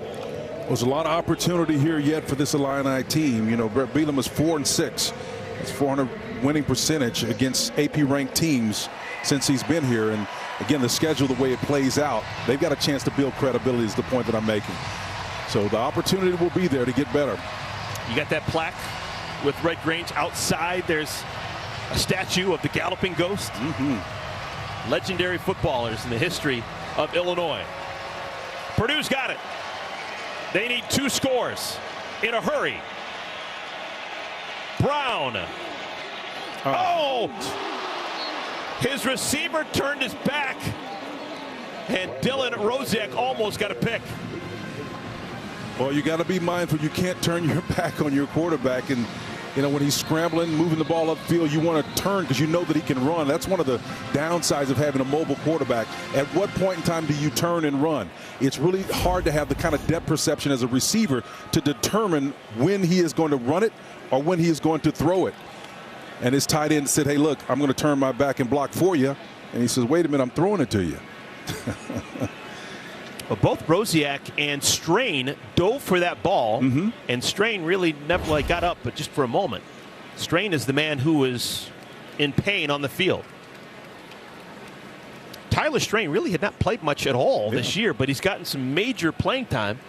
There's a lot of opportunity here yet for this Illini team. You know, Brett Bielema is 4-6. That's 400 winning percentage against AP-ranked teams since he's been here. And again, the schedule, the way it plays out, they've got a chance to build credibility is the point that I'm making. So the opportunity will be there to get better. You got that plaque with Red Grange outside. There's a statue of the Galloping Ghost. Legendary footballers in the history of Illinois. Purdue's got it. They need 2 scores in a hurry. Brown. Oh! His receiver turned his back, and Dylan Rosiak almost got a pick. Well, you got to be mindful. You can't turn your back on your quarterback. And, you know, when he's scrambling, moving the ball upfield, you want to turn because you know that he can run. That's one of the downsides of having a mobile quarterback. At what point in time do you turn and run? It's really hard to have the kind of depth perception as a receiver to determine when he is going to run it or when he is going to throw it. And his tight end said, hey, look, I'm going to turn my back and block for you. And he says, wait a minute, I'm throwing it to you. Well, both Rosiak and Strain dove for that ball, and Strain really never got up, but just for a moment. Strain is the man who is in pain on the field. Tyler Strain really had not played much at all this year, but he's gotten some major playing time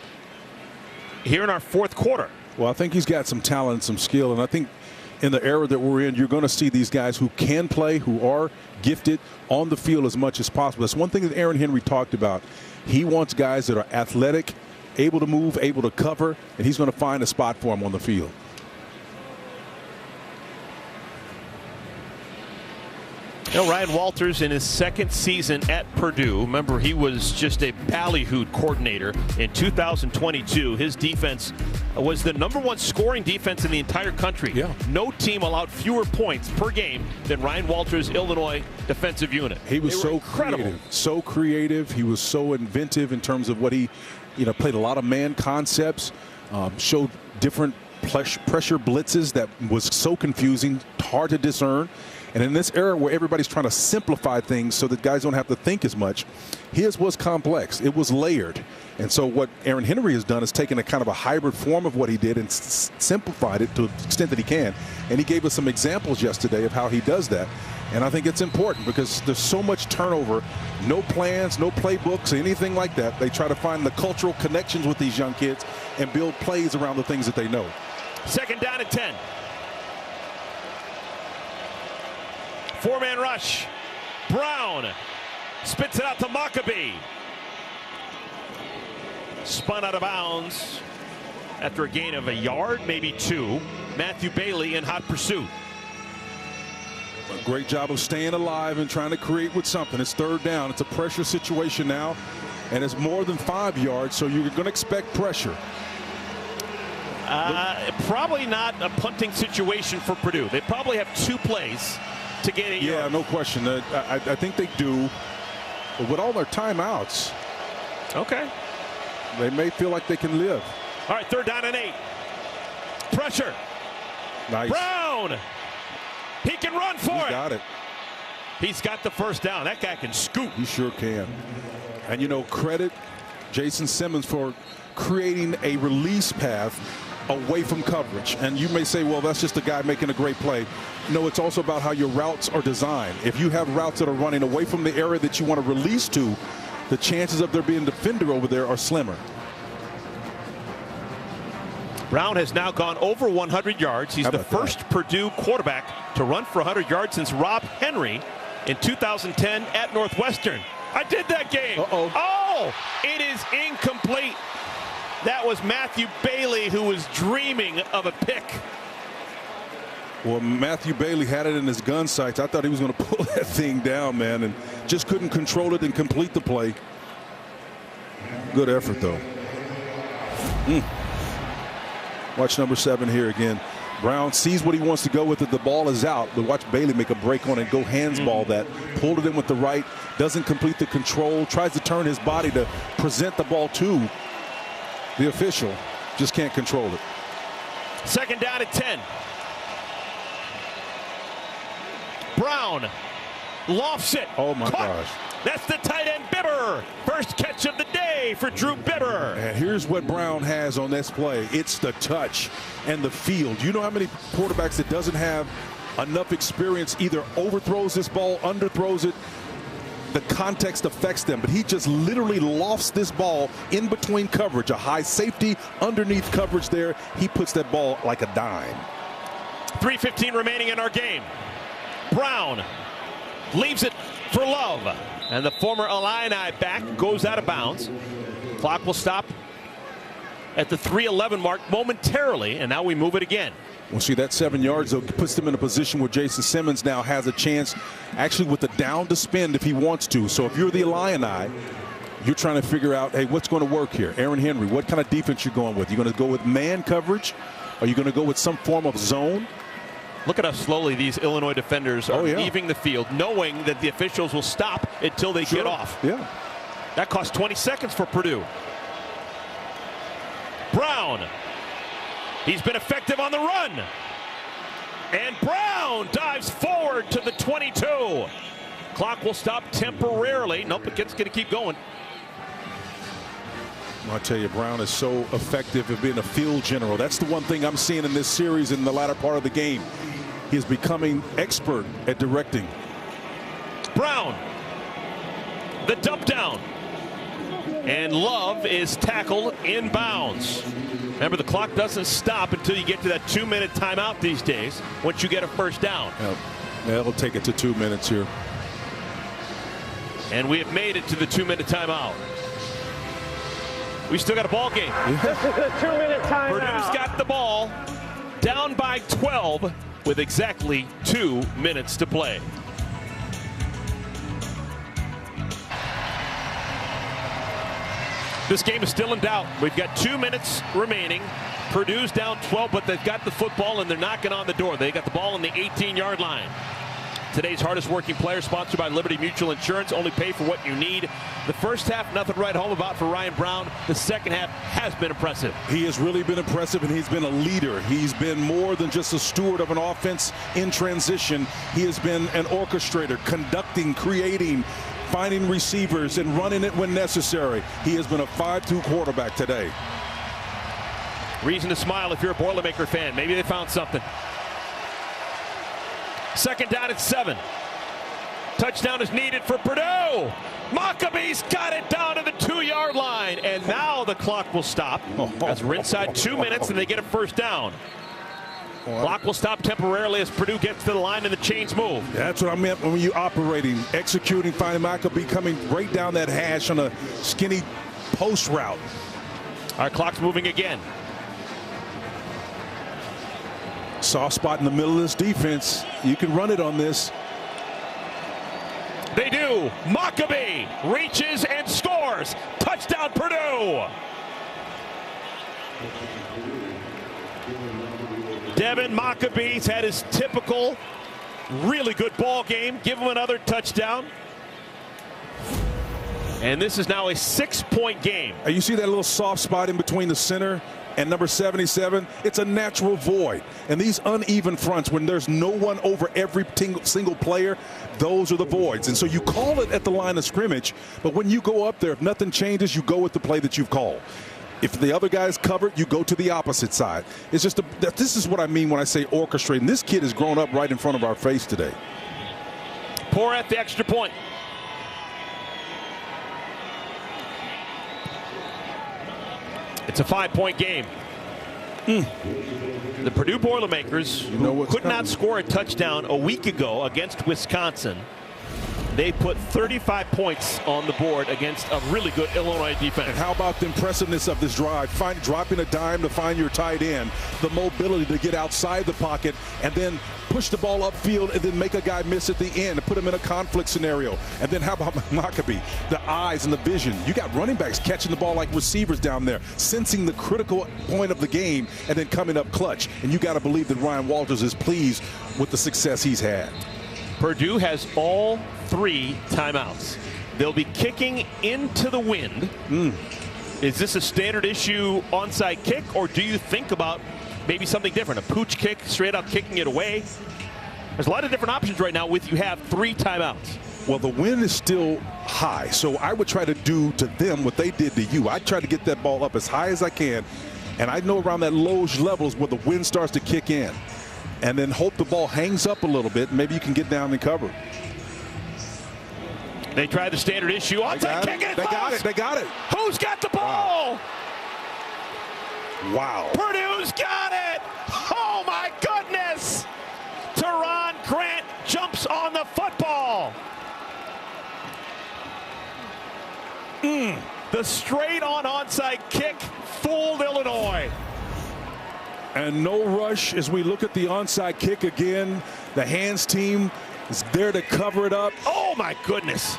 here in our 4th quarter. Well, I think he's got some talent and some skill, and I think in the era that we're in, you're going to see these guys who can play, who are gifted on the field as much as possible. That's one thing that Aaron Henry talked about. He wants guys that are athletic able to move, able to cover, and he's going to find a spot for him on the field. Now, Ryan Walters in his second season at Purdue. Remember, he was just a ballyhooed coordinator in 2022. His defense was the #1 scoring defense in the entire country. Yeah. No team allowed fewer points per game than Ryan Walters' Illinois defensive unit. He was so creative, so creative. He was so inventive in terms of what he, played a lot of man concepts, showed different pressure blitzes that was so confusing, hard to discern. And in this era where everybody's trying to simplify things so that guys don't have to think as much, his was complex. It was layered. And so what Aaron Henry has done is taken a kind of a hybrid form of what he did and simplified it to the extent that he can. And he gave us some examples yesterday of how he does that. And I think it's important because there's so much turnover, no plans, no playbooks, anything like that. They try to find the cultural connections with these young kids and build plays around the things that they know. Second down and 10. Four-man rush. Brown spits it out to Maccabee. Spun out of bounds after a gain of a yard, maybe 2. Matthew Bailey in hot pursuit. A great job of staying alive and trying to create with something. It's third down. It's a pressure situation now, and it's more than 5 yards, so you're going to expect pressure. Probably not a punting situation for Purdue. They probably have 2 plays to get a yard. Yeah, no question. I think they do. But with all their timeouts, okay, they may feel like they can live. All right, third down and 8. Pressure. Nice. Brown. He can run for it. Got it. He's got the first down. That guy can scoop. He sure can. And, credit Jason Simmons for creating a release path away from coverage. And you may say, well, that's just a guy making a great play. No, it's also about how your routes are designed. If you have routes that are running away from the area that you want to release to, the chances of there being a defender over there are slimmer. Brown has now gone over 100 yards. He's the first Purdue quarterback to run for 100 yards since Rob Henry in 2010 at Northwestern. I did that game. Uh-oh. Oh, it is incomplete. That was Matthew Bailey who was dreaming of a pick. Well, Matthew Bailey had it in his gun sights. I thought he was going to pull that thing down, man, and just couldn't control it and complete the play. Good effort, though. Watch number 7 here again. Brown sees what he wants to go with it. The ball is out. But watch Bailey make a break on it, go hands ball that. Pulled it in with the right. Doesn't complete the control. Tries to turn his body to present the ball to the official. Just can't control it. Second down at 10. Brown lofts it. Oh, my gosh. That's the tight end Bibber. First catch of the day for Drew Bibber. And here's what Brown has on this play. It's the touch and the field. You know how many quarterbacks that doesn't have enough experience either overthrows this ball, underthrows it. The context affects them, but he just literally lofts this ball in between coverage. A high safety underneath coverage there. He puts that ball like a dime. 3:15 remaining in our game. Brown leaves it for Love. And the former Illini back goes out of bounds. Clock will stop at the 3:11 mark momentarily, and now we move it again. Well, see, that 7 yards though puts them in a position where Jason Simmons now has a chance actually with the down to spend if he wants to. So if you're the Illini, you're trying to figure out, hey, what's going to work here? Aaron Henry, what kind of defense you're going with? You're going to go with man coverage? Are you going to go with some form of zone? Look at how slowly these Illinois defenders are leaving the field, knowing that the officials will stop until they get off. Yeah. That cost 20 seconds for Purdue. Brown. He's been effective on the run. And Brown dives forward to the 22. Clock will stop temporarily. Nope, it's going to keep going. I'll tell you, Brown is so effective at being a field general. That's the one thing I'm seeing in this series in the latter part of the game. He is becoming expert at directing. Brown, the dump down. And Love is tackled inbounds. Remember, the clock doesn't stop until you get to that 2-minute timeout these days once you get a first down. Yeah, it'll take it to 2 minutes here. And we have made it to the 2-minute timeout. We still got a ball game. This is a 2-minute timeout. Purdue's got the ball, down by 12 with exactly 2 minutes to play. This game is still in doubt. We've got 2 minutes remaining. Purdue's down 12, but they've got the football and they're knocking on the door. They got the ball on the 18-yard line. Today's hardest working player, sponsored by Liberty Mutual Insurance. Only pay for what you need. The first half, nothing to write home about for Ryan Brown. The second half has been impressive. He has really been impressive, and he's been a leader. He's been more than just a steward of an offense in transition. He has been an orchestrator, conducting, creating, finding receivers, and running it when necessary. He has been a 5-2 quarterback today. Reason to smile if you're a Boilermaker fan. Maybe they found something. Second down at 7. Touchdown is needed for Purdue. Maccabees got it down to the 2-yard line. And now the clock will stop as we're inside 2 minutes and they get a first down. Clock will stop temporarily as Purdue gets to the line and the chains move. That's what I meant when you operating, executing, finding Maccabee coming right down that hash on a skinny post route. Our clock's moving again. Soft spot in the middle of this defense. You can run it on this. They do. Maccabee reaches and scores. Touchdown, Purdue. Devin Maccabee's had his typical really good ball game. Give him another touchdown. And this is now a 6-point game. You see that little soft spot in between the center and number 77? It's a natural void. And these uneven fronts, when there's no one over every single player, those are the voids. And so you call it at the line of scrimmage, but when you go up there, if nothing changes, you go with the play that you've called. If the other guy's covered, you go to the opposite side. It's just this is what I mean when I say orchestrating. This kid has grown up right in front of our face today. Pour at the extra point. It's a 5-point game. The Purdue Boilermakers, who could not score a touchdown a week ago against Wisconsin, they put 35 points on the board against a really good Illinois defense. And how about the impressiveness of this drive? Dropping a dime to find your tight end, the mobility to get outside the pocket and then push the ball upfield and then make a guy miss at the end and put him in a conflict scenario. And then how about Maccabee? The eyes and the vision. You got running backs catching the ball like receivers down there, sensing the critical point of the game and then coming up clutch. And you got to believe that Ryan Walters is pleased with the success he's had. Purdue has all 3 timeouts. They'll be kicking into the wind. Is this a standard issue onside kick, or do you think about maybe something different? A pooch kick, straight up kicking it away? There's a lot of different options right now with you have 3 timeouts. Well, the wind is still high, so I would try to do to them what they did to you. I try to get that ball up as high as I can, and I know around that low level is where the wind starts to kick in. And then hope the ball hangs up a little bit. Maybe you can get down and cover. They tried the standard issue. Onside kick, and they got it. They got it. Who's got the ball? Wow. Purdue's got it. Oh, my goodness. Teron Grant jumps on the football. The straight-on onside kick fooled Illinois. And no rush as we look at the onside kick again. The hands team is there to cover it up. Oh, my goodness.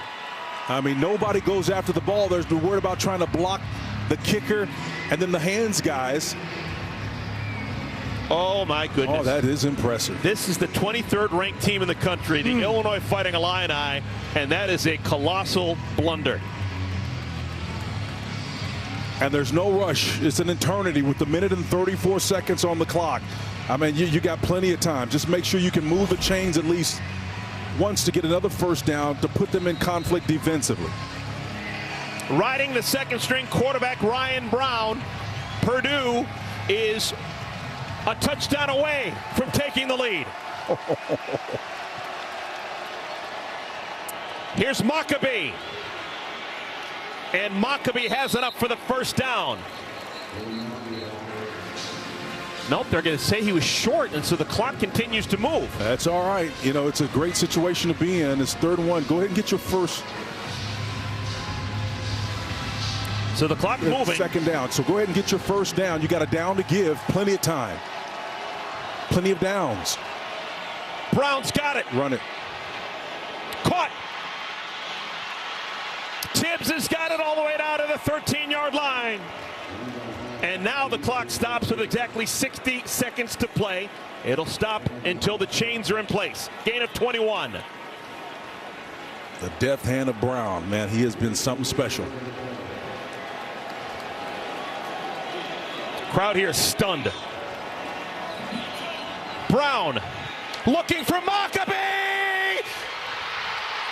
I mean, nobody goes after the ball. There's the word about trying to block the kicker and then the hands guys. Oh, my goodness. Oh, that is impressive. This is the 23rd ranked team in the country, the Illinois Fighting Illini, and that is a colossal blunder. And there's no rush. It's an eternity with the minute and 34 seconds on the clock. I mean, you got plenty of time. Just make sure you can move the chains at least once to get another first down to put them in conflict defensively. Riding the second-string quarterback, Ryan Brown, Purdue is a touchdown away from taking the lead. Here's Maccabee. And Maccabee has it up for the first down. Nope, they're going to say he was short, and so the clock continues to move. That's all right. You know, it's a great situation to be in. It's 3rd and 1. Go ahead and get your first. So the clock moving. Second down. So go ahead and get your first down. You got a down to give. Plenty of time. Plenty of downs. Brown's got it. Run it. Caught. Tibbs has got it all the way down to the 13-yard line. And now the clock stops with exactly 60 seconds to play. It'll stop until the chains are in place. Gain of 21. The deft hand of Brown, man, he has been something special. Crowd here stunned. Brown looking for Maccabee.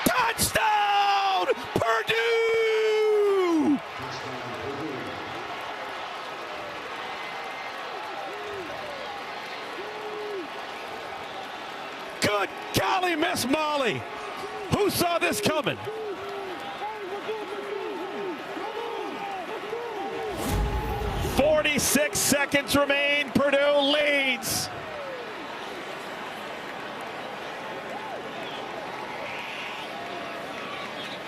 Touchdown, Purdue! Good golly, Miss Molly. Who saw this coming? "46 seconds remain. Purdue leads."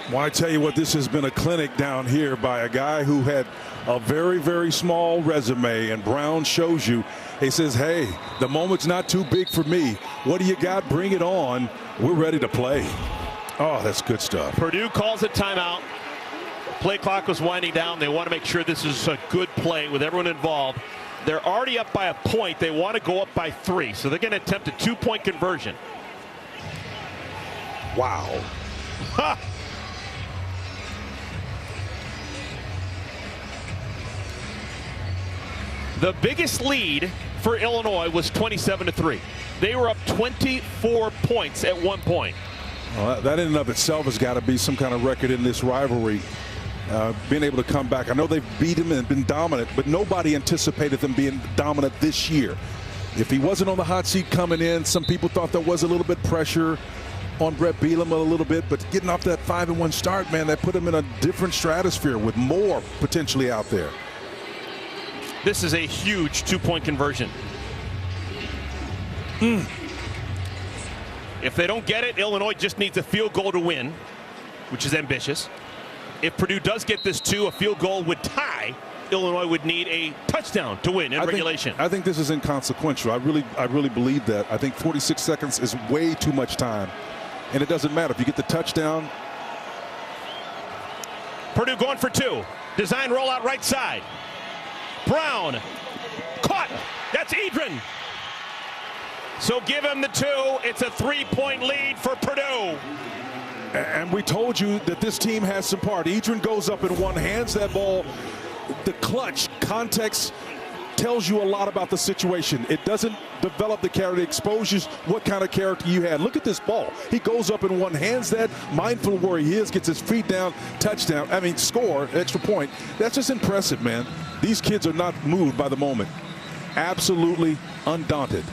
Well, I tell you what, this has been a clinic down here by a guy who had a very, very small resume, and Brown shows you. He says, hey, the moment's not too big for me. What do you got? Bring it on. We're ready to play. Oh, that's good stuff. Purdue calls a timeout. Play clock was winding down. They want to make sure this is a good play with everyone involved. They're already up by a point. They want to go up by 3, so they're going to attempt a 2-point conversion. Wow. Ha! The biggest lead for Illinois was 27-3. They were up 24 points at one point. Well, that in and of itself has got to be some kind of record in this rivalry. Being able to come back. I know they've beat him and been dominant, but nobody anticipated them being dominant this year. If he wasn't on the hot seat coming in, some people thought there was a little bit pressure on Brett Bielema a little bit, but getting off that 5-1 start, man, that put him in a different stratosphere with more potentially out there. This is a huge 2-point conversion. If they don't get it, Illinois just needs a field goal to win, which is ambitious. If Purdue does get this 2, a field goal would tie. Illinois would need a touchdown to win in regulation. I think this is inconsequential. I really believe that. I think 46 seconds is way too much time, and it doesn't matter if you get the touchdown. Purdue going for 2. Design rollout right side. Brown caught. That's Edrin. So give him the 2. It's a 3-point lead for Purdue. And we told you that this team has some part. Edrin goes up and one, hands that ball. The clutch context tells you a lot about the situation. It doesn't develop the character. It exposes what kind of character you had. Look at this ball. He goes up and one, hands that, mindful of where he is, gets his feet down, touchdown. I mean, score, extra point. That's just impressive, man. These kids are not moved by the moment. Absolutely undaunted.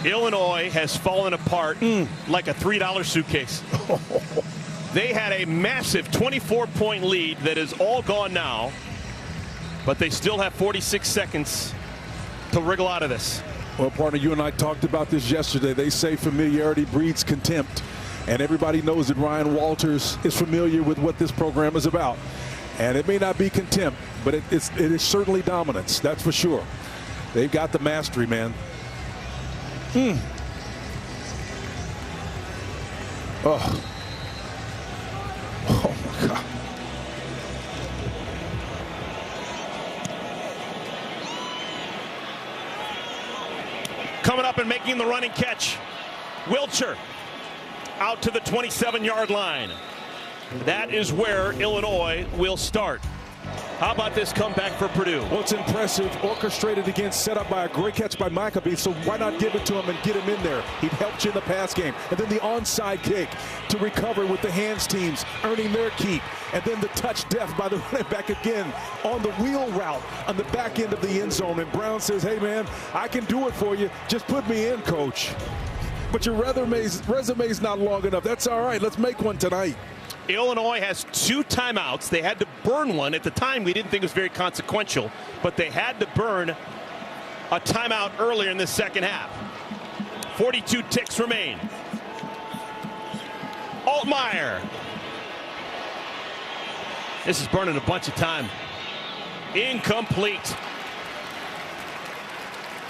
Illinois has fallen apart like a $3 suitcase. They had a massive 24-point lead that is all gone now, but they still have 46 seconds to wriggle out of this. Well, partner, you and I talked about this yesterday. They say familiarity breeds contempt, and everybody knows that Ryan Walters is familiar with what this program is about. And it may not be contempt, but it is certainly dominance, that's for sure. They've got the mastery, man. Oh. Oh, my God. Coming up and making the running catch. Wilcher out to the 27-yard line. That is where Illinois will start. How about this comeback for Purdue? Well, it's impressive. Orchestrated again, set up by a great catch by Maccabee, so why not give it to him and get him in there? He'd helped you in the pass game. And then the onside kick to recover with the hands teams, earning their keep. And then the touch deft by the running back again on the wheel route on the back end of the end zone. And Brown says, hey, man, I can do it for you. Just put me in, coach. But your resume's not long enough. That's all right. Let's make one tonight. Illinois has 2 timeouts. They had to burn one. At the time, we didn't think it was very consequential, but they had to burn a timeout earlier in the second half. 42 ticks remain. Altmaier. This is burning a bunch of time. Incomplete.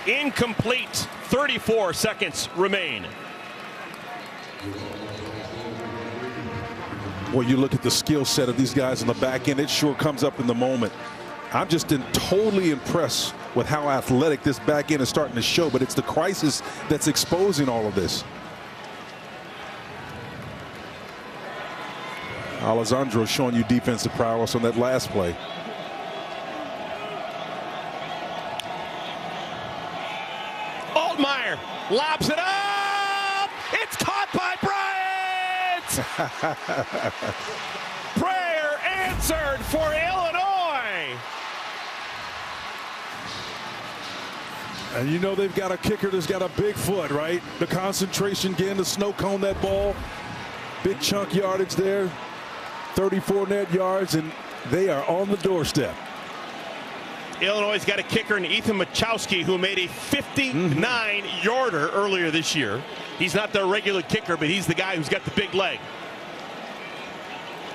Incomplete. 34 seconds remain. Well, you look at the skill set of these guys on the back end, it sure comes up in the moment. I'm just totally impressed with how athletic this back end is starting to show, but it's the crisis that's exposing all of this. Alessandro showing you defensive prowess on that last play. Altmaier lobs it up. It's caught by Bryant. Prayer answered for Illinois. And you know they've got a kicker that's got a big foot, right? The concentration again to snow cone that ball. Big chunk yardage there. 34 net yards, and they are on the doorstep. Illinois' got a kicker in Ethan Machowski, who made a 59-yarder earlier this year. He's not their regular kicker, but he's the guy who's got the big leg.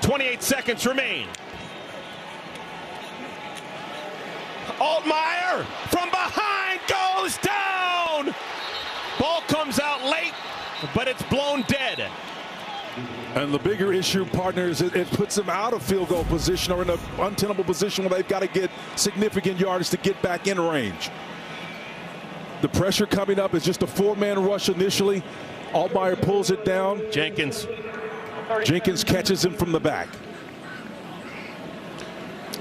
28 seconds remain. Altmaier from behind goes down. Ball comes out late, but it's blown dead. And the bigger issue, partner, is it puts them out of field goal position or in an untenable position where they've got to get significant yardage to get back in range. The pressure coming up is just a four-man rush initially. Altmaier pulls it down. Jenkins catches him from the back.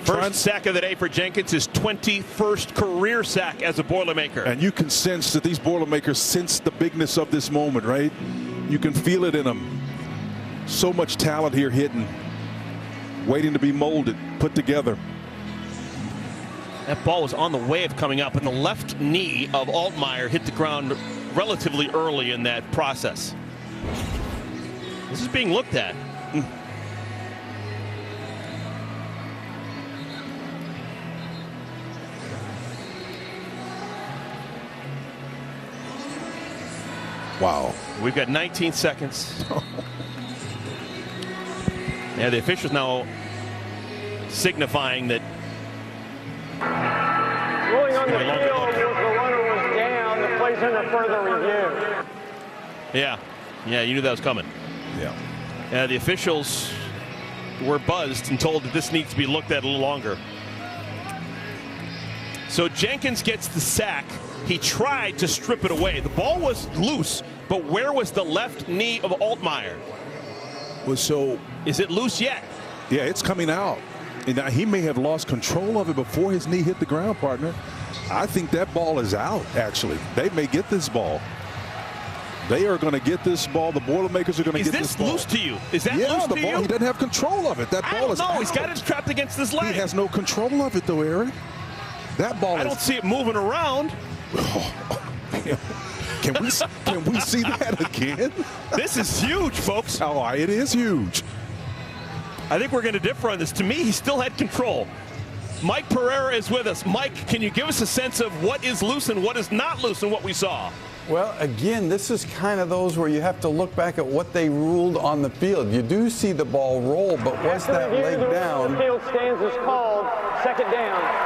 First sack of the day for Jenkins, his 21st career sack as a Boilermaker. And you can sense that these Boilermakers sense the bigness of this moment, right? You can feel it in them. So much talent here hitting, waiting to be molded, put together. That ball was on the way of coming up, and the left knee of Altmaier hit the ground relatively early in that process. This is being looked at. Wow. We've got 19 seconds. Yeah, the officials now signifying that. Ruling on the field, the runner was down. The play's under further review. Yeah, you knew that was coming. Yeah. The officials were buzzed and told that this needs to be looked at a little longer. So Jenkins gets the sack. He tried to strip it away. The ball was loose, but where was the left knee of Altmaier? Is it loose yet? Yeah, it's coming out. And he may have lost control of it before his knee hit the ground, partner. I think that ball is out, actually. They may get this ball. They are going to get this ball. The Boilermakers are going to get this ball. Is this loose to you? Is that yeah, loose the to ball, you? He doesn't have control of it. That ball is out. No, he's got it trapped against his leg. He has no control of it, though, Eric. That ball I don't see it moving around. Can we see that again? This is huge, folks. Oh, it is huge. I think we're going to differ on this. To me, he still had control. Mike Pereira is with us. Mike, can you give us a sense of what is loose and what is not loose in what we saw? Well, again, this is kind of those where you have to look back at what they ruled on the field. You do see the ball roll, but was that leg down? The field stands is called. Second down.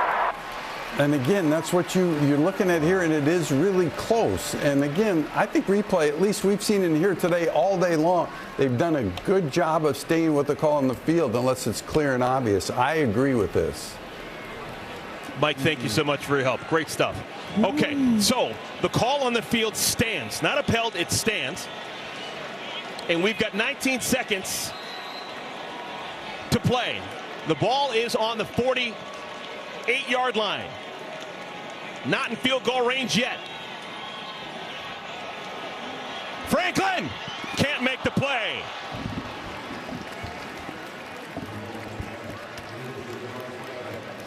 And again, that's what you're looking at here, and it is really close. And again, I think replay, at least we've seen in here today all day long, they've done a good job of staying with the call on the field unless it's clear and obvious. I agree with this. Mike, thank you so much for your help. Great stuff. Okay, so the call on the field stands. Not upheld, it stands. And we've got 19 seconds to play. The ball is on the 48-yard line. Not in field goal range yet. Franklin can't make the play.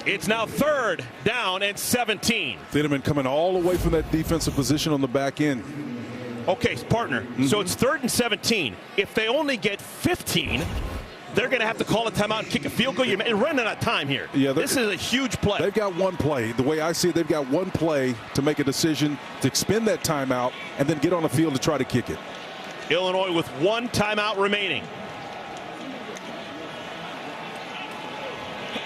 It's now third down and 17. Thieneman coming all the way from that defensive position on the back end. Okay, partner. So it's third and 17. If they only get 15, they're going to have to call a timeout and kick a field goal. You're running out of time here. Yeah, this is a huge play. They've got one play. The way I see it, they've got one play to make a decision to expend that timeout and then get on the field to try to kick it. Illinois with one timeout remaining.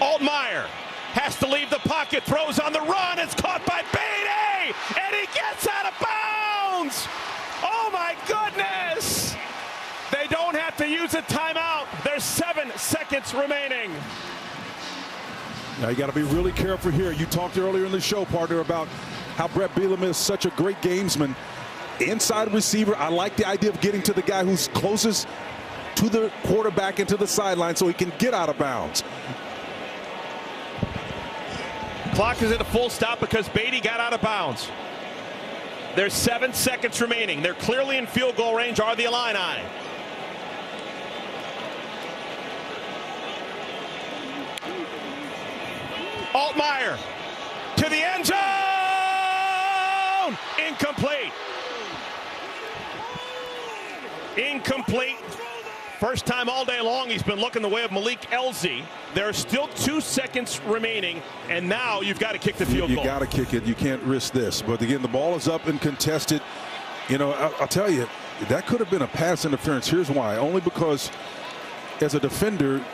Altmaier has to leave the pocket, throws on the run, it's caught by Beatty, and he gets out of bounds. Oh my goodness! They don't have to use a timeout. There's 7 seconds remaining. Now you got to be really careful here. You talked earlier in the show, partner, about how Brett Bielema is such a great gamesman. Inside receiver, I like the idea of getting to the guy who's closest to the quarterback and to the sideline so he can get out of bounds. Clock is at a full stop because Beatty got out of bounds. There's 7 seconds remaining. They're clearly in field goal range, are the Illini. Altmaier to the end zone. Incomplete. Incomplete. First time all day long he's been looking the way of Malik Elzy. There are still 2 seconds remaining, and now you've got to kick the field goal. You got to kick it. You can't risk this. But again, the ball is up and contested. You know, I'll tell you, that could have been a pass interference. Here's why. Only because as a defender,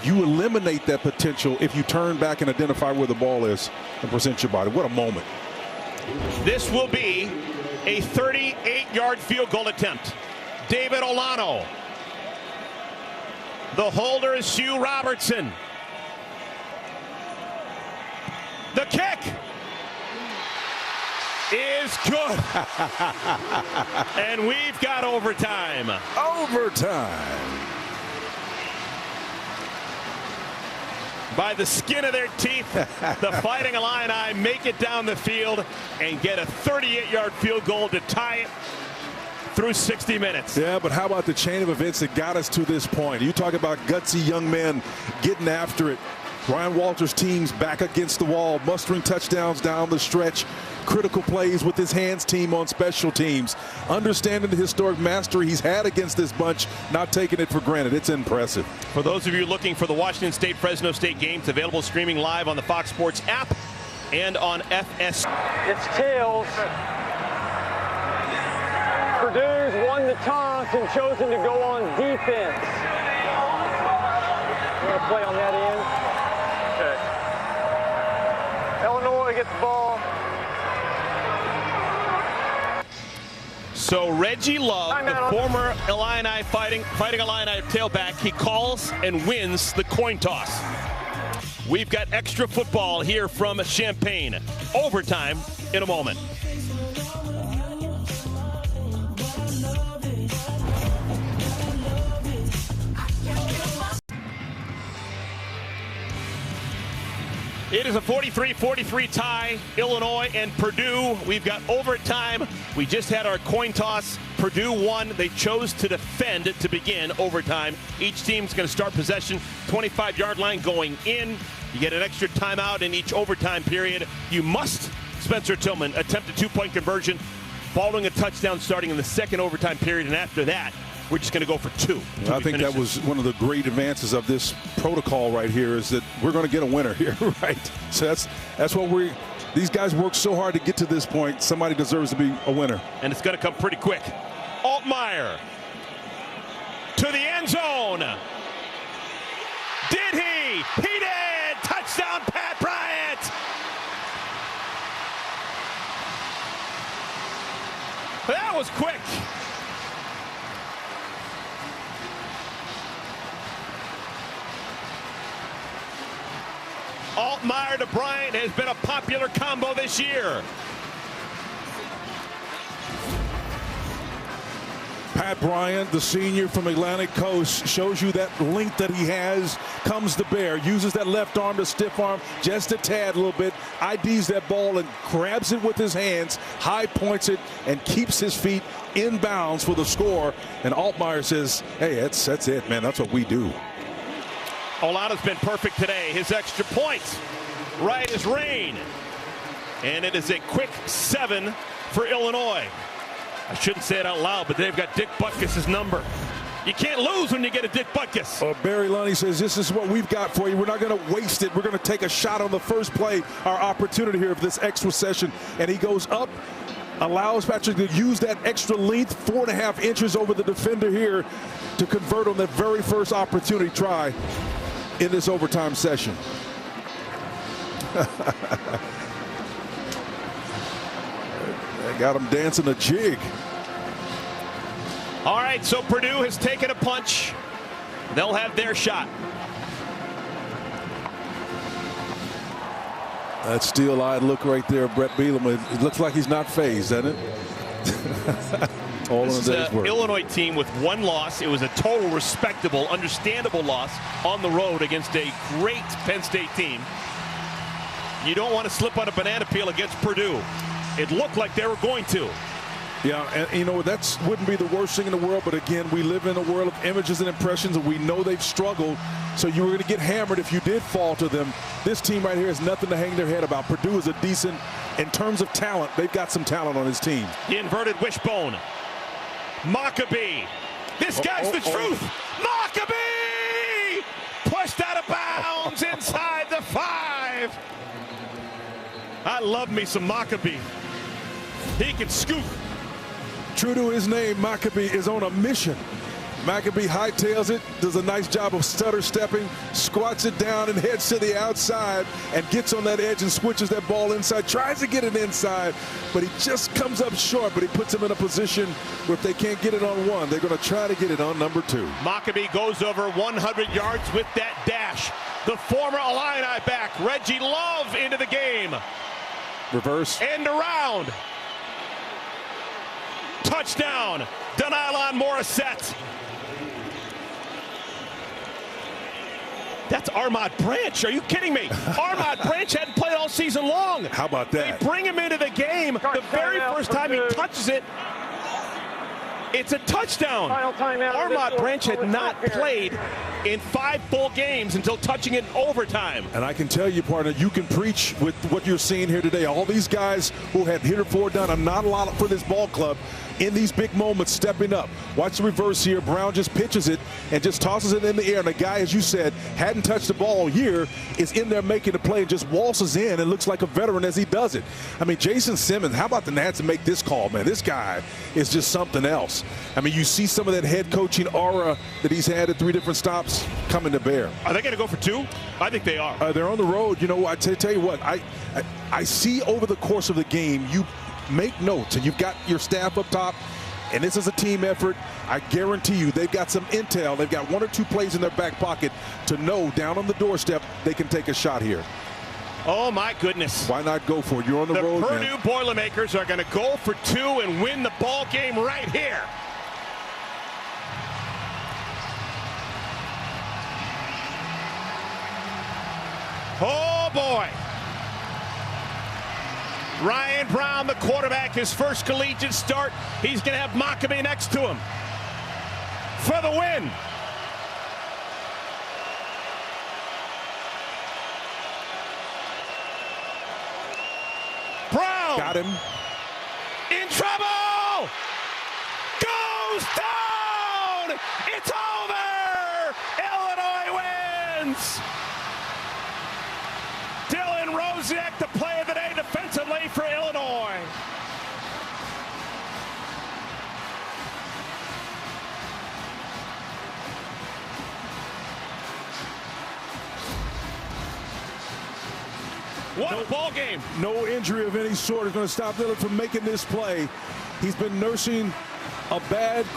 you eliminate that potential if you turn back and identify where the ball is and present your body. What a moment. This will be a 38-yard field goal attempt. David Olano. The holder is Hugh Robertson. The kick is good. And we've got overtime. Overtime. By the skin of their teeth, the Fighting Illini make it down the field and get a 38-yard field goal to tie it through 60 minutes. Yeah, but how about the chain of events that got us to this point? You talk about gutsy young men getting after it. Ryan Walters' team's back against the wall, mustering touchdowns down the stretch. Critical plays with his hands team on special teams. Understanding the historic mastery he's had against this bunch, not taking it for granted. It's impressive. For those of you looking for the Washington State-Fresno State games, available streaming live on the Fox Sports app and on FS. It's tails. Purdue's won the toss and chosen to go on defense. You want to play on that end? Okay. Illinois gets the ball. So Reggie Love, the former Illini Fighting Illini tailback, he calls and wins the coin toss. We've got extra football here from Champaign. Overtime in a moment. It is a 43-43 tie, Illinois and Purdue. We've got overtime. We just had our coin toss. Purdue won. They chose to defend to begin overtime. Each team's going to start possession, 25-yard line going in. You get an extra timeout in each overtime period. You must, Spencer Tillman, attempt a 2-point conversion following a touchdown starting in the second overtime period, and after that, we're just going to go for 2. I think that was one of the great advances of this protocol right here, is that we're going to get a winner here, right? So that's what these guys work so hard to get to this point. Somebody deserves to be a winner. And it's going to come pretty quick. Altmaier to the end zone. Did he? He did! Touchdown, Pat Bryant! That was quick. Altmaier to Bryant has been a popular combo this year. Pat Bryant, the senior from Atlantic Coast, shows you that length that he has comes to bear. Uses that left arm to stiff arm just a tad, a little bit. IDs that ball and grabs it with his hands, high points it, and keeps his feet in bounds for the score. And Altmaier says, hey, that's it, man. That's what we do. Olano's been perfect today. His extra point, right as rain. And it is a quick 7 for Illinois. I shouldn't say it out loud, but they've got Dick Butkus' number. You can't lose when you get a Dick Butkus. Barry Lunny says, this is what we've got for you. We're not going to waste it. We're going to take a shot on the first play, our opportunity here of this extra session. And he goes up, allows Patrick to use that extra length, 4.5 inches over the defender here to convert on that very first opportunity try in this overtime session. They got him dancing a jig. All right, so Purdue has taken a punch. They'll have their shot. That steel-eyed look right there, Brett Bielema. It looks like he's not phased, doesn't it? All This in is a day's an work. Illinois team with one loss. It was a total respectable, understandable loss on the road against a great Penn State team. You don't want to slip on a banana peel against Purdue. It looked like they were going to. Yeah, and you know, that wouldn't be the worst thing in the world, but again, we live in a world of images and impressions, and we know they've struggled, so you were going to get hammered if you did fall to them. This team right here has nothing to hang their head about. Purdue is a decent, in terms of talent, they've got some talent on his team. The inverted wishbone. Maccabee. This guy's the truth. Maccabee! Pushed out of bounds inside the 5. I love me some Maccabee. He can scoop. True to his name, Maccabee is on a mission. Maccabee hightails it, does a nice job of stutter stepping, squats it down and heads to the outside and gets on that edge and switches that ball inside, tries to get it inside, but he just comes up short, but he puts him in a position where if they can't get it on one, they're going to try to get it on number 2. Maccabee goes over 100 yards with that dash. The former Illini back, Reggie Love, into the game. Reverse. End around. Touchdown, Donylon Morissette. That's Armand Branch. Are you kidding me? Armand Branch hadn't played all season long. How about that? They bring him into the game. The very first time he touches it, it's a touchdown. Armand Branch had not played in 5 full games until touching it in overtime. And I can tell you, partner, you can preach with what you're seeing here today. All these guys who had heretofore done not a lot for this ball club in these big moments stepping up. Watch the reverse here. Brown just pitches it and just tosses it in the air. And the guy, as you said, hadn't touched the ball all year, is in there making the play and just waltzes in and looks like a veteran as he does it. I mean, Jason Simmons, how about the Nats to make this call, man? This guy is just something else. I mean, you see some of that head coaching aura that he's had at 3 different stops coming to bear. Are they going to go for 2? I think they are. They're on the road. You know, I tell you what, I see over the course of the game, you make notes, and you've got your staff up top, and this is a team effort. I guarantee you they've got some intel. They've got 1 or 2 plays in their back pocket to know down on the doorstep they can take a shot here. Oh, my goodness. Why not go for it? You're on the road, The man. Purdue Boilermakers are going to go for 2 and win the ball game right here. Oh, boy. Ryan Brown, the quarterback, his first collegiate start. He's going to have Maccabee next to him for the win. Brown. Got him. In trouble. Goes down. It's over. Illinois wins. Dylan Rosiak, the play of the day defensively for Illinois. What a ball game. No injury of any sort is going to stop Dylan from making this play. He's been nursing a bad